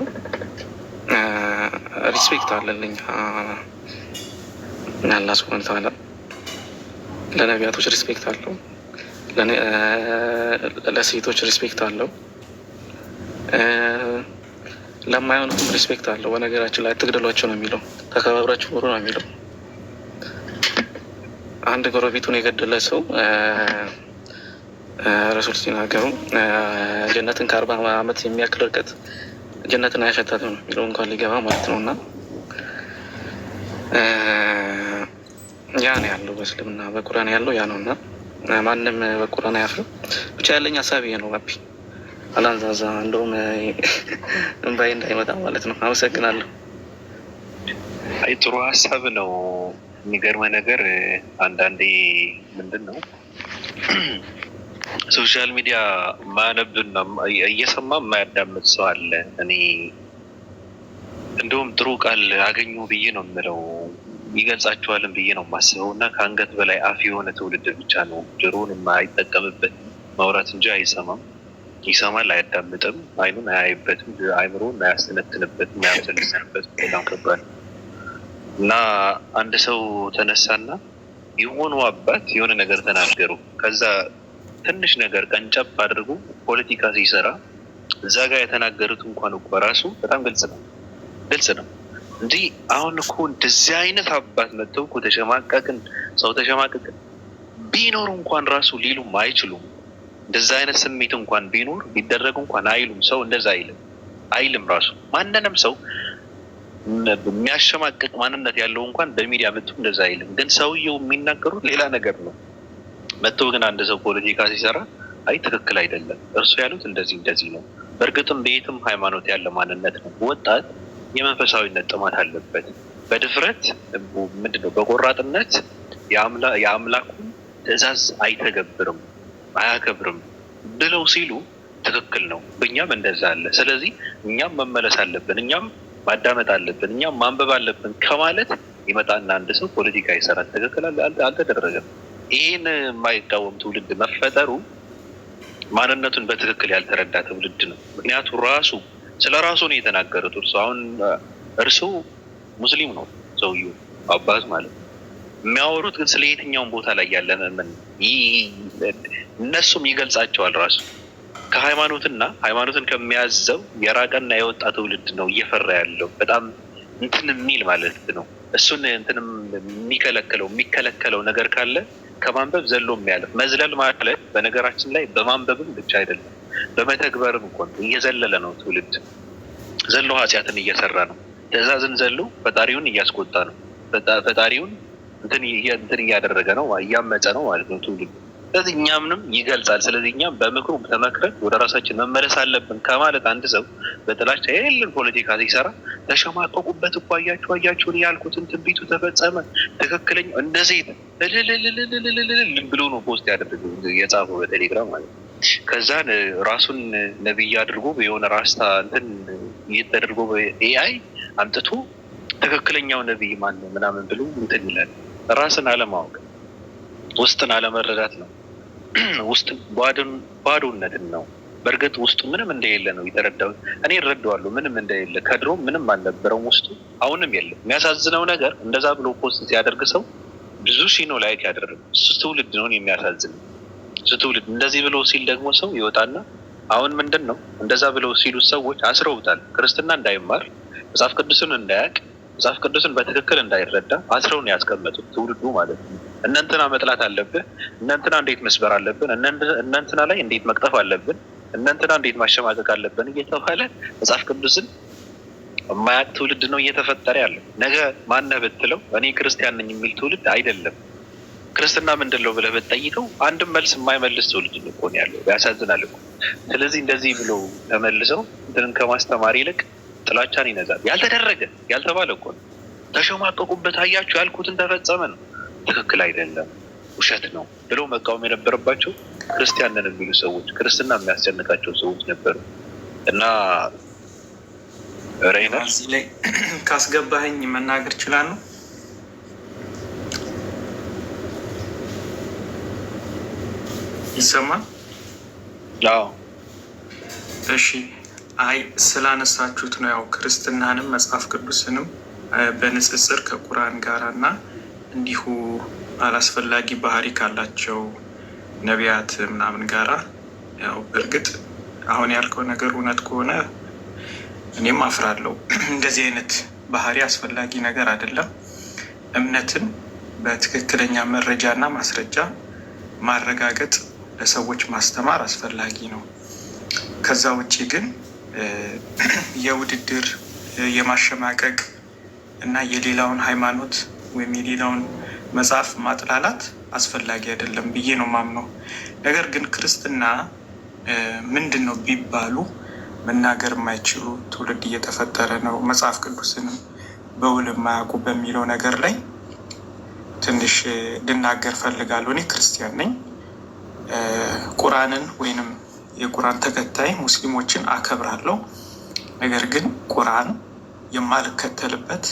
ሪስፔክት አለልኝ አላህ ሱብሃነሁ ወተዓላ ለነቢያቶች ሪስፔክት አለው፣ ለሴቶች ሪስፔክት አለው፣ ለማይሆኑትም ሪስፔክት አለው። በነገራችን ላይ አትግደሏቸው ነው የሚለው፣ ተከባብራችሁ ኑሩ ነው የሚለው። አንድ ጎረቤቱን የገደለ ሰው ረሱል ሲናገሩ ጀነትን ከ40 ዓመት የሚያክል ርቀት ጀነትን አያሸታትም ነው የሚለው፣ እንኳን ሊገባ ማለት ነው። እና ያ ነው ያለው በእስልምና በቁርአን ያለው ያ ነው። እና ማንም በቁርአን አያፍርም። ብቻ ያለኝ ሀሳብ ይሄ ነው። ባቢ አላንዛዛ፣ እንደውም እንባይ እንዳይመጣ ማለት ነው። አመሰግናለሁ። አይ ጥሩ ሀሳብ ነው። የሚገርመ ነገር አንዳንዴ ምንድን ነው ሶሻል ሚዲያ ማነብና እየሰማ የማያዳምጥ ሰው አለ። እኔ እንደውም ጥሩ ቃል አገኙ ብዬ ነው የምለው፣ ይገልጻቸዋልን ብዬ ነው የማስበው። እና ከአንገት በላይ አፍ የሆነ ትውልድ ብቻ ነው ጆሮውን የማይጠቀምበት ማውራት እንጂ አይሰማም። ይሰማል፣ አያዳምጥም። አይኑን አያይበትም፣ አይምሮን አያስተነትንበትም፣ አያሰልስበትም። በጣም ከባድ እና አንድ ሰው ተነሳና የሆኑ አባት የሆነ ነገር ተናገሩ። ከዛ ትንሽ ነገር ቀንጨብ አድርጎ ፖለቲካ ሲሰራ እዛ ጋር የተናገሩት እንኳን እኮ ራሱ በጣም ግልጽ ነው እንጂ አሁን እኮ እንደዚህ አይነት አባት መጥተው እኮ ተሸማቀቅን ሰው ተሸማቀቅን ቢኖር እንኳን ራሱ ሊሉም አይችሉም። እንደዛ አይነት ስሜት እንኳን ቢኖር ቢደረግ እንኳን አይሉም። ሰው እንደዛ አይልም ራሱ ማንንም ሰው የሚያሸማቅቅ ማንነት ያለው እንኳን በሚዲያ መጥቶ እንደዛ አይልም። ግን ሰውየው የሚናገሩት ሌላ ነገር ነው። መጥቶ ግን አንድ ሰው ፖለቲካ ሲሰራ አይ ትክክል አይደለም እርሱ ያሉት እንደዚህ ነው። በእርግጥም በየትም ሃይማኖት ያለ ማንነት ነው። ወጣት የመንፈሳዊነት ጥማት አለበት። በድፍረት ምንድነው በቆራጥነት የአምላኩን ትእዛዝ አይተገብርም አያከብርም ብለው ሲሉ ትክክል ነው። በእኛም እንደዛ አለ። ስለዚህ እኛም መመለስ አለብን፣ እኛም ማዳመጥ አለብን፣ እኛም ማንበብ አለብን ከማለት ይመጣና አንድ ሰው ፖለቲካ ይሰራል። ትክክል አልተደረገም። ይህን የማይቃወም ትውልድ መፈጠሩ ማንነቱን በትክክል ያልተረዳ ትውልድ ነው። ምክንያቱ ራሱ ስለ ራሱ ነው የተናገሩት። እርሱ ሙስሊም ነው ሰውዬው አባት ማለት ነው። የሚያወሩት ግን ስለ የትኛውን ቦታ ላይ ያለ ምን እነሱም ይገልጻቸዋል። ራሱ ሃይማኖትን ከሚያዘው የራቀና የወጣ ትውልድ ነው እየፈራ ያለው። በጣም እንትን የሚል ማለት ነው። እሱን እንትንም የሚከለከለው ነገር ካለ ከማንበብ ዘሎ የሚያለፍ መዝለል ማለት በነገራችን ላይ በማንበብም ብቻ አይደለም በመተግበርም እኮ እየዘለለ ነው ትውልድ። ዘሎ ኃጢአትን እየሰራ ነው። ትእዛዝን ዘሎ ፈጣሪውን እያስቆጣ ነው። ፈጣሪውን እንትን እያደረገ ነው፣ እያመፀ ነው ማለት ነው ትውልድ። ስለዚህ እኛምንም ይገልጻል። ስለዚህ እኛም በምክሩ ተመክረን ወደ ራሳችን መመለስ አለብን ከማለት አንድ ሰው በጥላቻ የሌለን ፖለቲካ ሲሰራ ተሸማቀቁበት እኮ አያችሁን ያልኩትን ትንቢቱ ተፈጸመ ትክክለኛ እንደዚህ ብሎ ነው ፖስት ያደረገው የጻፈው በቴሌግራም ማለት ነው። ከዛን ራሱን ነብይ አድርጎ የሆነ ራስታ እንትን ተደርጎ ኤአይ አምጥቶ ትክክለኛው ነብይ ማን ነው ምናምን ብሎ እንትን ይላል። ራስን አለማወቅ ውስጥን አለመረዳት ነው። ውስጥ ባዶነትን ነው። በእርግጥ ውስጡ ምንም እንደሌለ ነው የተረዳው። እኔ እረዳዋለሁ። ምንም እንደሌለ ከድሮ ምንም አልነበረውም ውስጡ፣ አሁንም የለም። የሚያሳዝነው ነገር እንደዛ ብሎ ፖስት ሲያደርግ ሰው ብዙ ሺህ ነው ላይክ ያደረገ። እሱ ትውልድ ነው የሚያሳዝን። እሱ ትውልድ እንደዚህ ብሎ ሲል ደግሞ ሰው ይወጣና አሁን ምንድን ነው እንደዛ ብለው ሲሉት ሰዎች አስረውታል። ክርስትና እንዳይማር፣ መጽሐፍ ቅዱስን እንዳያውቅ፣ መጽሐፍ ቅዱስን በትክክል እንዳይረዳ አስረውን ያስቀመጡት ትውልዱ ማለት ነው። እነንትና መጥላት አለብን፣ እነንትና እንዴት መስበር አለብን፣ እነንትና ላይ እንዴት መቅጠፍ አለብን፣ እነንትና እንዴት ማሸማቀቅ አለብን እየተባለ መጽሐፍ ቅዱስን የማያውቅ ትውልድ ነው እየተፈጠረ ያለው። ነገ ማነህ ብትለው እኔ ክርስቲያን ነኝ የሚል ትውልድ አይደለም። ክርስትና ምንድን ነው ብለህ ብትጠይቀው አንድም መልስ የማይመልስ ትውልድ እኮ ነው ያለው። ያሳዝናል እኮ። ስለዚህ እንደዚህ ብሎ ተመልሰው እንትንን ከማስተማር ይልቅ ጥላቻን ይነዛል። ያልተደረገ ያልተባለ እኮ ነው። ተሸማቀቁበት አያችሁ ያልኩትን ተፈጸመ ነው። ትክክል አይደለም ውሸት ነው ብለው መቃወም የነበረባቸው ክርስቲያንን የሚሉ ሰዎች፣ ክርስትና የሚያስጨንቃቸው ሰዎች ነበሩ። እና ሬይነር እዚህ ላይ ካስገባኸኝ መናገር እችላለሁ። ይሰማል? አዎ። እሺ። አይ ስላነሳችሁት ነው። ያው ክርስትናንም መጽሐፍ ቅዱስንም በንጽጽር ከቁርአን ጋር እና እንዲሁ አላስፈላጊ ባህሪ ካላቸው ነቢያት ምናምን ጋራ ያው በእርግጥ አሁን ያልከው ነገር እውነት ከሆነ እኔም አፍራለሁ። እንደዚህ አይነት ባህሪ አስፈላጊ ነገር አይደለም። እምነትን በትክክለኛ መረጃና ማስረጃ ማረጋገጥ፣ ለሰዎች ማስተማር አስፈላጊ ነው። ከዛ ውጭ ግን የውድድር የማሸማቀቅ እና የሌላውን ሃይማኖት ወይም የሌላውን መጽሐፍ ማጥላላት አስፈላጊ አይደለም ብዬ ነው ማምነው። ነገር ግን ክርስትና ምንድን ነው ቢባሉ መናገር የማይችሉ ትውልድ እየተፈጠረ ነው። መጽሐፍ ቅዱስንም በውል የማያውቁ በሚለው ነገር ላይ ትንሽ ልናገር ፈልጋለሁ። እኔ ክርስቲያን ነኝ። ቁርአንን ወይንም የቁርአን ተከታይ ሙስሊሞችን አከብራለሁ። ነገር ግን ቁርአን የማልከተልበት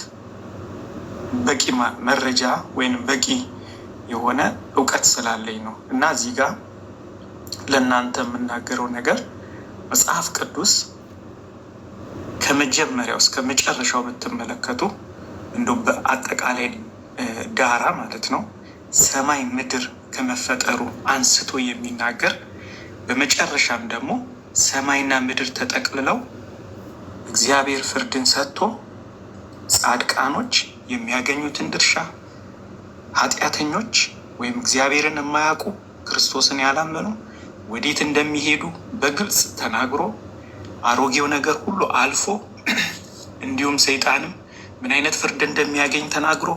በቂ መረጃ ወይንም በቂ የሆነ እውቀት ስላለኝ ነው። እና እዚህ ጋር ለእናንተ የምናገረው ነገር መጽሐፍ ቅዱስ ከመጀመሪያው እስከ መጨረሻው ብትመለከቱ እንደው በአጠቃላይ ዳራ ማለት ነው ሰማይ ምድር ከመፈጠሩ አንስቶ የሚናገር በመጨረሻም ደግሞ ሰማይና ምድር ተጠቅልለው እግዚአብሔር ፍርድን ሰጥቶ ጻድቃኖች የሚያገኙትን ድርሻ፣ ኃጢአተኞች ወይም እግዚአብሔርን የማያውቁ ክርስቶስን ያላመኑ ወዴት እንደሚሄዱ በግልጽ ተናግሮ አሮጌው ነገር ሁሉ አልፎ እንዲሁም ሰይጣንም ምን አይነት ፍርድ እንደሚያገኝ ተናግሮ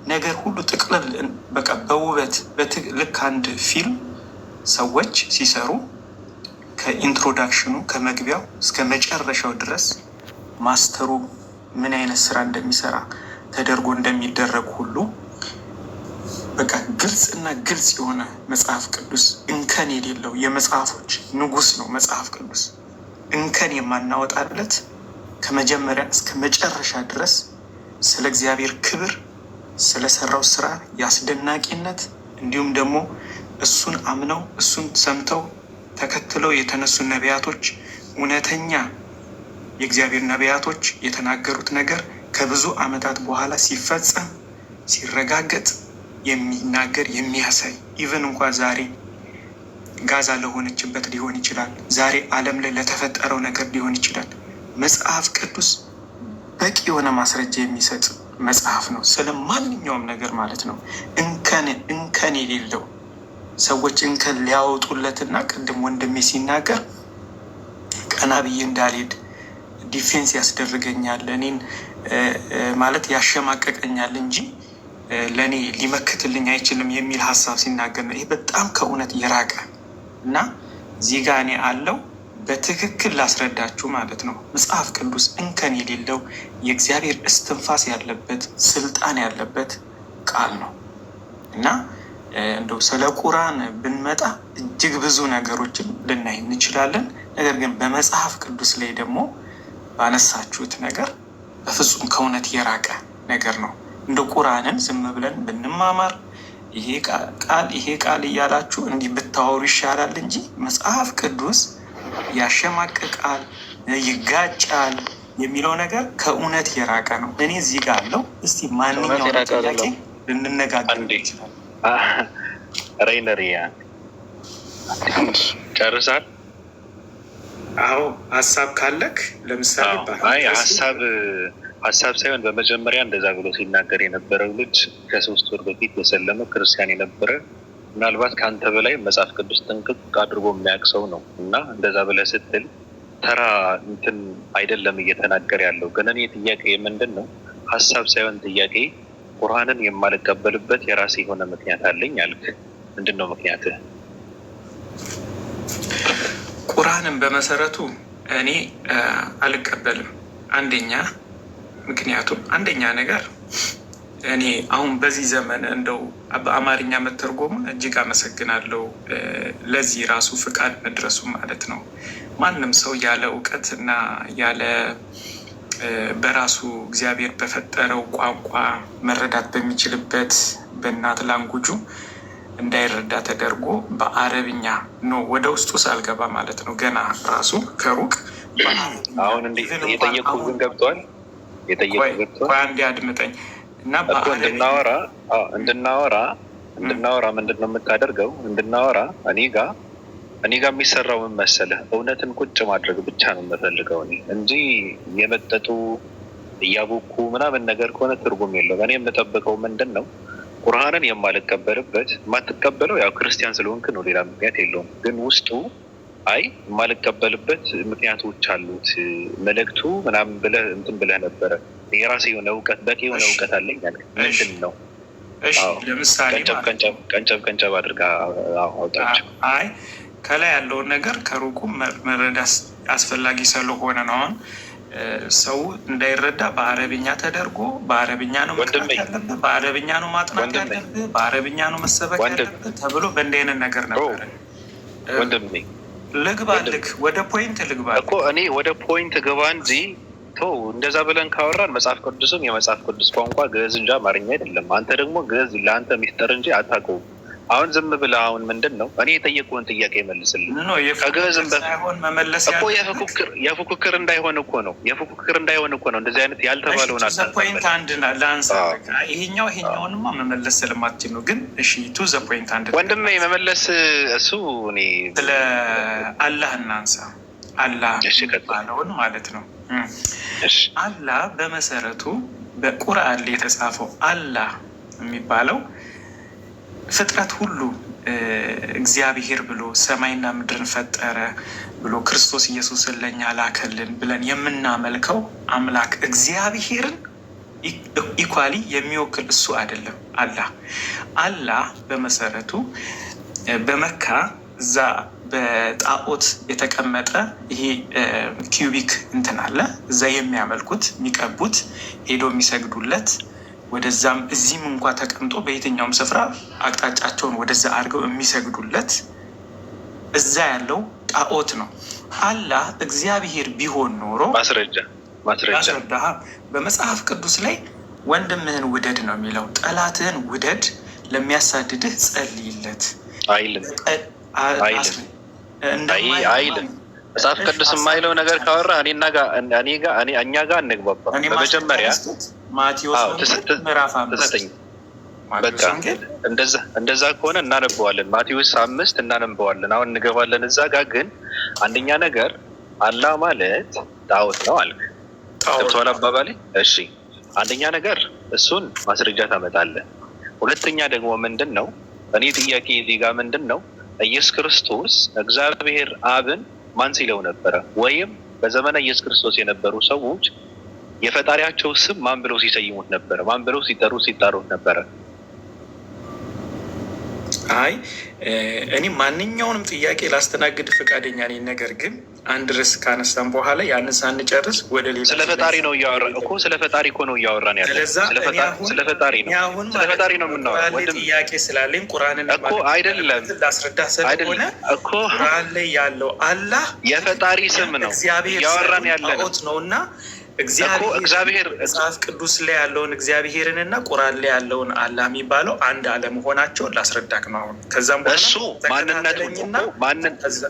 ነገር ሁሉ ጥቅልል በቃ በውበት ልክ አንድ ፊልም ሰዎች ሲሰሩ ከኢንትሮዳክሽኑ ከመግቢያው እስከ መጨረሻው ድረስ ማስተሩ ምን አይነት ስራ እንደሚሰራ ተደርጎ እንደሚደረግ ሁሉ በቃ ግልጽ እና ግልጽ የሆነ መጽሐፍ ቅዱስ እንከን የሌለው የመጽሐፎች ንጉስ ነው። መጽሐፍ ቅዱስ እንከን የማናወጣለት ከመጀመሪያ እስከ መጨረሻ ድረስ ስለ እግዚአብሔር ክብር፣ ስለሰራው ስራ የአስደናቂነት እንዲሁም ደግሞ እሱን አምነው እሱን ሰምተው ተከትለው የተነሱ ነቢያቶች እውነተኛ የእግዚአብሔር ነቢያቶች የተናገሩት ነገር ከብዙ ዓመታት በኋላ ሲፈጸም ሲረጋገጥ የሚናገር የሚያሳይ ኢቨን እንኳ ዛሬ ጋዛ ለሆነችበት ሊሆን ይችላል። ዛሬ ዓለም ላይ ለተፈጠረው ነገር ሊሆን ይችላል። መጽሐፍ ቅዱስ በቂ የሆነ ማስረጃ የሚሰጥ መጽሐፍ ነው። ስለ ማንኛውም ነገር ማለት ነው። እንከን የሌለው ሰዎች እንከን ሊያወጡለትና ቅድም ወንድሜ ሲናገር ቀና ብዬ እንዳልሄድ ዲፌንስ ያስደርገኛል፣ እኔን ማለት ያሸማቀቀኛል እንጂ ለእኔ ሊመክትልኝ አይችልም የሚል ሀሳብ ሲናገር ነው። ይሄ በጣም ከእውነት የራቀ እና እዚህ ጋ እኔ አለው በትክክል ላስረዳችሁ ማለት ነው። መጽሐፍ ቅዱስ እንከን የሌለው የእግዚአብሔር እስትንፋስ ያለበት ስልጣን ያለበት ቃል ነው እና እንደው ስለ ቁርአን ብንመጣ እጅግ ብዙ ነገሮችን ልናይ እንችላለን። ነገር ግን በመጽሐፍ ቅዱስ ላይ ደግሞ ባነሳችሁት ነገር በፍጹም ከእውነት የራቀ ነገር ነው። እንደ ቁርአንን ዝም ብለን ብንማማር ይሄ ቃል እያላችሁ እንዲህ ብታወሩ ይሻላል እንጂ መጽሐፍ ቅዱስ ያሸማቅቃል፣ ይጋጫል የሚለው ነገር ከእውነት የራቀ ነው። እኔ እዚህ ጋር አለው። እስቲ ማንኛውም ጥያቄ ልንነጋገር ይችላል። ሬነሪያ ጨርሳል? አዎ ሀሳብ ካለክ ለምሳሌ ሀሳብ ሳይሆን በመጀመሪያ እንደዛ ብሎ ሲናገር የነበረው ልጅ ከ3 ወር በፊት የሰለመ ክርስቲያን የነበረ ምናልባት ከአንተ በላይ መጽሐፍ ቅዱስ ጥንቅቅ አድርጎ የሚያውቅ ሰው ነው እና እንደዛ ብለህ ስትል ተራ እንትን አይደለም እየተናገር ያለው። ግን እኔ ጥያቄ ምንድን ነው? ሀሳብ ሳይሆን ጥያቄ ቁርአንን የማልቀበልበት የራሴ የሆነ ምክንያት አለኝ አልክ። ምንድን ነው ምክንያትህ? ቁርአንን በመሰረቱ እኔ አልቀበልም። አንደኛ ነገር እኔ አሁን በዚህ ዘመን እንደው በአማርኛ መተርጎም እጅግ አመሰግናለሁ። ለዚህ ራሱ ፍቃድ መድረሱ ማለት ነው። ማንም ሰው ያለ እውቀት እና ያለ በራሱ እግዚአብሔር በፈጠረው ቋንቋ መረዳት በሚችልበት በእናት ላንጉጁ እንዳይረዳ ተደርጎ በአረብኛ ነው ወደ ውስጡ ሳልገባ ማለት ነው። ገና ራሱ ከሩቅ አሁን የጠየቁ ግን ገብተዋል። አንዴ አድምጠኝ እና እንድናወራ ምንድን ነው የምታደርገው? እንድናወራ እኔ ጋ የሚሰራው ምን መሰለህ? እውነትን ቁጭ ማድረግ ብቻ ነው የምፈልገው እኔ እንጂ የመጠጡ እያቦኩ ምናምን ነገር ከሆነ ትርጉም የለውም። እኔ የምጠብቀው ምንድን ነው? ቁርአንን የማልቀበልበት የማትቀበለው ያው ክርስቲያን ስለሆንክ ነው፣ ሌላ ምክንያት የለውም። ግን ውስጡ የማልቀበልበት ምክንያቶች አሉት። መልእክቱ ምናምን ብለህ እንትን ብለህ ነበረ። የራሴ የሆነ እውቀት በቂ የሆነ እውቀት አለኝ አለ። ምንድን ነው? ለምሳሌ ቀንጨብ አድርጋ አውጣቸው። አይ ከላይ ያለውን ነገር ከሩቁ መረዳት አስፈላጊ ስለሆነ ነው። አሁን ሰው እንዳይረዳ በአረብኛ ተደርጎ በአረብኛ ነው መቅራት ያለብህ፣ በአረብኛ ነው ማጥናት ያለብህ፣ በአረብኛ ነው መሰበክ ያለብህ ተብሎ በእንዲህ አይነት ነገር ነበረ። ወንድሜ ልግባልክ ወደ ፖይንት ልግባልክ እኮ እኔ ወደ ፖይንት ግባ እንጂ እንደዛ ብለን ካወራን መጽሐፍ ቅዱስም የመጽሐፍ ቅዱስ ቋንቋ ግዕዝ እንጂ አማርኛ አይደለም። አንተ ደግሞ ግዕዝ ለአንተ ሚስጥር እንጂ አታውቀውም። አሁን ዝም ብለህ አሁን ምንድን ነው እኔ የጠየቁህን ጥያቄ መልስልኝ። ከግዕዝም እኮ የፉክክር እንዳይሆን እኮ ነው እንደዚህ አይነት ያልተባለውን ፖይንት አንድ ለአንሳ። ይሄኛውንማ መመለስ ስለማትችል ነው። ግን እሺ ቱ ዘ ፖይንት አንድ ወንድሜ መመለስ እሱ እኔ ስለ አላህ እናንሳ። አላህ የሚባለውን ማለት ነው። አላህ በመሰረቱ በቁርአን ላይ የተጻፈው አላህ የሚባለው ፍጥረት ሁሉ እግዚአብሔር ብሎ ሰማይና ምድርን ፈጠረ ብሎ ክርስቶስ ኢየሱስን ለእኛ ላከልን ብለን የምናመልከው አምላክ እግዚአብሔርን ኢኳሊ የሚወክል እሱ አይደለም። አላህ በመሰረቱ በመካ እዛ በጣዖት የተቀመጠ ይሄ ኪዩቢክ እንትን አለ። እዛ የሚያመልኩት የሚቀቡት ሄዶ የሚሰግዱለት ወደዛም እዚህም እንኳ ተቀምጦ በየትኛውም ስፍራ አቅጣጫቸውን ወደዛ አድርገው የሚሰግዱለት እዛ ያለው ጣዖት ነው። አላህ እግዚአብሔር ቢሆን ኖሮ ማስረጃ በመጽሐፍ ቅዱስ ላይ ወንድምህን ውደድ ነው የሚለው። ጠላትህን ውደድ፣ ለሚያሳድድህ ጸልይለት አይልም። መጽሐፍ ቅዱስ የማይለው ነገር ካወራ እኛ ጋር እንግባባ። በመጀመሪያ ምዕራፍ 5 በቃ እንደዛ ከሆነ እናነበዋለን። ማቴዎስ 5 እናነበዋለን። አሁን እንገባለን እዛ ጋር። ግን አንደኛ ነገር አላህ ማለት ጣዖት ነው አልክ። ገብቶሃል አባባሌ? እሺ አንደኛ ነገር እሱን ማስረጃ ታመጣለህ። ሁለተኛ ደግሞ ምንድን ነው እኔ ጥያቄ እዚህ ጋር ምንድን ነው ኢየሱስ ክርስቶስ እግዚአብሔር አብን ማን ሲለው ነበረ? ወይም በዘመነ ኢየሱስ ክርስቶስ የነበሩ ሰዎች የፈጣሪያቸው ስም ማን ብለው ሲሰይሙት ነበረ? ማን ብለው ሲጠሩት ነበረ? አይ እኔ ማንኛውንም ጥያቄ ላስተናግድ ፈቃደኛ ነኝ። ነገር ግን አንድ ርዕስ ካነሳን በኋላ ያንን ሳንጨርስ ወደ ሌላ ስለ ፈጣሪ ነው እያወራን እኮ ስለ ፈጣሪ እኮ ነው እያወራን ያለ ስለ ፈጣሪ ነው የምናወራው። ወንድም ጥያቄ ስላለኝ ቁርአንን እኮ አይደለም ላስረዳ ስለሆነ እኮ ቁርአን ላይ ያለው አላህ የፈጣሪ ስም ነው እያወራን ያለ ነውና እግዚአብሔር መጽሐፍ ቅዱስ ላይ ያለውን እግዚአብሔርን እና ቁርአን ላይ ያለውን አላህ የሚባለው አንድ አለመሆናቸውን ላስረዳክ ነው። አሁን ከዛም በኋላ እሱ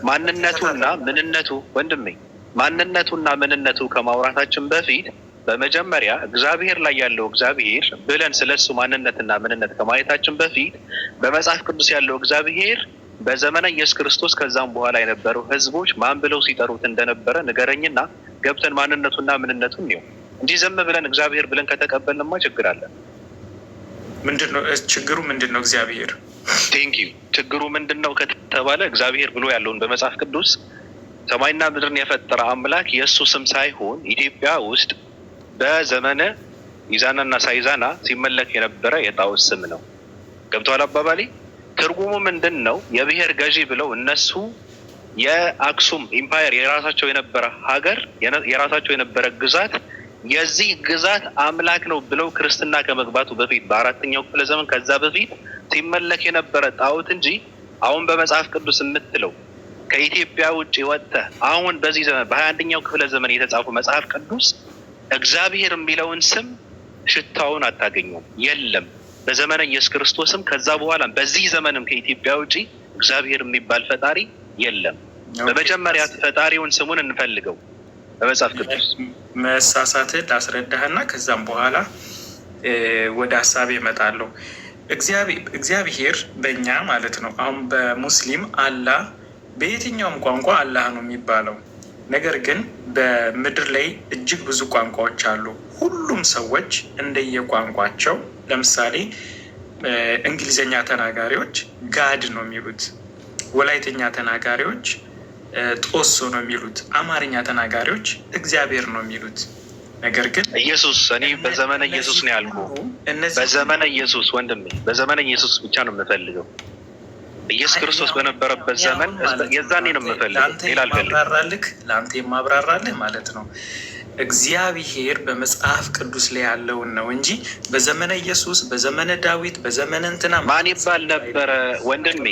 ማንነቱና ምንነቱ ወንድሜ ማንነቱና ምንነቱ ከማውራታችን በፊት በመጀመሪያ እግዚአብሔር ላይ ያለው እግዚአብሔር ብለን ስለሱ ማንነትና ምንነት ከማየታችን በፊት በመጽሐፍ ቅዱስ ያለው እግዚአብሔር በዘመነ ኢየሱስ ክርስቶስ ከዛም በኋላ የነበሩ ህዝቦች ማን ብለው ሲጠሩት እንደነበረ ንገረኝና ገብተን ማንነቱና ምንነቱን ነው እንጂ ዘመ ብለን እግዚአብሔር ብለን ከተቀበልንማ ችግር አለ። ምንድነው ችግሩ? ምንድነው እግዚአብሔር? ቴንክ ዩ። ችግሩ ምንድነው ከተባለ እግዚአብሔር ብሎ ያለውን በመጽሐፍ ቅዱስ ሰማይና ምድርን የፈጠረ አምላክ የእሱ ስም ሳይሆን ኢትዮጵያ ውስጥ በዘመነ ይዛናና ሳይዛና ሲመለክ የነበረ የጣዖት ስም ነው። ገብቶሃል አባባሌ? ትርጉሙ ምንድን ነው? የብሔር ገዢ ብለው እነሱ የአክሱም ኢምፓየር የራሳቸው የነበረ ሀገር የራሳቸው የነበረ ግዛት የዚህ ግዛት አምላክ ነው ብለው ክርስትና ከመግባቱ በፊት በ4ኛው ክፍለ ዘመን ከዛ በፊት ሲመለክ የነበረ ጣዖት እንጂ አሁን በመጽሐፍ ቅዱስ የምትለው ከኢትዮጵያ ውጭ ወጥተህ አሁን በዚህ ዘመን በ21ኛው ክፍለ ዘመን የተጻፉ መጽሐፍ ቅዱስ እግዚአብሔር የሚለውን ስም ሽታውን አታገኙም። የለም። በዘመነ ኢየሱስ ክርስቶስም ከዛ በኋላ በዚህ ዘመንም ከኢትዮጵያ ውጭ እግዚአብሔር የሚባል ፈጣሪ የለም። በመጀመሪያ ፈጣሪውን ስሙን እንፈልገው በመጽሐፍ ቅዱስ። መሳሳትህ ላስረዳህና ከዛም በኋላ ወደ ሀሳቤ እመጣለሁ። እግዚአብሔር በእኛ ማለት ነው አሁን በሙስሊም አላህ በየትኛውም ቋንቋ አላህ ነው የሚባለው። ነገር ግን በምድር ላይ እጅግ ብዙ ቋንቋዎች አሉ። ሁሉም ሰዎች እንደየቋንቋቸው ለምሳሌ እንግሊዝኛ ተናጋሪዎች ጋድ ነው የሚሉት፣ ወላይተኛ ተናጋሪዎች ጦሶ ነው የሚሉት፣ አማርኛ ተናጋሪዎች እግዚአብሔር ነው የሚሉት። ነገር ግን ኢየሱስ እኔ በዘመነ ኢየሱስ ነው ያልኩህ። በዘመነ ኢየሱስ ወንድሜ፣ በዘመነ ኢየሱስ ብቻ ነው የምፈልገው። ኢየሱስ ክርስቶስ በነበረበት ዘመን የዛኔ ነው የምፈልገው። ሌላ አልፈልግም። ለአንተ የማብራራልህ ማለት ነው እግዚአብሔር በመጽሐፍ ቅዱስ ላይ ያለውን ነው እንጂ በዘመነ ኢየሱስ፣ በዘመነ ዳዊት፣ በዘመነ እንትና ማን ይባል ነበረ ወንድሜ?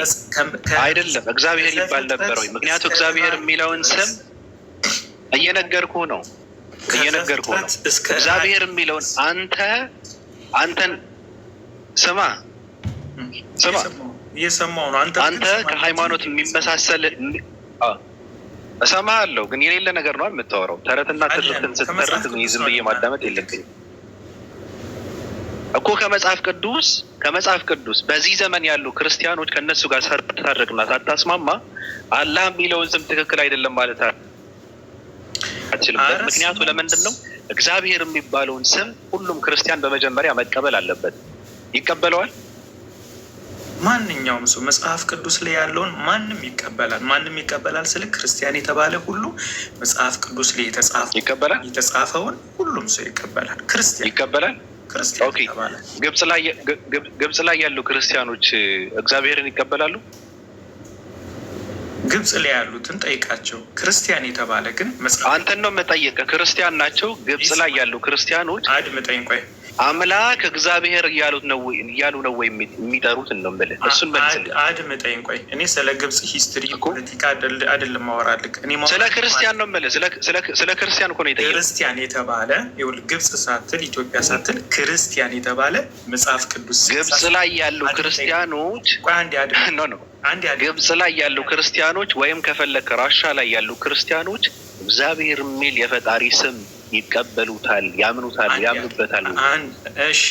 አይደለም እግዚአብሔር ይባል ነበረ ወይ? ምክንያቱ እግዚአብሔር የሚለውን ስም እየነገርኩህ ነው። እግዚአብሔር የሚለውን አንተን ስማ እየሰማሁ ነው። አንተ ከሃይማኖት የሚመሳሰል እሰማሃለሁ፣ ግን የሌለ ነገር ነው የምታወራው። ተረትና ትርክትን ስትተርክ ዝም ብዬ ማዳመጥ የለብኝም እኮ። ከመጽሐፍ ቅዱስ በዚህ ዘመን ያሉ ክርስቲያኖች ከእነሱ ጋር ሳታረቅና ሳታስማማ አላህ የሚለውን ስም ትክክል አይደለም ማለት አትችልበት። ምክንያቱ ለምንድን ነው? እግዚአብሔር የሚባለውን ስም ሁሉም ክርስቲያን በመጀመሪያ መቀበል አለበት። ይቀበለዋል? ማንኛውም ሰው መጽሐፍ ቅዱስ ላይ ያለውን ማንም ይቀበላል። ማንም ይቀበላል ስለ ክርስቲያን የተባለ ሁሉ መጽሐፍ ቅዱስ ላይ የተጻፈውን ሁሉም ሰው ይቀበላል። ክርስቲያን ይቀበላል። ክርስቲያን የተባለ ግብጽ ላይ ያሉ ክርስቲያኖች እግዚአብሔርን ይቀበላሉ? ግብጽ ላይ ያሉትን ጠይቃቸው። ክርስቲያን የተባለ ግን መጽሐፍ አንተን ነው የምጠይቀህ። ክርስቲያን ናቸው ግብጽ ላይ ያሉ ክርስቲያኖች? አድምጠኝ ቆይ። አምላክ እግዚአብሔር እያሉ ነው ወይ የሚጠሩት? ነው የምልህ። እሱን መልስልኝ። አድምጠኝ ቆይ። እኔ ስለ ግብጽ ሂስትሪ ፖለቲካ አይደለም ማወራልክ። እኔ ስለ ክርስቲያን ነው የምልህ። ስለ ክርስቲያን እኮ ነው የጠየቀው። ክርስቲያን የተባለ ይኸውልህ፣ ግብጽ ሳትል ኢትዮጵያ ሳትል ክርስቲያን የተባለ መጽሐፍ ቅዱስ ግብጽ ላይ ያሉ ክርስቲያኖች ቆይ አንዴ አድምጠኝ ነው ግብጽ ላይ ያሉ ክርስቲያኖች ወይም ከፈለክ ራሻ ላይ ያሉ ክርስቲያኖች እግዚአብሔር የሚል የፈጣሪ ስም ይቀበሉታል፣ ያምኑታል፣ ያምኑበታል። እሺ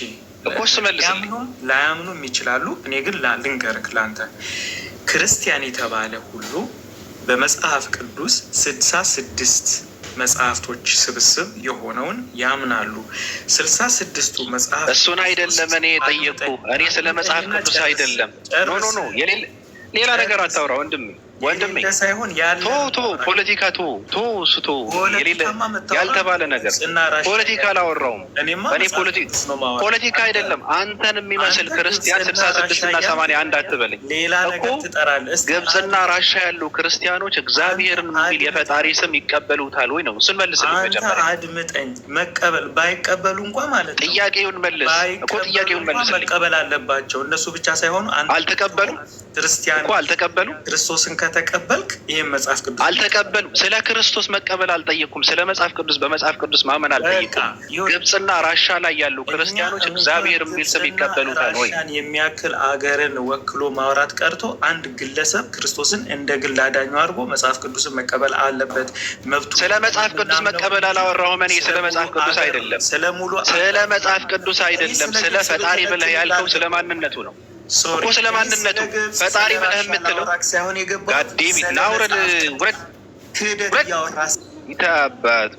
እኮ እሱ መልስልኝ። ላያምኑም ይችላሉ። እኔ ግን ልንገርክ ለአንተ ክርስቲያን የተባለ ሁሉ በመጽሐፍ ቅዱስ 66 መጽሐፍቶች ስብስብ የሆነውን ያምናሉ። 66ቱ መጽሐፍ እሱን አይደለም እኔ የጠየቁ። እኔ ስለ መጽሐፍ ቅዱስ አይደለም። ኖ ሌላ ነገር አታውራ ወንድሜ ሳይሆን ፖለቲካ ስቶ ያልተባለ ነገር ፖለቲካ አላወራውም። እኔ ፖለቲካ አይደለም። አንተን የሚመስል ክርስቲያን 66 እና 81 አትበለኝ እኮ። ግብጽና ራሻ ያሉ ክርስቲያኖች እግዚአብሔርን የሚል የፈጣሪ ስም ይቀበሉታል ወይ ነው? እሱን መልስልኝ መጀመሪያ። አድምጠኝ። መቀበል ባይቀበሉ እንኳ ማለት ነው ጥያቄውን መልስ እኮ። ጥያቄውን መልስልኝ። መቀበል አለባቸው። እነሱ ብቻ ሳይሆኑ አልተቀበሉ ክርስቲያን እኮ አልተቀበሉ። ክርስቶስን ከተቀበልክ ይህም መጽሐፍ ቅዱስ አልተቀበሉ። ስለ ክርስቶስ መቀበል አልጠየኩም። ስለ መጽሐፍ ቅዱስ በመጽሐፍ ቅዱስ ማመን አልጠየኩም። ግብጽና ራሻ ላይ ያሉ ክርስቲያኖች እግዚአብሔር የሚል ስም ይቀበሉታል ወይ? የሚያክል አገርን ወክሎ ማውራት ቀርቶ አንድ ግለሰብ ክርስቶስን እንደ ግል አዳኙ አድርጎ መጽሐፍ ቅዱስን መቀበል አለበት። መብቱ። ስለ መጽሐፍ ቅዱስ መቀበል አላወራሁም እኔ። ስለ መጽሐፍ ቅዱስ አይደለም። ስለ መጽሐፍ ቅዱስ አይደለም። ስለ ፈጣሪ ብለህ ያልከው ስለ ማንነቱ ነው እኮ። ስለ ማንነቱ ፈጣሪ ብለህ የምትለው ጋዴቢ ናውረድ ይታባቱ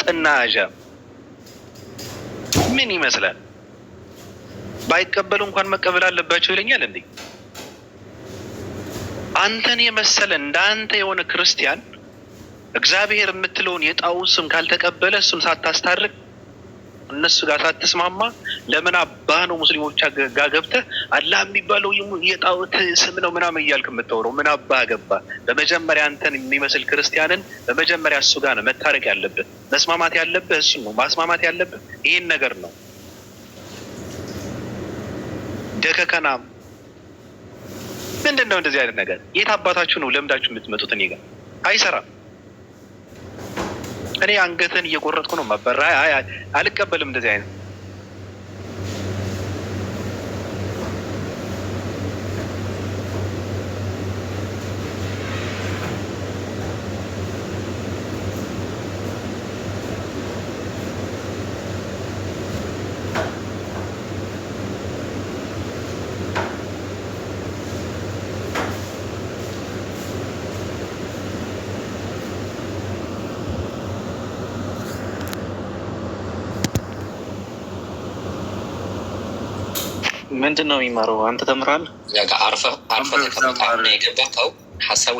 ጥናዣ ምን ይመስላል? ባይቀበሉ እንኳን መቀበል አለባቸው ይለኛል እንዴ? አንተን የመሰለ እንዳንተ የሆነ ክርስቲያን እግዚአብሔር የምትለውን የጣዖት ስም ካልተቀበለ እሱን ሳታስታርቅ እነሱ ጋር ሳትስማማ ለምን አባህ ነው ሙስሊሞች ጋር ገብተህ አላህ የሚባለው የጣዖት ስም ነው ምናምን እያልክ የምታወራው? ምን አባህ ገባ? በመጀመሪያ አንተን የሚመስል ክርስቲያንን በመጀመሪያ እሱ ጋር ነው መታረቅ ያለብህ። መስማማት ያለብህ እሱ ነው። ማስማማት ያለብህ ይህን ነገር ነው። ደከከናም ምንድን ነው እንደዚህ አይነት ነገር? የት አባታችሁ ነው ለምዳችሁ የምትመጡት? እኔ ጋር አይሰራም። እኔ አንገትን እየቆረጥኩ ነው ማበራ። አልቀበልም እንደዚህ አይነት ምንድን ነው የሚማረው? አንተ ተምራል። አርፈህ የገባኸው ሀሳቡ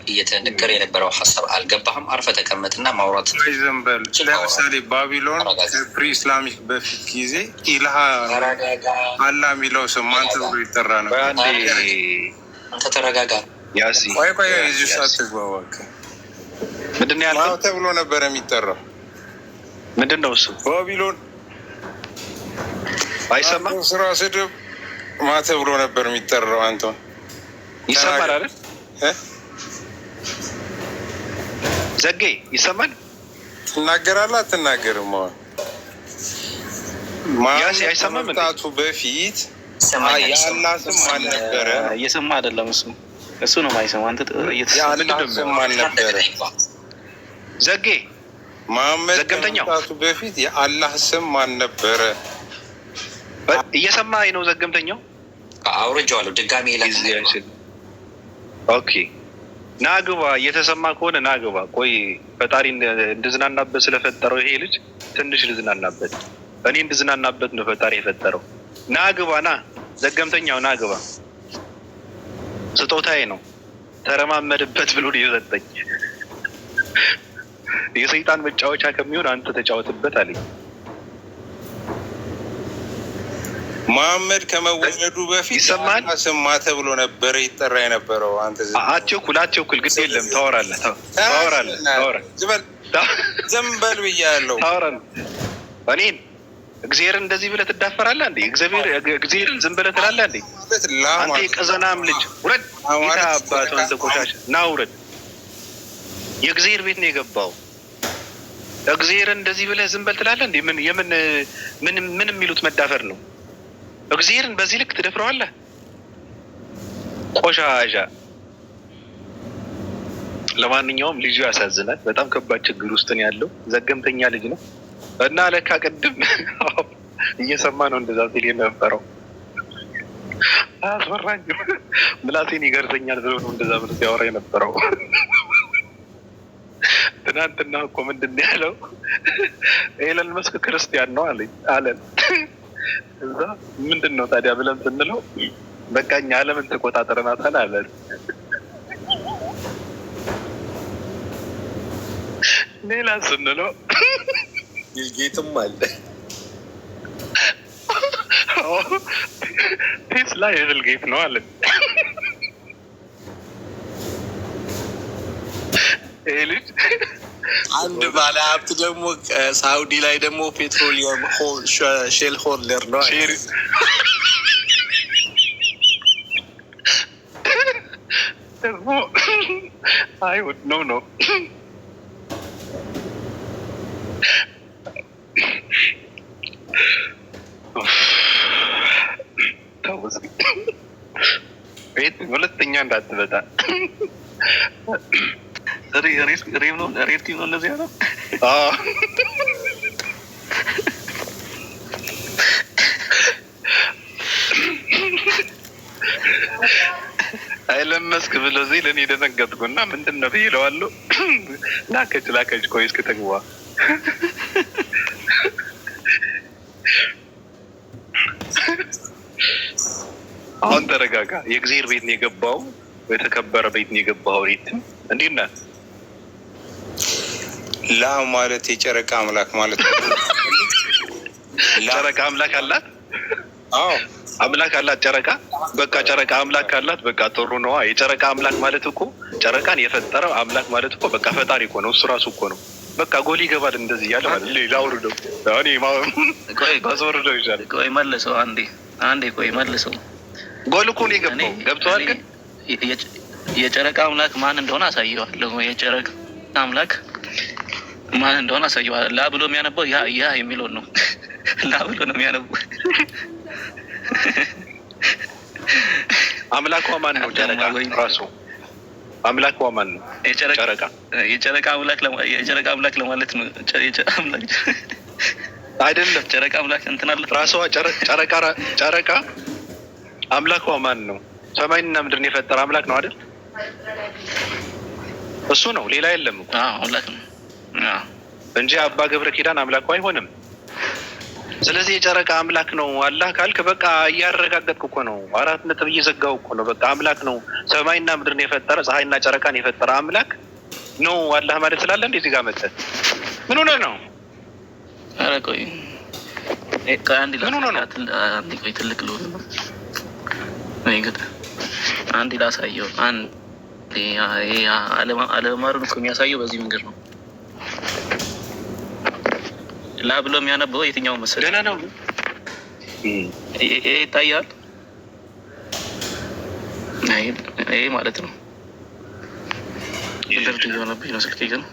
እየተነገረ የነበረው ሀሳብ አልገባህም። አርፈህ ተቀመጥና ማውራት ዘንበል። ለምሳሌ ባቢሎን ፕሪ ኢስላሚክ በፊት ጊዜ ኢልሃ አላህ የሚለው ስም ማን ተብሎ ይጠራ ነው? አንተ ተረጋጋ። ቆይ እዚሁ ሳትግባባክ ምንድን ነው ያልከው? ተብሎ ነበረ የሚጠራው። ምንድን ነው እሱ? ባቢሎን አይሰማም። ስራ ስድብ ማ ተብሎ ነበር የሚጠራው? አንተ ይሰማል አይደል? ዘጌ ይሰማል? ትናገራለህ አትናገርም? አይሰማም። መምጣቱ በፊት የአላህ ስም ማን ነበረ? እየሰማ አይደለም እሱ ነው የማይሰማ። አንተ የአላህ ስም ማን ነበረ? ዘጌ መሐመድ ከመምጣቱ በፊት የአላህ ስም ማን ነበረ? እየሰማኸኝ ነው? ዘገምተኛው አውርጄዋለሁ። ድጋሜ ኦኬ። ናግባ እየተሰማ ከሆነ ናግባ። ቆይ ፈጣሪ እንድዝናናበት ስለፈጠረው ይሄ ልጅ ትንሽ ልዝናናበት። እኔ እንድዝናናበት ነው ፈጣሪ የፈጠረው። ናግባ ና ዘገምተኛው ናግባ። ስጦታዬ ነው ተረማመድበት ብሎ የሰጠኝ። የሰይጣን መጫወቻ ከሚሆን አንተ ተጫወትበት አለኝ። መሐመድ ከመወለዱ በፊት ይሰማል ስማ ተብሎ ነበረ ይጠራ የነበረው። አንተ አትቸኩል ግድ የለም ታወራለህ። ዝም በል ብያለሁ። ታወራለህ። እኔን እግዚአብሔርን እንደዚህ ብለህ ትዳፈራለህ እንዴ? እግዚአብሔርን ዝም ብለህ ትላለህ እንዴ? አንተ የቀዘናም ልጅ ውረድ። ጌታ አባት ወንዘ ቆሻሻ ና ውረድ። የእግዚአብሔር ቤት ነው የገባው። እግዚአብሔርን እንደዚህ ብለህ ዝም በል ትላለህ እንዴ? ምን የሚሉት መዳፈር ነው? እግዚአብሔርን በዚህ ልክ ትደፍረዋለህ? ቆሻሻ። ለማንኛውም ልጁ ያሳዝናል። በጣም ከባድ ችግር ውስጥ ነው ያለው። ዘገምተኛ ልጅ ነው እና ለካ ቅድም እየሰማ ነው እንደዛ ሲል የነበረው። አያስፈራኝም ምላሴን ይገርዘኛል ብሎ ነው እንደዛ ብሎ ሲያወራ የነበረው። ትናንትና እኮ ምንድን ያለው ኤለን መስክ ክርስቲያን ነው አለን። እዛ ምንድን ነው ታዲያ ብለን ስንለው በቃ እኛ ዓለምን ተቆጣጠረናታል አለን። ሌላ ስንለው ጌትም አለ ቴስላ የብል ጌት ነው አለን። ይሄ ልጅ አንድ ባለ ሀብት ደግሞ ሳውዲ ላይ ደግሞ ፔትሮሊየም ሼል ሆልደር ነው ደግሞ አይሁድ ነው ቤት ሁለተኛ እንዳትበጣ። ሬም ነው ሬድቲም ነው እነዚህ ያለው። ኤለን መስክ ብሎ ሲል እኔ ደነገጥኩና ምንድን ነው ብዬ እለዋለሁ። ላከች ቆይ እስክትግባ አሁን ተረጋጋ። የእግዚአብሔር ቤት ነው የገባው፣ የተከበረ ቤት ነው የገባው። ሬት እንዴት ነህ? ላ ማለት የጨረቃ አምላክ ማለት ነው። ጨረቃ አምላክ አላት? አዎ አምላክ አላት ጨረቃ። በቃ ጨረቃ አምላክ አላት። በቃ ጥሩ ነዋ። የጨረቃ አምላክ ማለት እኮ ጨረቃን የፈጠረው አምላክ ማለት እኮ በቃ ፈጣሪ እኮ ነው። እሱ ራሱ እኮ ነው። በቃ ጎል ይገባል እንደዚህ እያለ ማለት ሌላ አውርደው ማስወርደው ይሻላል። ቆይ መልሰው አንዴ ቆይ መልሰው። ጎል እኮ ነው የገባው። ገብቶሃል? ግን የጨረቃ አምላክ ማን እንደሆነ አሳየዋለሁ። የጨረቃ አምላክ ማን እንደሆነ አሳየዋለሁ። ላ ብሎ የሚያነበው ያ የሚለውን ነው። ላ ብሎ ነው የሚያነበው። አምላኳ ማን ነው? ጨረቃ ራሱ አምላኳ ማን ነው? የጨረቃ አምላክ ለማለት ነው። አይደለም ጨረቃ አምላክ እንትን አለ ራሷ ጨረቃ አምላኳ ማን ነው? ሰማይና ምድርን የፈጠረ አምላክ ነው አይደል? እሱ ነው፣ ሌላ የለም እኮ አምላክ ነው እንጂ አባ ገብረ ኪዳን አምላኩ አይሆንም። ስለዚህ የጨረቃ አምላክ ነው አላህ ካልክ በቃ እያረጋገጥኩ እኮ ነው። 4 ነጥብ እየዘጋው እኮ ነው። በቃ አምላክ ነው፣ ሰማይና ምድርን የፈጠረ ፀሐይና ጨረቃን የፈጠረ አምላክ ነው አላህ ማለት ስላለ እንደዚህ ጋር መጣ። ምን ሆነ ነው? ኧረ ቆይ ምን ሆነ ነው? ቆይ ትልቅ ልሆን ነው አንዴ ላሳየው። አለማሩን እኮ የሚያሳየው በዚህ መንገድ ነው። ላ ብሎ የሚያነበው የትኛው መሰለህ? ገና ነው ይታያል። ይሄ ማለት ነው። ድርድ እየሆነብኝ ነው ስልኬ ግን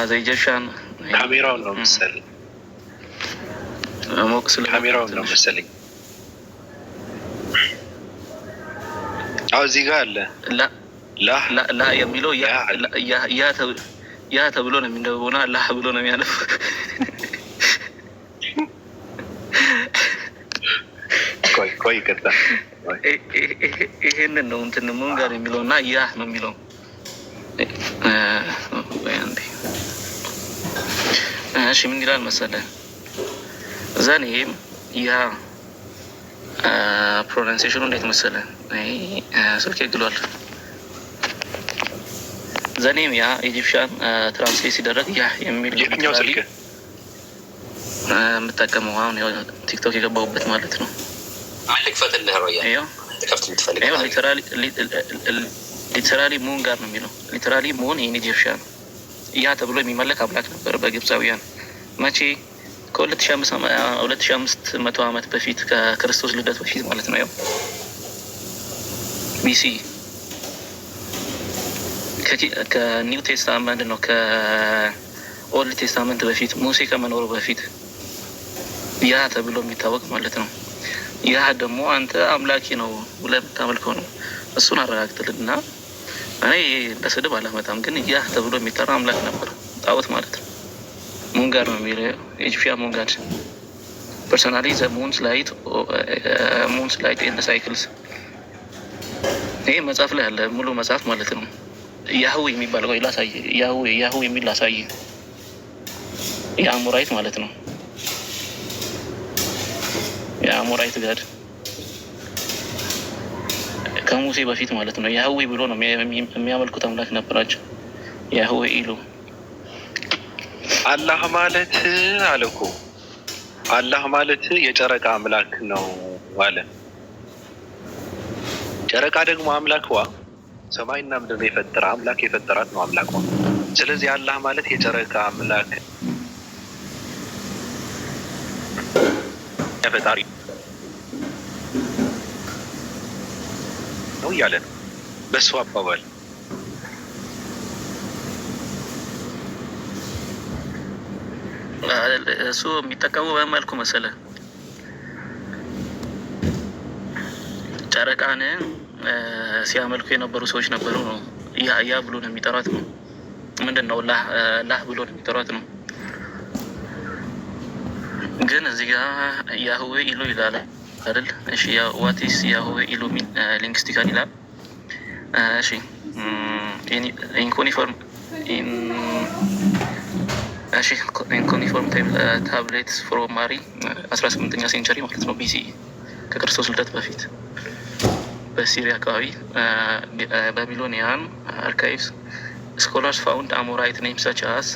ዘይጀሻን ካሜራውን ነው መሰለኝ። ሞቅ ስለ ካሜራውን ነው መሰለኝ። እዚህ ጋር አለ ላ የሚለው ያ ተብሎ ነው የሚነበውና ላ ብሎ ነው የሚያነበው። ቆይ ይቅርታ፣ ይሄንን ነው እንትን ምን ጋር የሚለው እና ያ ነው የሚለው እሺ ምን ይላል መሰለህ? ዘኔም ያ ፕሮናንሴሽኑ እንዴት መሰለህ? ስልክ ይግሏል። ዘኔም ያ ኢጂፕሽያን ትራንስሌት ሲደረግ ያ የሚል የትኛው ስልክ የምጠቀመው አሁን ቲክቶክ የገባሁበት ማለት ነው። ልክፈትልህ ሮያ ከፍት የምትፈልግ ሊተራሊ ሙን ጋር ነው የሚለው። ሊተራሊ ሙን ይህን ኢጂፕሽያን ያ ተብሎ የሚመለክ አምላክ ነበር በግብፃውያን መቼ ከ2500 ዓመት በፊት ከክርስቶስ ልደት በፊት ማለት ነው። ያው ቢሲ ከኒው ቴስታመንት ነው ከኦልድ ቴስታመንት በፊት ሙሴ ከመኖሩ በፊት ያ ተብሎ የሚታወቅ ማለት ነው። ያ ደግሞ አንተ አምላኪ ነው ብለህ የምታመልከው ነው። እሱን አረጋግጥልና እኔ እንደ ስድብ አላመጣም፣ ግን ያ ተብሎ የሚጠራ አምላክ ነበር፣ ጣዖት ማለት ነው። ሙንጋር ነው የሚለው ኢጂፕሽያን ሙንጋር ፐርሶናሊ ዘ ሙንስ ላይት ኤንድ ሳይክልስ። ይህ መጽሐፍ ላይ ያለ ሙሉ መጽሐፍ ማለት ነው። ያህዌ የሚባለው ወይ ላሳይ፣ ያህዌ የሚል ላሳይ። የአሞራይት ማለት ነው። የአሞራይት ጋር ከሙሴ በፊት ማለት ነው። ያህዌ ብሎ ነው የሚያመልኩት አምላክ ነበራቸው። ያህዌ ኢሉ አላህ ማለት አለ እኮ አላህ ማለት የጨረቃ አምላክ ነው አለ። ጨረቃ ደግሞ አምላክዋ ሰማይና ምድር የፈጠረ አምላክ የፈጠራት ነው አምላኳ። ስለዚህ አላህ ማለት የጨረቃ አምላክ ፈጣሪ ነው እያለ ነው በሱ አባባል። እሱ የሚጠቀሙ በመልኩ መሰለ ጨረቃን ሲያመልኩ የነበሩ ሰዎች ነበሩ ነው። ያ ብሎ ነው የሚጠራት ነው። ምንድን ነው ላህ ብሎ ነው የሚጠራት ነው። ግን እዚህ ጋር ያህዌ ኢሉ ይላል አይደል? እሺ ዋቲስ ያህዌ ኢሉ ሚን ሊንግስቲካል ይላል። እሺ ኢንኮኒፎርም ታብሌትስ ፍሮም ማሪ 18ኛ ሴንቸሪ ማለት ነው ቢሲ ከክርስቶስ ልደት በፊት በሲሪያ አካባቢ ባቢሎኒያን አርካይቭስ ስኮላርስ ፋውንድ አሞራይት ኔም ሰች አስ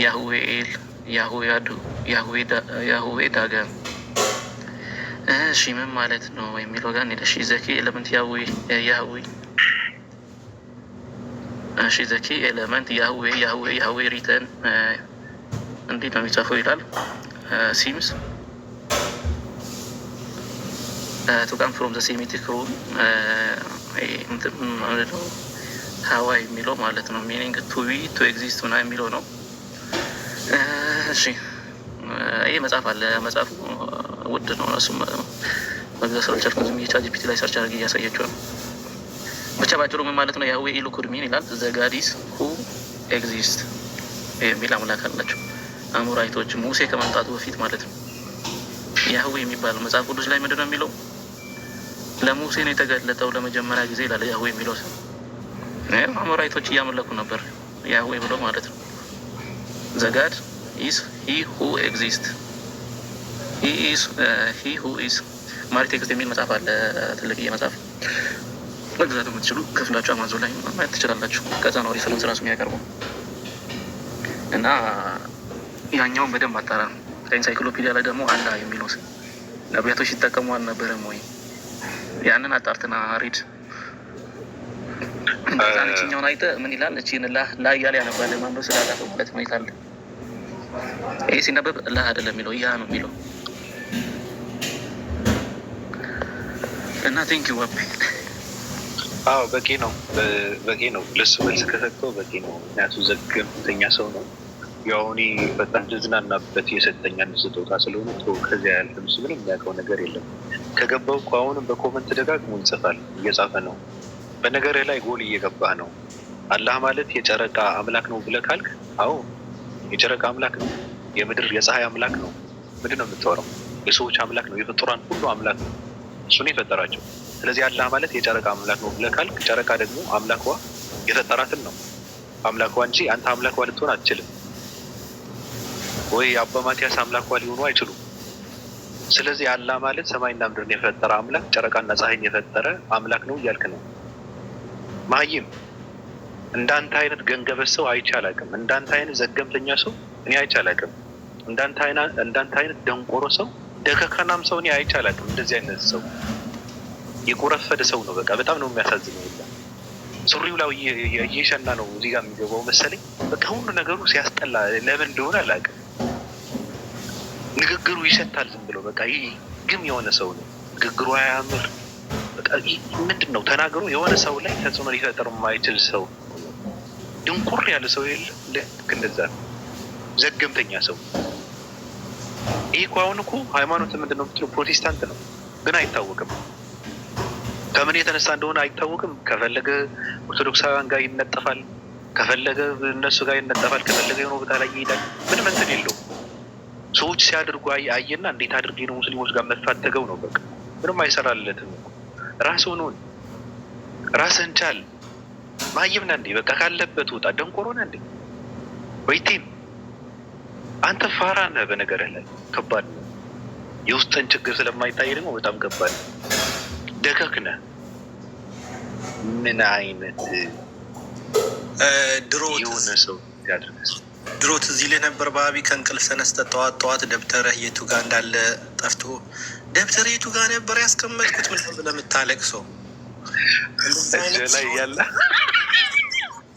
ያህዌ ኤል ያህዌ ዳገም። እሺ ምን ማለት ነው የሚለው ጋር እሺ ዘኪ ኤለመንት ያህዌ እሺ ዘኪ ኤለመንት ያህዌ ሪተን እንዴት ነው የሚጻፈው ይላል። ሲምስ to come from the Semitic root ነው ሀዋይ የሚለው ማለት ነው። ሚኒንግ ቱ ቢ ቱ ኤግዚስት ምናምን የሚለው ነው። እሺ ይህ መጽሐፍ አለ። መጽሐፉ ውድ ነው። እሱም መግዛት ስላልቻልኩ ዝም ብዬ ቻትጂፒቲ ላይ ሰርች አድርጌ እያሳየችው ነው። ብቻ ባጭሩ ምን ማለት ነው? ያህዌ ኢሉ ኩድ ሚን ይላል ዘ ጋዲስ ሁ ኤግዚስት የሚል አምላክ አላቸው አሞራይቶች ሙሴ ከመምጣቱ በፊት ማለት ነው። ያህዌ የሚባለው መጽሐፍ ቅዱስ ላይ ምንድን ነው የሚለው? ለሙሴ ነው የተገለጠው ለመጀመሪያ ጊዜ ይላል ያህዌ የሚለው ሰው። አሞራይቶች እያመለኩ ነበር ያህዌ ብሎ ማለት ነው። ዘ ጋድ ኢዝ ሂ ሁ ኤግዚስት ሂ ሁ ኢዝ ማሪ ቴክስት የሚል መጽሐፍ አለ። ትልቅዬ መጽሐፍ መግዛት የምትችሉ ክፍላችሁ አማዞን ላይ ማየት ትችላላችሁ። ከዛ ነው ሪፈረንስ ራሱ የሚያቀርበው እና ያኛውን በደንብ አጣራ ነው። ከኢንሳይክሎፒዲያ ላይ ደግሞ አላ የሚለው ነቢያቶች ሲጠቀሙ አልነበረም ወይ? ያንን አጣርትና ሪድ። እንደዛ ነችኛውን አይተ ምን ይላል? እቺን ላ እያለ ያነባለ ማንበብ ስላላፈ ማለት ነው ይላል። ይህ ሲነበብ ላ አይደለም የሚለው ያ ነው የሚለው እና ቴንኪው ወብ አዎ በቂ ነው፣ በቂ ነው። ለሱ መልስ ከሰጠው በቂ ነው። ምክንያቱ ዘገምተኛ ሰው ነው። ያው እኔ በጣም ልዝናናበት የሰጠኝ አንድ ስጦታ ስለሆነ ጥሩ። ከዚያ ያለ ምስ ምንም የሚያውቀው ነገር የለም። ከገባው እኮ አሁንም በኮመንት ደጋግሞ ይጽፋል፣ እየጻፈ ነው። በነገርህ ላይ ጎል እየገባህ ነው። አላህ ማለት የጨረቃ አምላክ ነው ብለህ ካልክ፣ አዎ የጨረቃ አምላክ ነው። የምድር የፀሐይ አምላክ ነው። ምንድን ነው የምታወራው? የሰዎች አምላክ ነው። የፍጡራን ሁሉ አምላክ ነው። እሱ ነው የፈጠራቸው። ስለዚህ አላህ ማለት የጨረቃ አምላክ ነው ብለህ ካልክ ጨረቃ ደግሞ አምላኳ የፈጠራትን ነው አምላኳ እንጂ አንተ አምላኳ ልትሆን አትችልም። ወይ አባ ማቲያስ አምላኳ ሊሆኑ አይችሉም። ስለዚህ አላህ ማለት ሰማይና ምድርን የፈጠረ አምላክ ጨረቃና ፀሐይን የፈጠረ አምላክ ነው እያልክ ነው። ማይም እንዳንተ አይነት ገንገበስ ሰው አይቼ አላውቅም። እንዳንተ አይነት ዘገምተኛ ሰው እኔ አይቼ አላውቅም። እንዳንተ አይነት ደንቆሮ ሰው ደከካናም ሰው እኔ አይቼ አላውቅም። እንደዚህ አይነት ሰው የቆረፈደ ሰው ነው። በቃ በጣም ነው የሚያሳዝነው። ሱሪው ላይ እየሸና ነው እዚህ ጋር የሚገባው መሰለኝ። በቃ ሁሉ ነገሩ ሲያስጠላ ለምን እንደሆነ አላውቅም። ንግግሩ ይሸታል ዝም ብሎ በቃ ይህ ግም የሆነ ሰው ነው። ንግግሩ አያምር። በቃ ምንድን ነው ተናግሮ የሆነ ሰው ላይ ተጽዕኖ ሊፈጠር የማይችል ሰው፣ ድንቁር ያለ ሰው የለም። ልክ እንደዛ ዘገምተኛ ሰው። ይህ እኮ አሁን እኮ ሃይማኖት ምንድን ነው የምትለው ፕሮቴስታንት ነው፣ ግን አይታወቅም። ከምን የተነሳ እንደሆነ አይታወቅም። ከፈለገ ኦርቶዶክሳውያን ጋር ይነጠፋል፣ ከፈለገ እነሱ ጋር ይነጠፋል፣ ከፈለገ የሆነ ቦታ ላይ ይሄዳል። ምንም እንትን የለውም። ሰዎች ሲያደርጉ አየና እንዴት አድርጌ ነው ሙስሊሞች ጋር መፋተገው ነው። በቃ ምንም አይሰራለትም። ራስህን ሁን፣ ራስህን ቻል። ማየም ነህ እንዴ? በቃ ካለበት ውጣ። ደንቆሮ ነህ እንዴ? ወይቴም አንተ ፋራ ነህ። በነገርህ ላይ ከባድ ነው። የውስጥን ችግር ስለማይታይ ደግሞ በጣም ከባድ ነው። ደከክ ነህ። ምን አይነት ድሮ የሆነ ሰው ያደርግስ ድሮ ትዝ ይልህ ነበር ባቢ ከእንቅልፍ ተነስተህ ጠዋት ጠዋት ደብተርህ የቱ ጋር እንዳለ ጠፍቶ ደብተር የቱ ጋር ነበር ያስቀመጥኩት ምን ብለህ የምታለቅሰው ላይ ያለ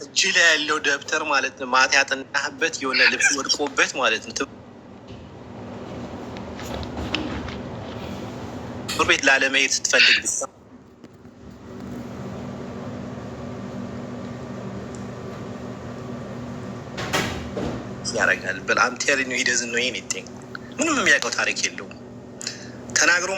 እጅ ላይ ያለው ደብተር ማለት ነው። ማታ ያጠናህበት የሆነ ልብስ ወድቆበት ማለት ነው። ትምህርት ቤት ላለመሄድ ስትፈልግ ያደርጋል። በጣም ቴሪ ነው። ሂደዝን ነው ይሄን ምንም የሚያውቀው ታሪክ የለውም ተናግሮ